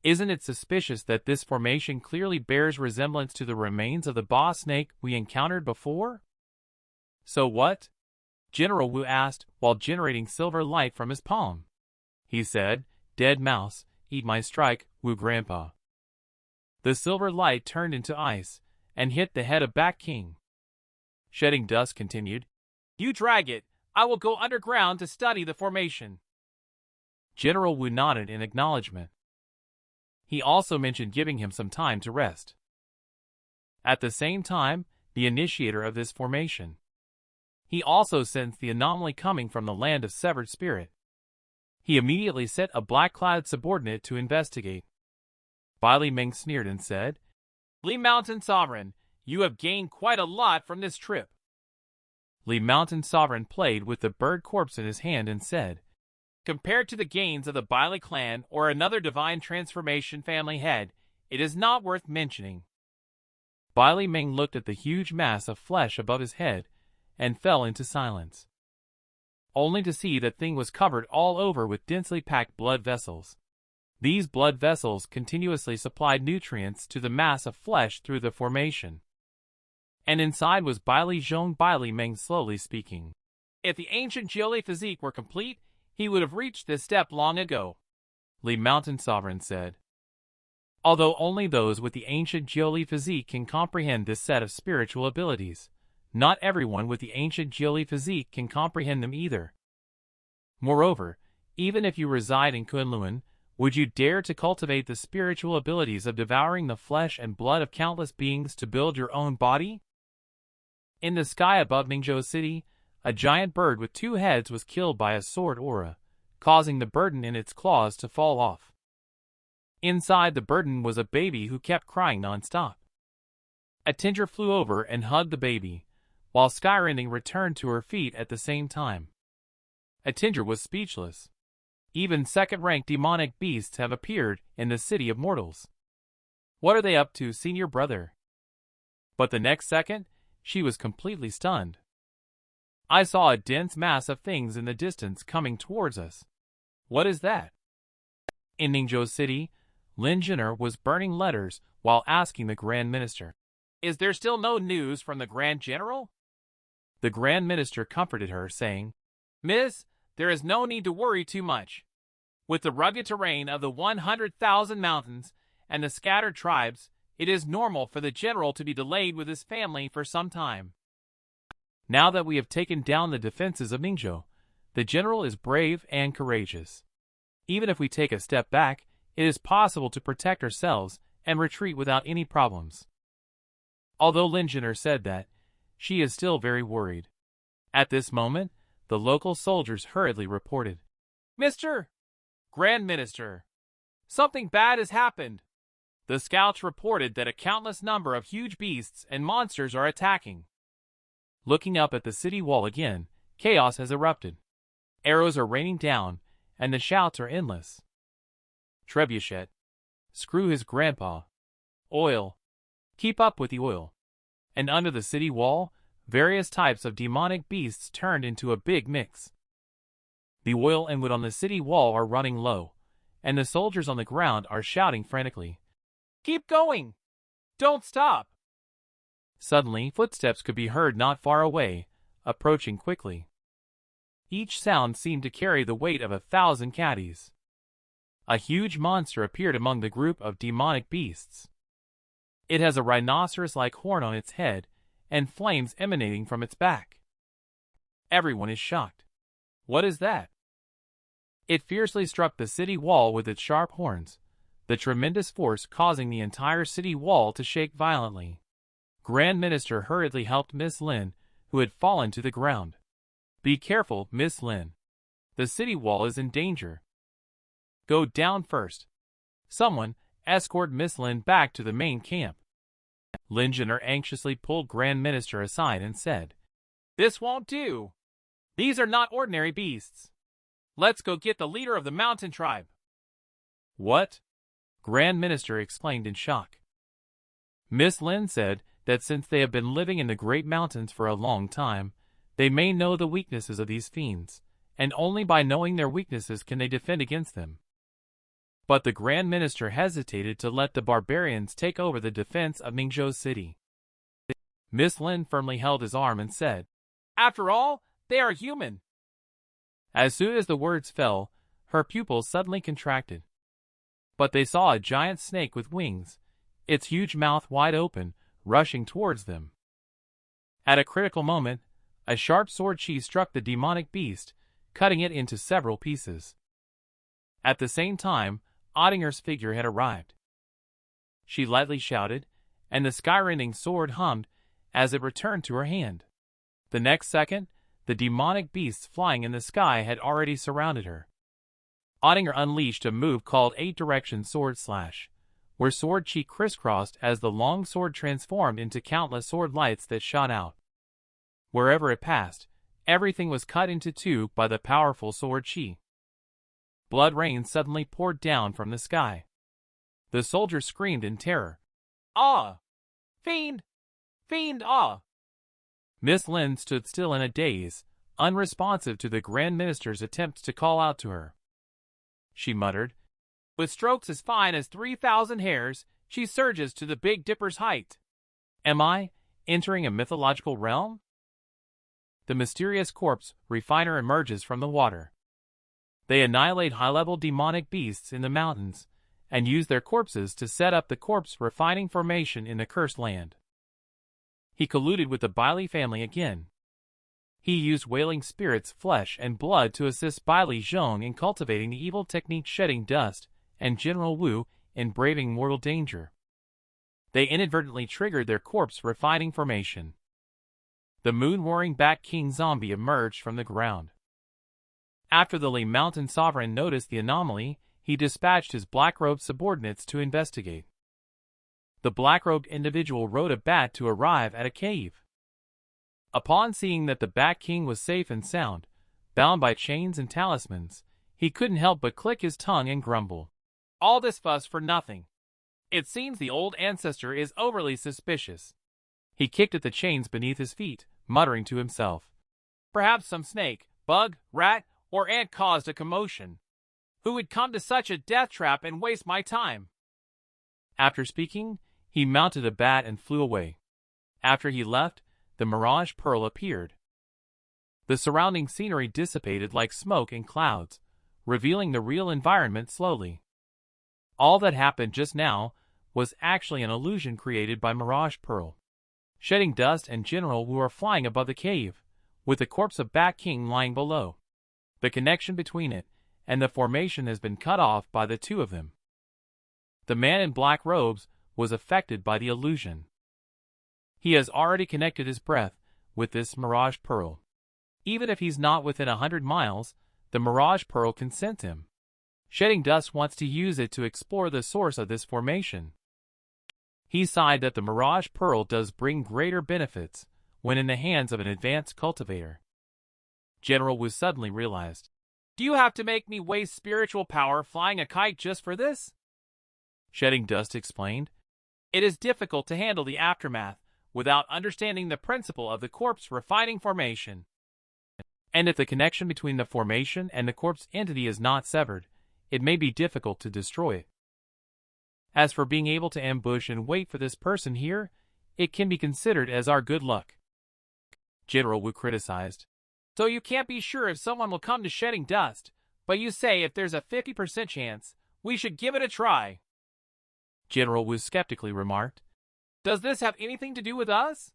S1: Isn't it suspicious that this formation clearly bears resemblance to the remains of the boss snake we encountered before? So what? General Wu asked while generating silver light from his palm. He said, "Dead mouse, eat my strike, Wu Grandpa." The silver light turned into ice and hit the head of Bat King. Shedding Dust continued, "You drag it. I will go underground to study the formation." General Wu nodded in acknowledgement. He also mentioned giving him some time to rest. At the same time, the initiator of this formation. He also sensed the anomaly coming from the land of severed spirit. He immediately sent a black-clad subordinate to investigate. Bailey Ming sneered and said, "Li Mountain Sovereign, you have gained quite a lot from this trip." Li Mountain Sovereign played with the bird corpse in his hand and said, "Compared to the gains of the Bailey clan or another divine transformation family head, it is not worth mentioning." Bailey Ming looked at the huge mass of flesh above his head and fell into silence, only to see that thing was covered all over with densely packed blood vessels. These blood vessels continuously supplied nutrients to the mass of flesh through the formation. And inside was Bailey Zhong Bailey Ming slowly speaking. "If the ancient Jiuli physique were complete, he would have reached this step long ago," Li Mountain Sovereign said. Although only those with the ancient Jiuli physique can comprehend this set of spiritual abilities, not everyone with the ancient Jiuli physique can comprehend them either. Moreover, even if you reside in Kunlun, would you dare to cultivate the spiritual abilities of devouring the flesh and blood of countless beings to build your own body? In the sky above Ningzhou City, a giant bird with two heads was killed by a sword aura, causing the burden in its claws to fall off. Inside the burden was a baby who kept crying non-stop. A Tinger flew over and hugged the baby, while Skyrending returned to her feet at the same time. A Tinger was speechless. Even second-ranked demonic beasts have appeared in the city of mortals. What are they up to, senior brother? But the next second, she was completely stunned. I saw a dense mass of things in the distance coming towards us. What is that? In Ningzhou City, Lin Jinner was burning letters while asking the Grand Minister, "Is there still no news from the Grand General?" The Grand Minister comforted her, saying, "Miss, there is no need to worry too much. With the rugged terrain of the 100,000 mountains and the scattered tribes, it is normal for the general to be delayed with his family for some time. Now that we have taken down the defenses of Ningzhou, the general is brave and courageous. Even if we take a step back, it is possible to protect ourselves and retreat without any problems." Although Lin Jinner said that, she is still very worried. At this moment, the local soldiers hurriedly reported, "Mr. Grand Minister, something bad has happened." The scouts reported that a countless number of huge beasts and monsters are attacking. Looking up at the city wall again, chaos has erupted. Arrows are raining down, and the shouts are endless. Trebuchet. Screw his grandpa. Oil. Keep up with the oil. And under the city wall, various types of demonic beasts turned into a big mix. The oil and wood on the city wall are running low, and the soldiers on the ground are shouting frantically, "Keep going! Don't stop!" Suddenly, footsteps could be heard not far away, approaching quickly. Each sound seemed to carry the weight of 1,000 caddies. A huge monster appeared among the group of demonic beasts. It has a rhinoceros-like horn on its head and flames emanating from its back. Everyone is shocked. What is that? It fiercely struck the city wall with its sharp horns, the tremendous force causing the entire city wall to shake violently. Grand Minister hurriedly helped Miss Lin, who had fallen to the ground. "Be careful, Miss Lin. The city wall is in danger. Go down first. Someone, escort Miss Lin back to the main camp." Lin Jinner anxiously pulled Grand Minister aside and said, "This won't do. These are not ordinary beasts. Let's go get the leader of the mountain tribe." "What?" Grand Minister exclaimed in shock. Miss Lin said that since they have been living in the Great Mountains for a long time, they may know the weaknesses of these fiends, and only by knowing their weaknesses can they defend against them. But the Grand Minister hesitated to let the barbarians take over the defense of Mingzhou City. Miss Lin firmly held his arm and said, "After all, they are human." As soon as the words fell, her pupils suddenly contracted. But they saw a giant snake with wings, its huge mouth wide open, rushing towards them. At a critical moment, a sharp sword chi struck the demonic beast, cutting it into several pieces. At the same time, Ottinger's figure had arrived. She lightly shouted, and the skyrending sword hummed as it returned to her hand. The next second, the demonic beasts flying in the sky had already surrounded her. Ottinger unleashed a move called 8-Direction Sword Slash, where sword chi crisscrossed as the long sword transformed into countless sword lights that shot out. Wherever it passed, everything was cut into two by the powerful sword chi. Blood rain suddenly poured down from the sky. The soldiers screamed in terror. "Ah! Fiend! Fiend, ah!" Miss Lin stood still in a daze, unresponsive to the Grand Minister's attempts to call out to her. She muttered, "With strokes as fine as 3,000 hairs, she surges to the Big Dipper's height. Am I entering a mythological realm?" The mysterious corpse refiner emerges from the water. They annihilate high-level demonic beasts in the mountains, and use their corpses to set up the corpse refining formation in the cursed land. He colluded with the Bailey family again. He used Wailing Spirit's flesh and blood to assist Bailey Zhong in cultivating the evil technique Shedding Dust, and General Wu in braving mortal danger. They inadvertently triggered their corpse refining formation. The moon-warring Bat King zombie emerged from the ground. After the Li Mountain Sovereign noticed the anomaly, he dispatched his black-robed subordinates to investigate. The black-robed individual rode a bat to arrive at a cave. Upon seeing that the Bat King was safe and sound, bound by chains and talismans, he couldn't help but click his tongue and grumble. "All this fuss for nothing. It seems the old ancestor is overly suspicious." He kicked at the chains beneath his feet, muttering to himself, "Perhaps some snake, bug, rat, or ant caused a commotion. Who would come to such a death trap and waste my time?" After speaking, he mounted a bat and flew away. After he left, the Mirage Pearl appeared. The surrounding scenery dissipated like smoke and clouds, revealing the real environment slowly. All that happened just now was actually an illusion created by Mirage Pearl. Shedding Dust and General Wu are flying above the cave, with the corpse of Bat King lying below. The connection between it and the formation has been cut off by the two of them. The man in black robes was affected by the illusion. He has already connected his breath with this Mirage Pearl. Even if he's not within 100 miles, the Mirage Pearl can sense him. Shedding Dust wants to use it to explore the source of this formation. He sighed that the Mirage Pearl does bring greater benefits when in the hands of an advanced cultivator. General Wu suddenly realized, "Do you have to make me waste spiritual power flying a kite just for this?" Shedding Dust explained, "It is difficult to handle the aftermath without understanding the principle of the corpse refining formation. And if the connection between the formation and the corpse entity is not severed, it may be difficult to destroy it. As for being able to ambush and wait for this person here, it can be considered as our good luck. General Wu criticized. So you can't be sure if someone will come to shedding dust, but you say if there's a 50% chance, we should give it a try. General Wu skeptically remarked. Does this have anything to do with us?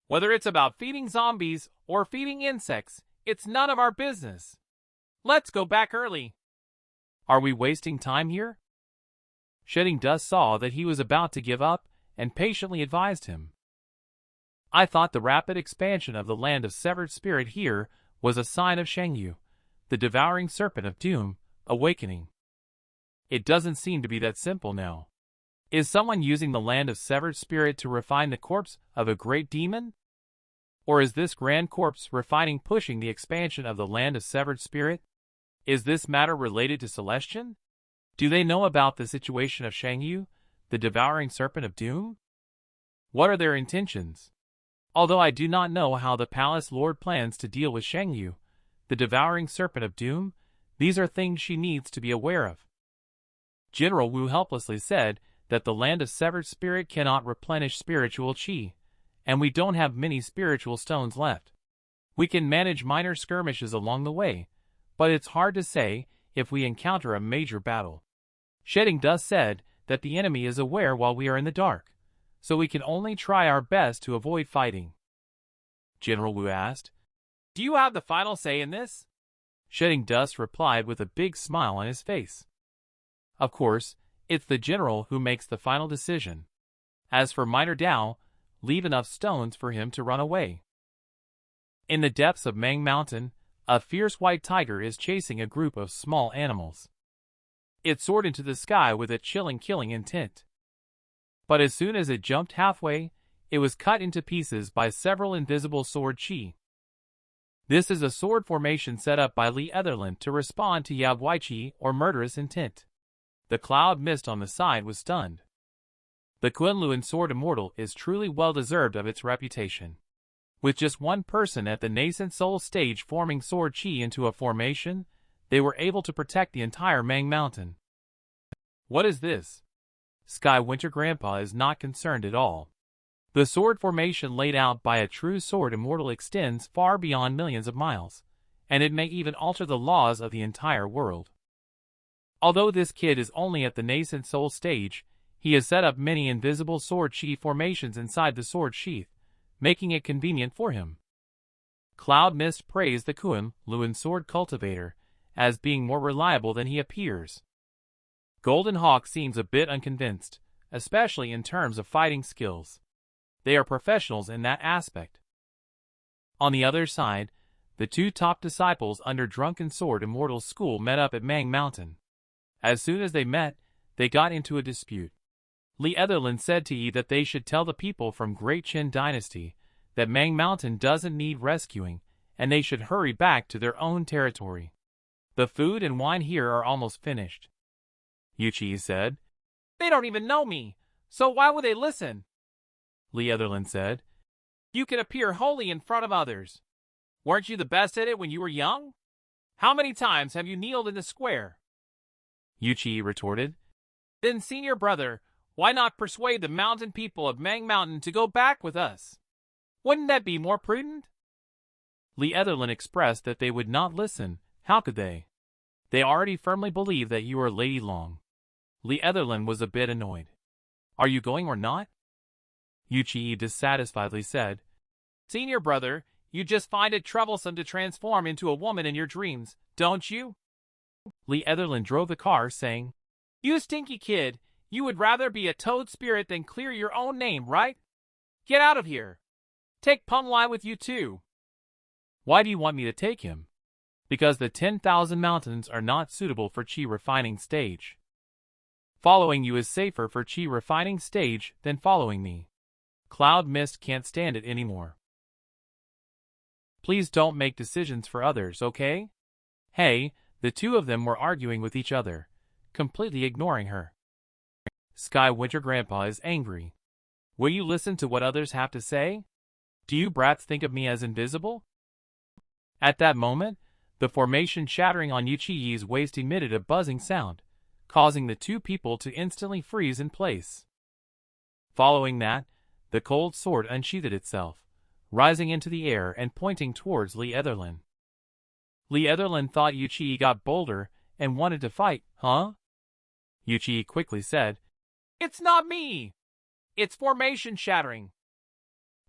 S1: Whether it's about feeding zombies or feeding insects, it's none of our business. Let's go back early. Are we wasting time here? Shedding Dust saw that he was about to give up and patiently advised him. I thought the rapid expansion of the land of severed spirit here was a sign of Shangyu, the devouring serpent of doom, awakening. It doesn't seem to be that simple now. Is someone using the land of severed spirit to refine the corpse of a great demon? Or is this grand corpse refining pushing the expansion of the land of severed spirit? Is this matter related to Celestian? Do they know about the situation of Shangyu, the devouring serpent of doom? What are their intentions? Although I do not know how the palace lord plans to deal with Shangyu, the devouring serpent of doom, these are things she needs to be aware of. General Wu helplessly said that the land of severed spirit cannot replenish spiritual qi, and we don't have many spiritual stones left. We can manage minor skirmishes along the way, but it's hard to say if we encounter a major battle. Shedding Dust said that the enemy is aware while we are in the dark, so we can only try our best to avoid fighting. General Wu asked, Do you have the final say in this? Shedding Dust replied with a big smile on his face. Of course, it's the general who makes the final decision. As for Minor Dao, leave enough stones for him to run away. In the depths of Mang Mountain, a fierce white tiger is chasing a group of small animals. It soared into the sky with a chilling killing intent. But as soon as it jumped halfway, it was cut into pieces by several invisible sword chi. This is a sword formation set up by Lee Etherland to respond to Yabwai chi or murderous intent. The cloud mist on the side was stunned. The Kunlun sword immortal is truly well-deserved of its reputation. With just one person at the nascent soul stage forming sword chi into a formation, they were able to protect the entire Mang Mountain. What is this? Sky Winter Grandpa is not concerned at all. The sword formation laid out by a true sword immortal extends far beyond millions of miles, and it may even alter the laws of the entire world. Although this kid is only at the nascent soul stage, he has set up many invisible sword chi formations inside the sword sheath, making it convenient for him. Cloud Mist praised the Kunlun sword cultivator as being more reliable than he appears. Golden Hawk seems a bit unconvinced, especially in terms of fighting skills. They are professionals in that aspect. On the other side, the two top disciples under Drunken Sword Immortal School met up at Mang Mountain. As soon as they met, they got into a dispute. Lee Etherland said to Yi that they should tell the people from Great Qin Dynasty that Mang Mountain doesn't need rescuing, and they should hurry back to their own territory. The food and wine here are almost finished. Yuchi said, They don't even know me, so why would they listen? Lee Etherland said, You can appear holy in front of others. Weren't you the best at it when you were young? How many times have you kneeled in the square? Yuchi retorted, Then senior brother, why not persuade the mountain people of Mang Mountain to go back with us? Wouldn't that be more prudent? Lee Etherland expressed that they would not listen. How could they? They already firmly believe that you are Lady Long. Lee Etherland was a bit annoyed. Are you going or not? Yuchi dissatisfiedly said, Senior brother, you just find it troublesome to transform into a woman in your dreams, don't you? Lee Etherland drove the car, saying, You stinky kid, you would rather be a toad spirit than clear your own name, right? Get out of here. Take Pumlai with you too. Why do you want me to take him? Because the 10,000 mountains are not suitable for chi refining stage. Following you is safer for chi refining stage than following me. Cloud Mist can't stand it anymore. Please don't make decisions for others, okay? Hey, the two of them were arguing with each other, completely ignoring her. Sky Winter Grandpa is angry. Will you listen to what others have to say? Do you brats think of me as invisible? At that moment, the formation shattering on Yuchi-Yi's waist emitted a buzzing sound, causing the two people to instantly freeze in place. Following that, the cold sword unsheathed itself, rising into the air and pointing towards Lee Etherlyn. Lee Etherlyn thought Yuchi-Yi got bolder and wanted to fight, huh? Yuchi-Yi quickly said, "It's not me! It's formation shattering!"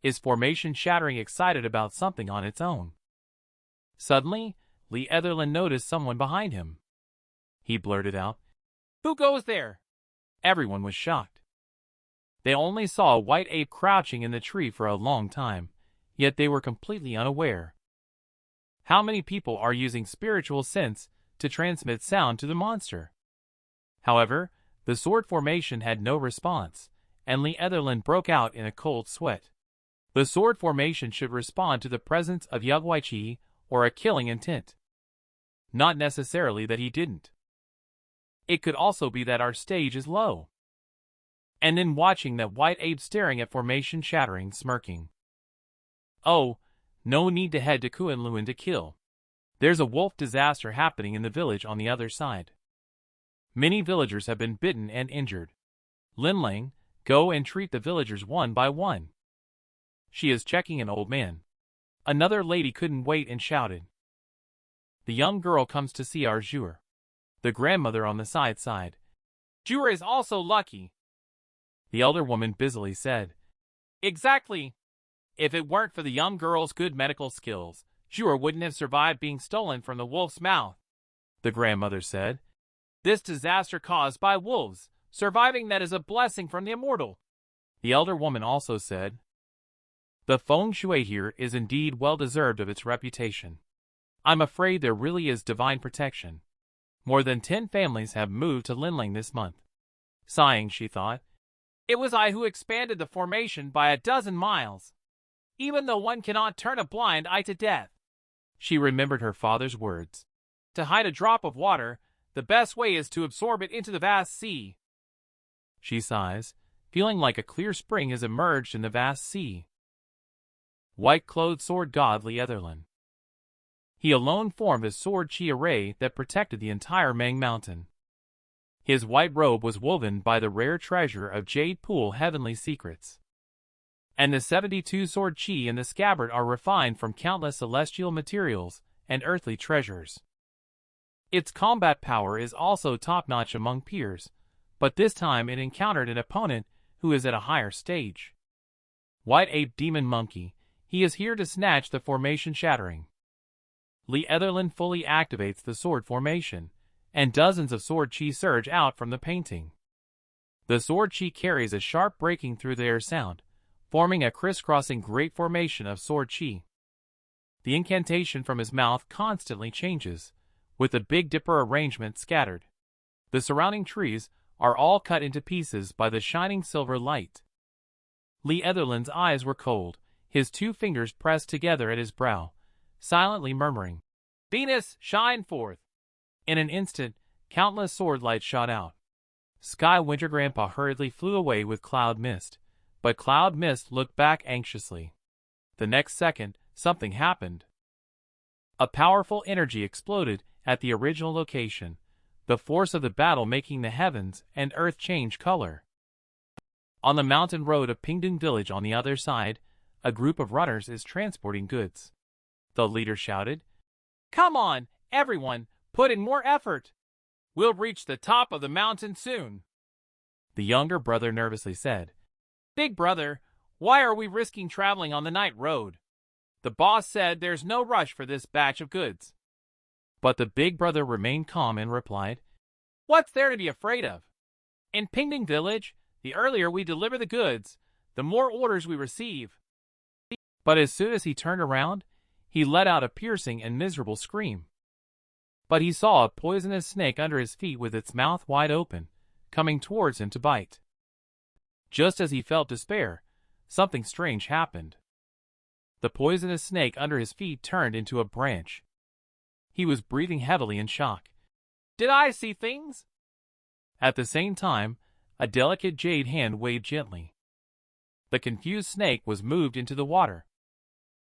S1: Is formation shattering excited about something on its own? Suddenly, Lee Etherlyn noticed someone behind him. He blurted out, "Who goes there?" Everyone was shocked. They only saw a white ape crouching in the tree for a long time, yet they were completely unaware. How many people are using spiritual sense to transmit sound to the monster? However, the sword formation had no response, and Lee Etherlyn broke out in a cold sweat. The sword formation should respond to the presence of Yagwai-Chi or a killing intent. Not necessarily that he didn't. It could also be that our stage is low. And then watching that white ape staring at formation shattering, smirking. Oh, no need to head to Kunlun to kill. There's a wolf disaster happening in the village on the other side. Many villagers have been bitten and injured. Linling, go and treat the villagers one by one. She is checking an old man. Another lady couldn't wait and shouted. The young girl comes to see our Zhuer. The grandmother on the side sighed. Zhuer is also lucky. The elder woman busily said. Exactly. If it weren't for the young girl's good medical skills, Zhuer wouldn't have survived being stolen from the wolf's mouth. The grandmother said. This disaster caused by wolves, surviving that is a blessing from the immortal. The elder woman also said. The feng shui here is indeed well deserved of its reputation. I'm afraid there really is divine protection. More than 10 families have moved to Linling this month. Sighing, she thought. It was I who expanded the formation by 12 miles. Even though one cannot turn a blind eye to death. She remembered her father's words. To hide a drop of water, the best way is to absorb it into the vast sea. She sighs, feeling like a clear spring has emerged in the vast sea. White-clothed sword god Lee Etherlyn. He alone formed a sword chi array that protected the entire Mang Mountain. His white robe was woven by the rare treasure of Jade Pool Heavenly Secrets. And the 72 sword chi in the scabbard are refined from countless celestial materials and earthly treasures. Its combat power is also top-notch among peers, but this time it encountered an opponent who is at a higher stage. White Ape Demon Monkey, he is here to snatch the formation shattering. Lee Etherlyn fully activates the sword formation, and dozens of sword chi surge out from the painting. The sword chi carries a sharp breaking through the air sound, forming a crisscrossing great formation of sword chi. The incantation from his mouth constantly changes, with the Big Dipper arrangement scattered. The surrounding trees are all cut into pieces by the shining silver light. Lee Etherlyn's eyes were cold, his 2 fingers pressed together at his brow, silently murmuring, Venus, shine forth! In an instant, countless sword lights shot out. Sky Winter Grandpa hurriedly flew away with Cloud Mist, but Cloud Mist looked back anxiously. The next second, something happened. A powerful energy exploded at the original location, the force of the battle making the heavens and earth change color. On the mountain road of Pingdung village on the other side, a group of runners is transporting goods. The leader shouted, Come on, everyone, put in more effort. We'll reach the top of the mountain soon. The younger brother nervously said, Big brother, why are we risking traveling on the night road? The boss said there's no rush for this batch of goods. But the big brother remained calm and replied, What's there to be afraid of? In Pingdung village, the earlier we deliver the goods, the more orders we receive. But as soon as he turned around, he let out a piercing and miserable scream. But he saw a poisonous snake under his feet with its mouth wide open, coming towards him to bite. Just as he felt despair, something strange happened. The poisonous snake under his feet turned into a branch. He was breathing heavily in shock. Did I see things? At the same time, a delicate jade hand waved gently. The confused snake was moved into the water.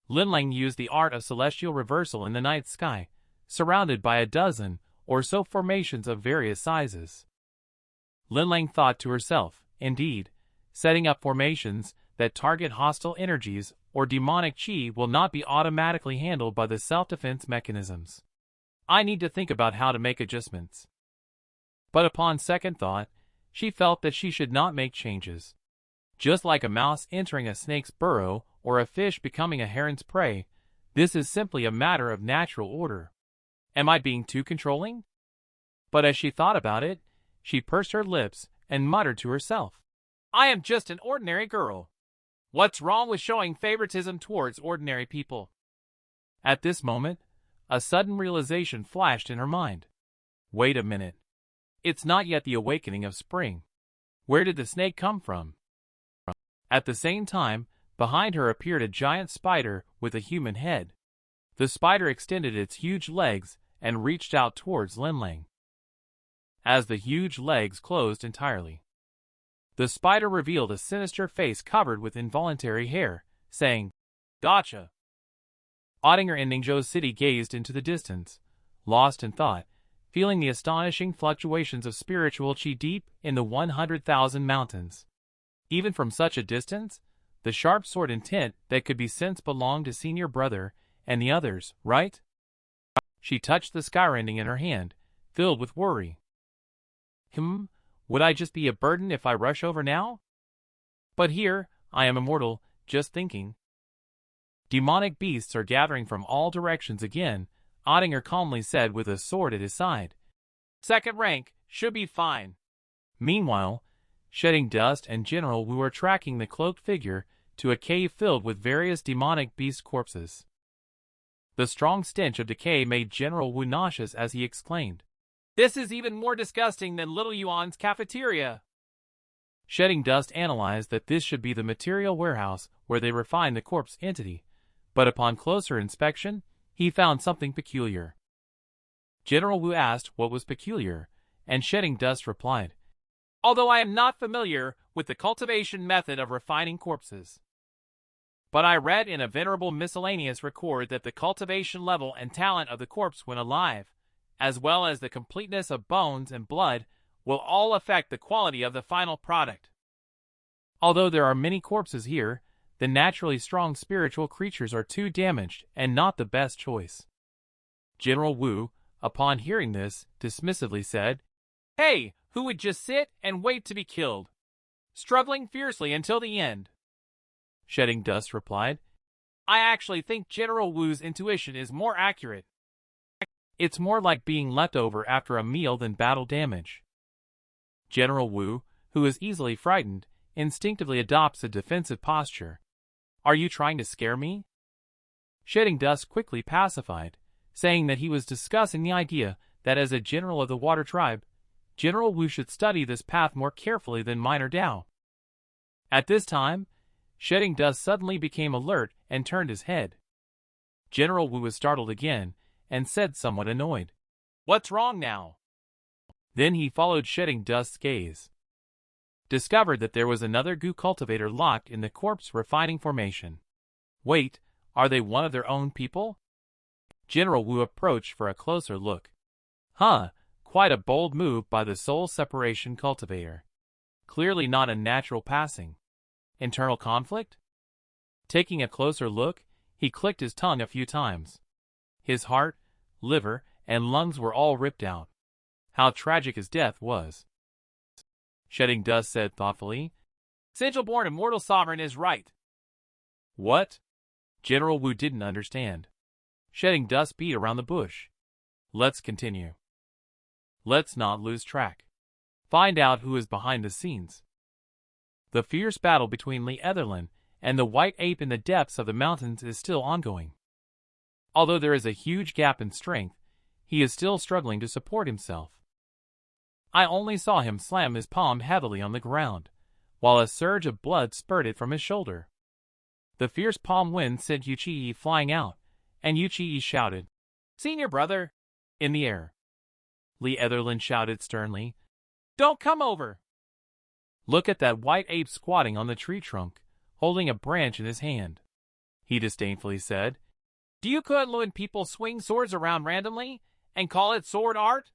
S1: Linlang used the art of celestial reversal in the night sky, surrounded by a dozen or so formations of various sizes. Linlang thought to herself, indeed, setting up formations that target hostile energies or demonic chi will not be automatically handled by the self-defense mechanisms. I need to think about how to make adjustments. But upon second thought, she felt that she should not make changes. Just like a mouse entering a snake's burrow or a fish becoming a heron's prey, this is simply a matter of natural order. Am I being too controlling? But as she thought about it, she pursed her lips and muttered to herself, I am just an ordinary girl. What's wrong with showing favoritism towards ordinary people? At this moment, a sudden realization flashed in her mind. Wait a minute. It's not yet the awakening of spring. Where did the snake come from? At the same time, behind her appeared a giant spider with a human head. The spider extended its huge legs and reached out towards Linlang. As the huge legs closed entirely, the spider revealed a sinister face covered with involuntary hair, saying, Gotcha. Ottinger and Ningzhou's city gazed into the distance, lost in thought, feeling the astonishing fluctuations of spiritual chi deep in the 100,000 mountains. Even from such a distance, the sharp sword intent that could be sensed belonged to senior brother and the others, right? She touched the skyrending in her hand, filled with worry. Would I just be a burden if I rush over now? But here, I am immortal, just thinking. Demonic beasts are gathering from all directions again, Ottinger calmly said with a sword at his side. Second rank, should be fine. Meanwhile, Shedding Dust and General Wu were tracking the cloaked figure to a cave filled with various demonic beast corpses. The strong stench of decay made General Wu nauseous as he exclaimed, This is even more disgusting than Little Yuan's cafeteria. Shedding Dust analyzed that this should be the material warehouse where they refined the corpse entity, but upon closer inspection, he found something peculiar. General Wu asked what was peculiar, and Shedding Dust replied, Although I am not familiar with the cultivation method of refining corpses, but I read in a venerable miscellaneous record that the cultivation level and talent of the corpse when alive, as well as the completeness of bones and blood, will all affect the quality of the final product. Although there are many corpses here, the naturally strong spiritual creatures are too damaged and not the best choice. General Wu, upon hearing this, dismissively said, Hey, who would just sit and wait to be killed? Struggling fiercely until the end. Shedding Dust replied, I actually think General Wu's intuition is more accurate. It's more like being left over after a meal than battle damage. General Wu, who is easily frightened, instinctively adopts a defensive posture. Are you trying to scare me? Shedding Dust quickly pacified, saying that he was discussing the idea that as a general of the Water Tribe, General Wu should study this path more carefully than Minor Dao. At this time, Shedding Dust suddenly became alert and turned his head. General Wu was startled again and said somewhat annoyed, What's wrong now? Then he followed Shedding Dust's gaze. Discovered that there was another goo cultivator locked in the corpse refining formation. Wait, are they one of their own people? General Wu approached for a closer look. Quite a bold move by the soul separation cultivator. Clearly not a natural passing. Internal conflict? Taking a closer look, he clicked his tongue a few times. His heart, liver, and lungs were all ripped out. How tragic his death was. Shedding Dust said thoughtfully, Sigil-born immortal sovereign is right. What? General Wu didn't understand. Shedding Dust beat around the bush. Let's continue. Let's not lose track. Find out who is behind the scenes. The fierce battle between Lee Etherlin and the white ape in the depths of the mountains is still ongoing. Although there is a huge gap in strength, he is still struggling to support himself. I only saw him slam his palm heavily on the ground, while a surge of blood spurted from his shoulder. The fierce palm wind sent Yuchi flying out, and Yuchi shouted, Senior brother! In the air. Lee Etherlin shouted sternly, Don't come over! Look at that white ape squatting on the tree trunk, holding a branch in his hand. He disdainfully said, "Do you Kunlun people swing swords around randomly and call it sword art?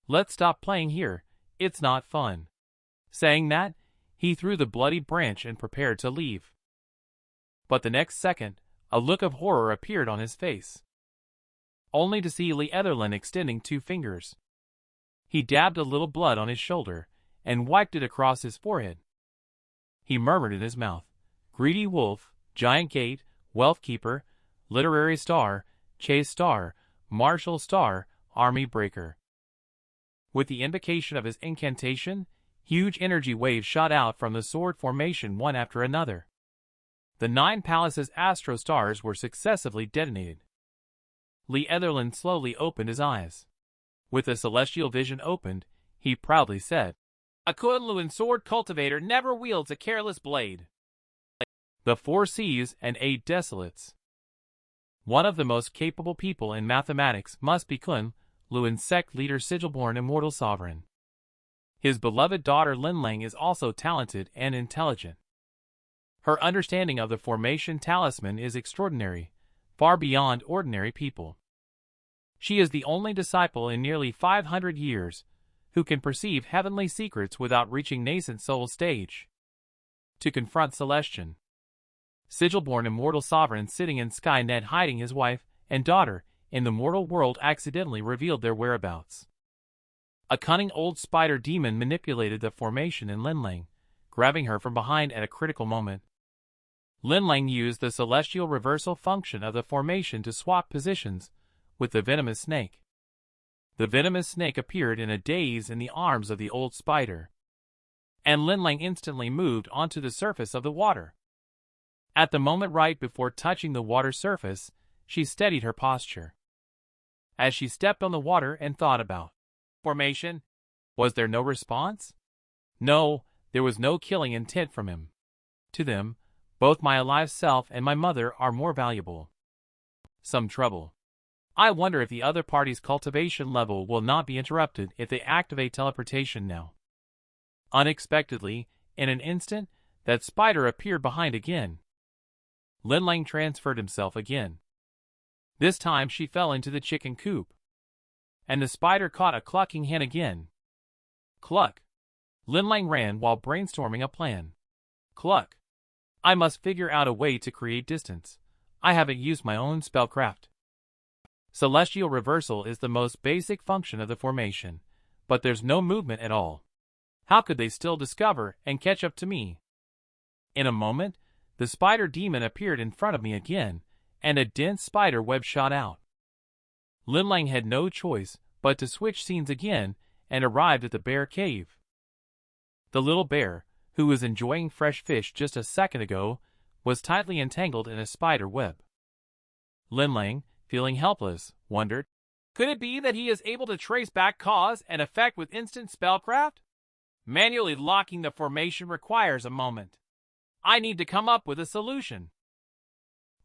S1: Let's stop playing here, it's not fun." Saying that, he threw the bloody branch and prepared to leave. But the next second, a look of horror appeared on his face, only to see Lee Etherlin extending 2 fingers. He dabbed a little blood on his shoulder and wiped it across his forehead. He murmured in his mouth, "Greedy wolf, giant gate, wealth keeper, literary star, chase star, martial star, army breaker." With the invocation of his incantation, huge energy waves shot out from the sword formation one after another. The 9 palaces' astro stars were successively detonated. Lee Etherlin slowly opened his eyes. With the celestial vision opened, he proudly said, "A Kunlun sword cultivator never wields a careless blade." The 4 seas and 8 desolates. One of the most capable people in mathematics must be Kunlun sect leader Sigilborn Immortal Sovereign. His beloved daughter Linlang is also talented and intelligent. Her understanding of the formation talisman is extraordinary, far beyond ordinary people. She is the only disciple in nearly 500 years who can perceive heavenly secrets without reaching nascent soul stage. To confront Celestian, Sigilborn Immortal Sovereign sitting in Skynet hiding his wife and daughter in the mortal world accidentally revealed their whereabouts. A cunning old spider demon manipulated the formation in Linlang, grabbing her from behind at a critical moment. Linlang used the celestial reversal function of the formation to swap positions with the venomous snake. The venomous snake appeared in a daze in the arms of the old spider, and Linlang instantly moved onto the surface of the water. At the moment right before touching the water surface, she steadied her posture. As she stepped on the water and thought about formation, was there no response? No, there was no killing intent from him. To them, both my alive self and my mother are more valuable. Some trouble. I wonder if the other party's cultivation level will not be interrupted if they activate teleportation now. Unexpectedly, in an instant, that spider appeared behind again. Linlang transferred himself again. This time she fell into the chicken coop, and the spider caught a clucking hen again. Cluck. Linlang ran while brainstorming a plan. Cluck. I must figure out a way to create distance. I haven't used my own spellcraft. Celestial reversal is the most basic function of the formation, but there's no movement at all. How could they still discover and catch up to me? In a moment, the spider demon appeared in front of me again, and a dense spider web shot out. Linlang had no choice but to switch scenes again and arrived at the bear cave. The little bear, who was enjoying fresh fish just a second ago, was tightly entangled in a spider web. Linlang, feeling helpless, wondered, could it be that he is able to trace back cause and effect with instant spellcraft? Manually locking the formation requires a moment. I need to come up with a solution.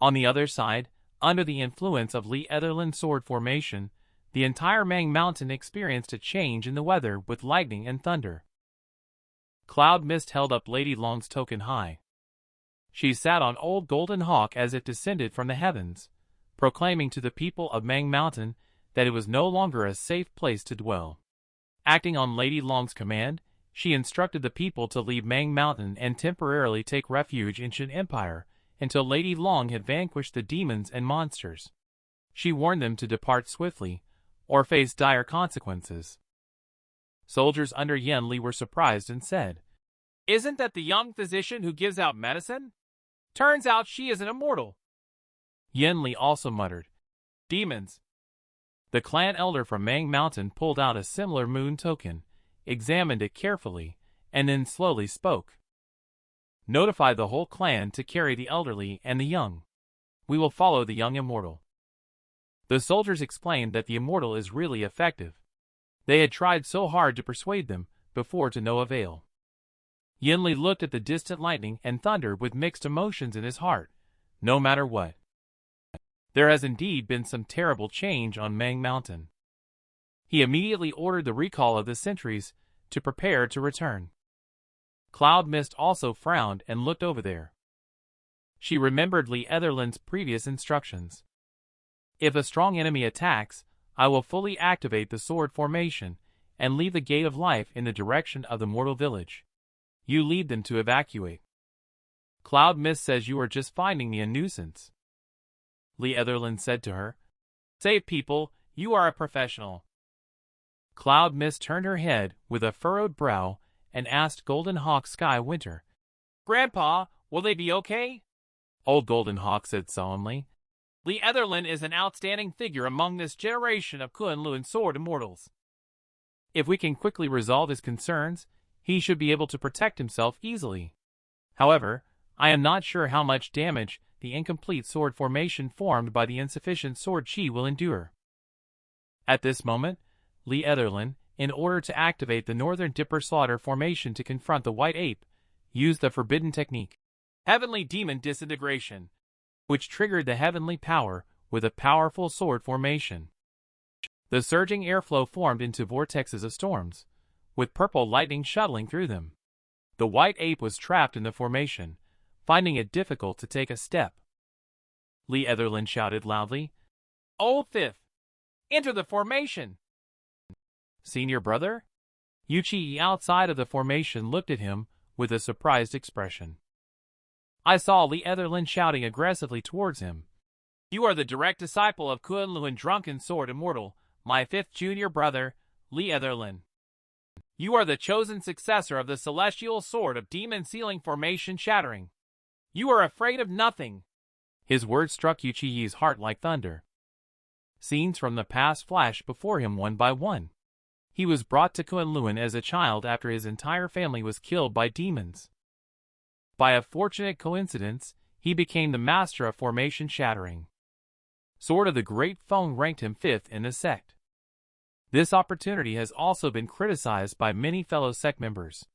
S1: On the other side, under the influence of Lee Etherlin's sword formation, the entire Mang Mountain experienced a change in the weather with lightning and thunder. Cloud Mist held up Lady Long's token high. She sat on Old Golden Hawk as it descended from the heavens, proclaiming to the people of Mang Mountain that it was no longer a safe place to dwell. Acting on Lady Long's command, she instructed the people to leave Mang Mountain and temporarily take refuge in Shin Empire until Lady Long had vanquished the demons and monsters. She warned them to depart swiftly, or face dire consequences. Soldiers under Yen Li were surprised and said, "Isn't that the young physician who gives out medicine? Turns out she is an immortal." Yen Li also muttered, "Demons." The clan elder from Mang Mountain pulled out a similar moon token, examined it carefully, and then slowly spoke. "Notify the whole clan to carry the elderly and the young. We will follow the young immortal." The soldiers explained that the immortal is really effective. They had tried so hard to persuade them before to no avail. Yen Li looked at the distant lightning and thunder with mixed emotions in his heart, no matter what. There has indeed been some terrible change on Mang Mountain. He immediately ordered the recall of the sentries to prepare to return. Cloud Mist also frowned and looked over there. She remembered Lee Etherland's previous instructions. If a strong enemy attacks, I will fully activate the sword formation and leave the Gate of Life in the direction of the mortal village. You lead them to evacuate. Cloud Mist says you are just finding me a nuisance. Lee Etherland said to her. Save people, you are a professional. Cloud Mist turned her head with a furrowed brow and asked Golden Hawk Sky Winter. Grandpa, will they be okay? Old Golden Hawk said solemnly. Lee Etherland is an outstanding figure among this generation of Kunlun sword immortals. If we can quickly resolve his concerns, he should be able to protect himself easily. However, I am not sure how much damage the incomplete sword formation formed by the insufficient sword chi will endure. At this moment, Lee Etherland, in order to activate the Northern Dipper Slaughter formation to confront the White Ape, used the forbidden technique, Heavenly Demon Disintegration, which triggered the heavenly power with a powerful sword formation. The surging airflow formed into vortexes of storms, with purple lightning shuttling through them. The White Ape was trapped in the formation, finding it difficult to take a step. Lee Etherland shouted loudly, "Oh, Fifth! Enter the formation!" Senior brother? Yuchi outside of the formation looked at him with a surprised expression. I saw Lee Etherland shouting aggressively towards him. You are the direct disciple of Kunlun Drunken Sword Immortal, my fifth junior brother, Lee Etherland. You are the chosen successor of the Celestial Sword of Demon Sealing Formation Shattering. You are afraid of nothing. His words struck Yuchi's heart like thunder. Scenes from the past flashed before him one by one. He was brought to Kunlun as a child after his entire family was killed by demons. By a fortunate coincidence, he became the master of formation shattering. Sword of the Great Feng ranked him 5th in the sect. This opportunity has also been criticized by many fellow sect members.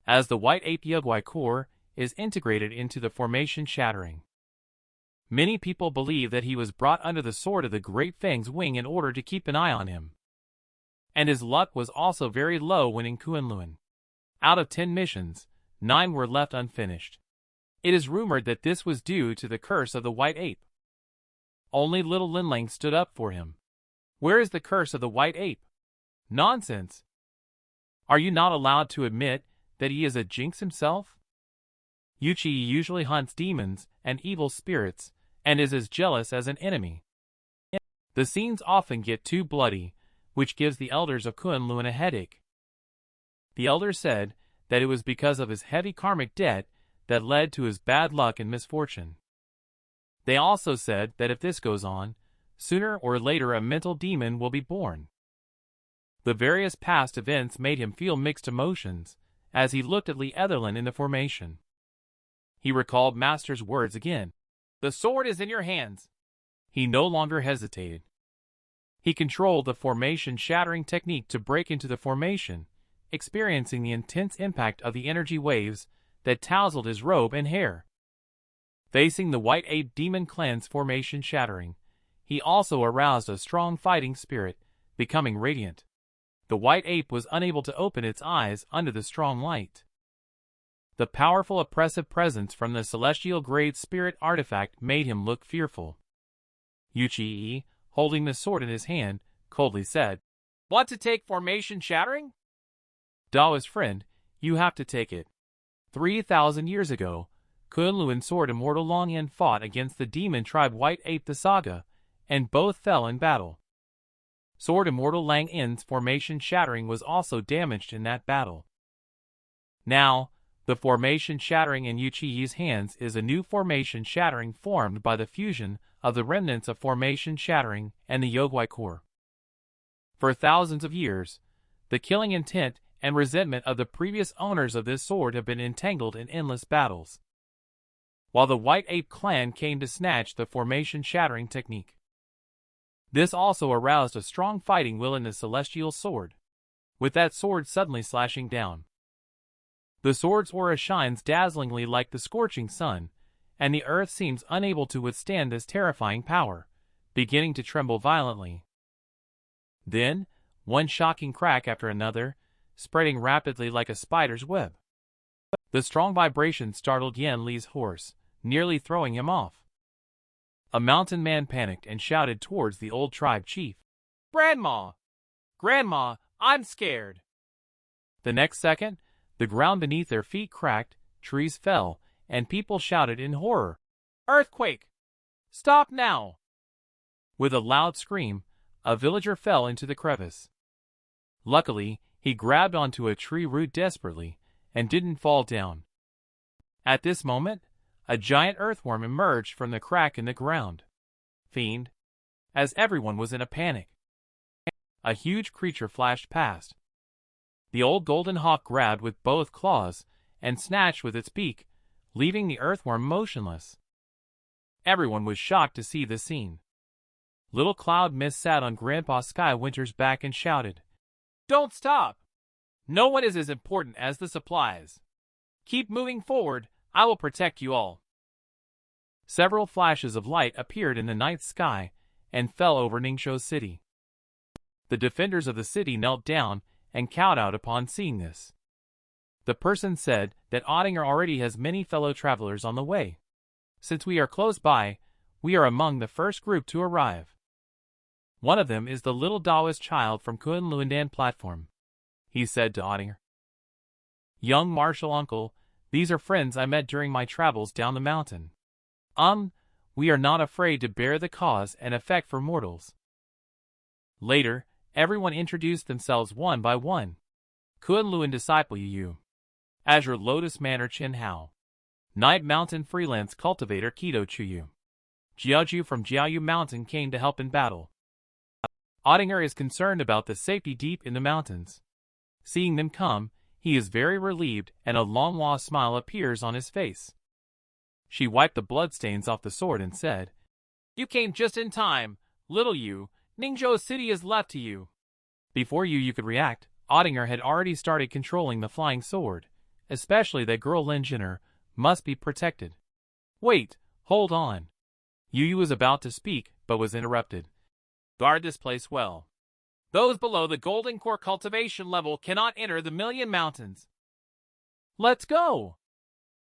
S1: As the White Ape Yogwai core is integrated into the formation shattering. Many people believe that he was brought under the sword of the Great Feng's wing in order to keep an eye on him. And his luck was also very low when in Kunlun. Out of 10 missions, 9 were left unfinished. It is rumored that this was due to the curse of the White Ape. Only little Linlang stood up for him. Where is the curse of the White Ape? Nonsense! Are you not allowed to admit that he is a jinx himself? Yuchi usually hunts demons and evil spirits, and is as jealous as an enemy. The scenes often get too bloody, which gives the elders of Kunlun a headache. The elders said that it was because of his heavy karmic debt that led to his bad luck and misfortune. They also said that if this goes on, sooner or later a mental demon will be born. The various past events made him feel mixed emotions as he looked at Lee Etherland in the formation. He recalled Master's words again. The sword is in your hands. He no longer hesitated. He controlled the formation shattering technique to break into the formation, experiencing the intense impact of the energy waves that tousled his robe and hair. Facing the White Ape Demon Clan's formation shattering, he also aroused a strong fighting spirit, becoming radiant. The White Ape was unable to open its eyes under the strong light. The powerful oppressive presence from the celestial grade spirit artifact made him look fearful. Yuchi, holding the sword in his hand, coldly said, "Want to take formation shattering?" Dao's friend, you have to take it. 3,000 years ago, Kunlun Sword Immortal Longyan fought against the demon tribe White Ape the Saga, and both fell in battle. Sword Immortal Lang In's formation shattering was also damaged in that battle. Now, the formation shattering in Yuchi's hands is a new formation shattering formed by the fusion of the remnants of formation shattering and the Yogwai core. For thousands of years, the killing intent and resentment of the previous owners of this sword have been entangled in endless battles. While the White Ape clan came to snatch the formation shattering technique. This also aroused a strong fighting will in the celestial sword, with that sword suddenly slashing down. The sword's aura shines dazzlingly like the scorching sun, and the earth seems unable to withstand this terrifying power, beginning to tremble violently. Then, one shocking crack after another, spreading rapidly like a spider's web. The strong vibration startled Yan Li's horse, nearly throwing him off. A mountain man panicked and shouted towards the old tribe chief. "Grandma! Grandma, I'm scared!" The next second, the ground beneath their feet cracked, trees fell, and people shouted in horror. "Earthquake! Stop now!" With a loud scream, a villager fell into the crevice. Luckily, he grabbed onto a tree root desperately and didn't fall down. At this moment, a giant earthworm emerged from the crack in the ground. Fiend! As everyone was in a panic. A huge creature flashed past. The old golden hawk grabbed with both claws and snatched with its beak, leaving the earthworm motionless. Everyone was shocked to see the scene. Little Cloud Mist sat on Grandpa Sky Winter's back and shouted, "Don't stop! No one is as important as the supplies. Keep moving forward, I will protect you all." Several flashes of light appeared in the night sky and fell over Ningxuo's city. The defenders of the city knelt down and cowed out upon seeing this. The person said that Ottinger already has many fellow travelers on the way. Since we are close by, we are among the first group to arrive. One of them is the little Taoist child from Kunlundan platform. He said to Ottinger. "Young martial uncle, these are friends I met during my travels down the mountain. We are not afraid to bear the cause and effect for mortals." Later, everyone introduced themselves one by one. Kunlun disciple Yu, Azure Lotus Manor Chin Hao, Night Mountain freelance cultivator Keto Chuyu. Jiaoju from Jiaoyu Mountain came to help in battle. Ottinger is concerned about the safety deep in the mountains. Seeing them come, he is very relieved and a long smile appears on his face. She wiped the bloodstains off the sword and said, "You came just in time, little Yu. Ningzhou City is left to you." Before you could react, Ottinger had already started controlling the flying sword, especially that girl Lin Jinner must be protected. "Wait, hold on." Yu was about to speak, but was interrupted. "Guard this place well. Those below the Golden Core cultivation level cannot enter the Million Mountains." "Let's go!"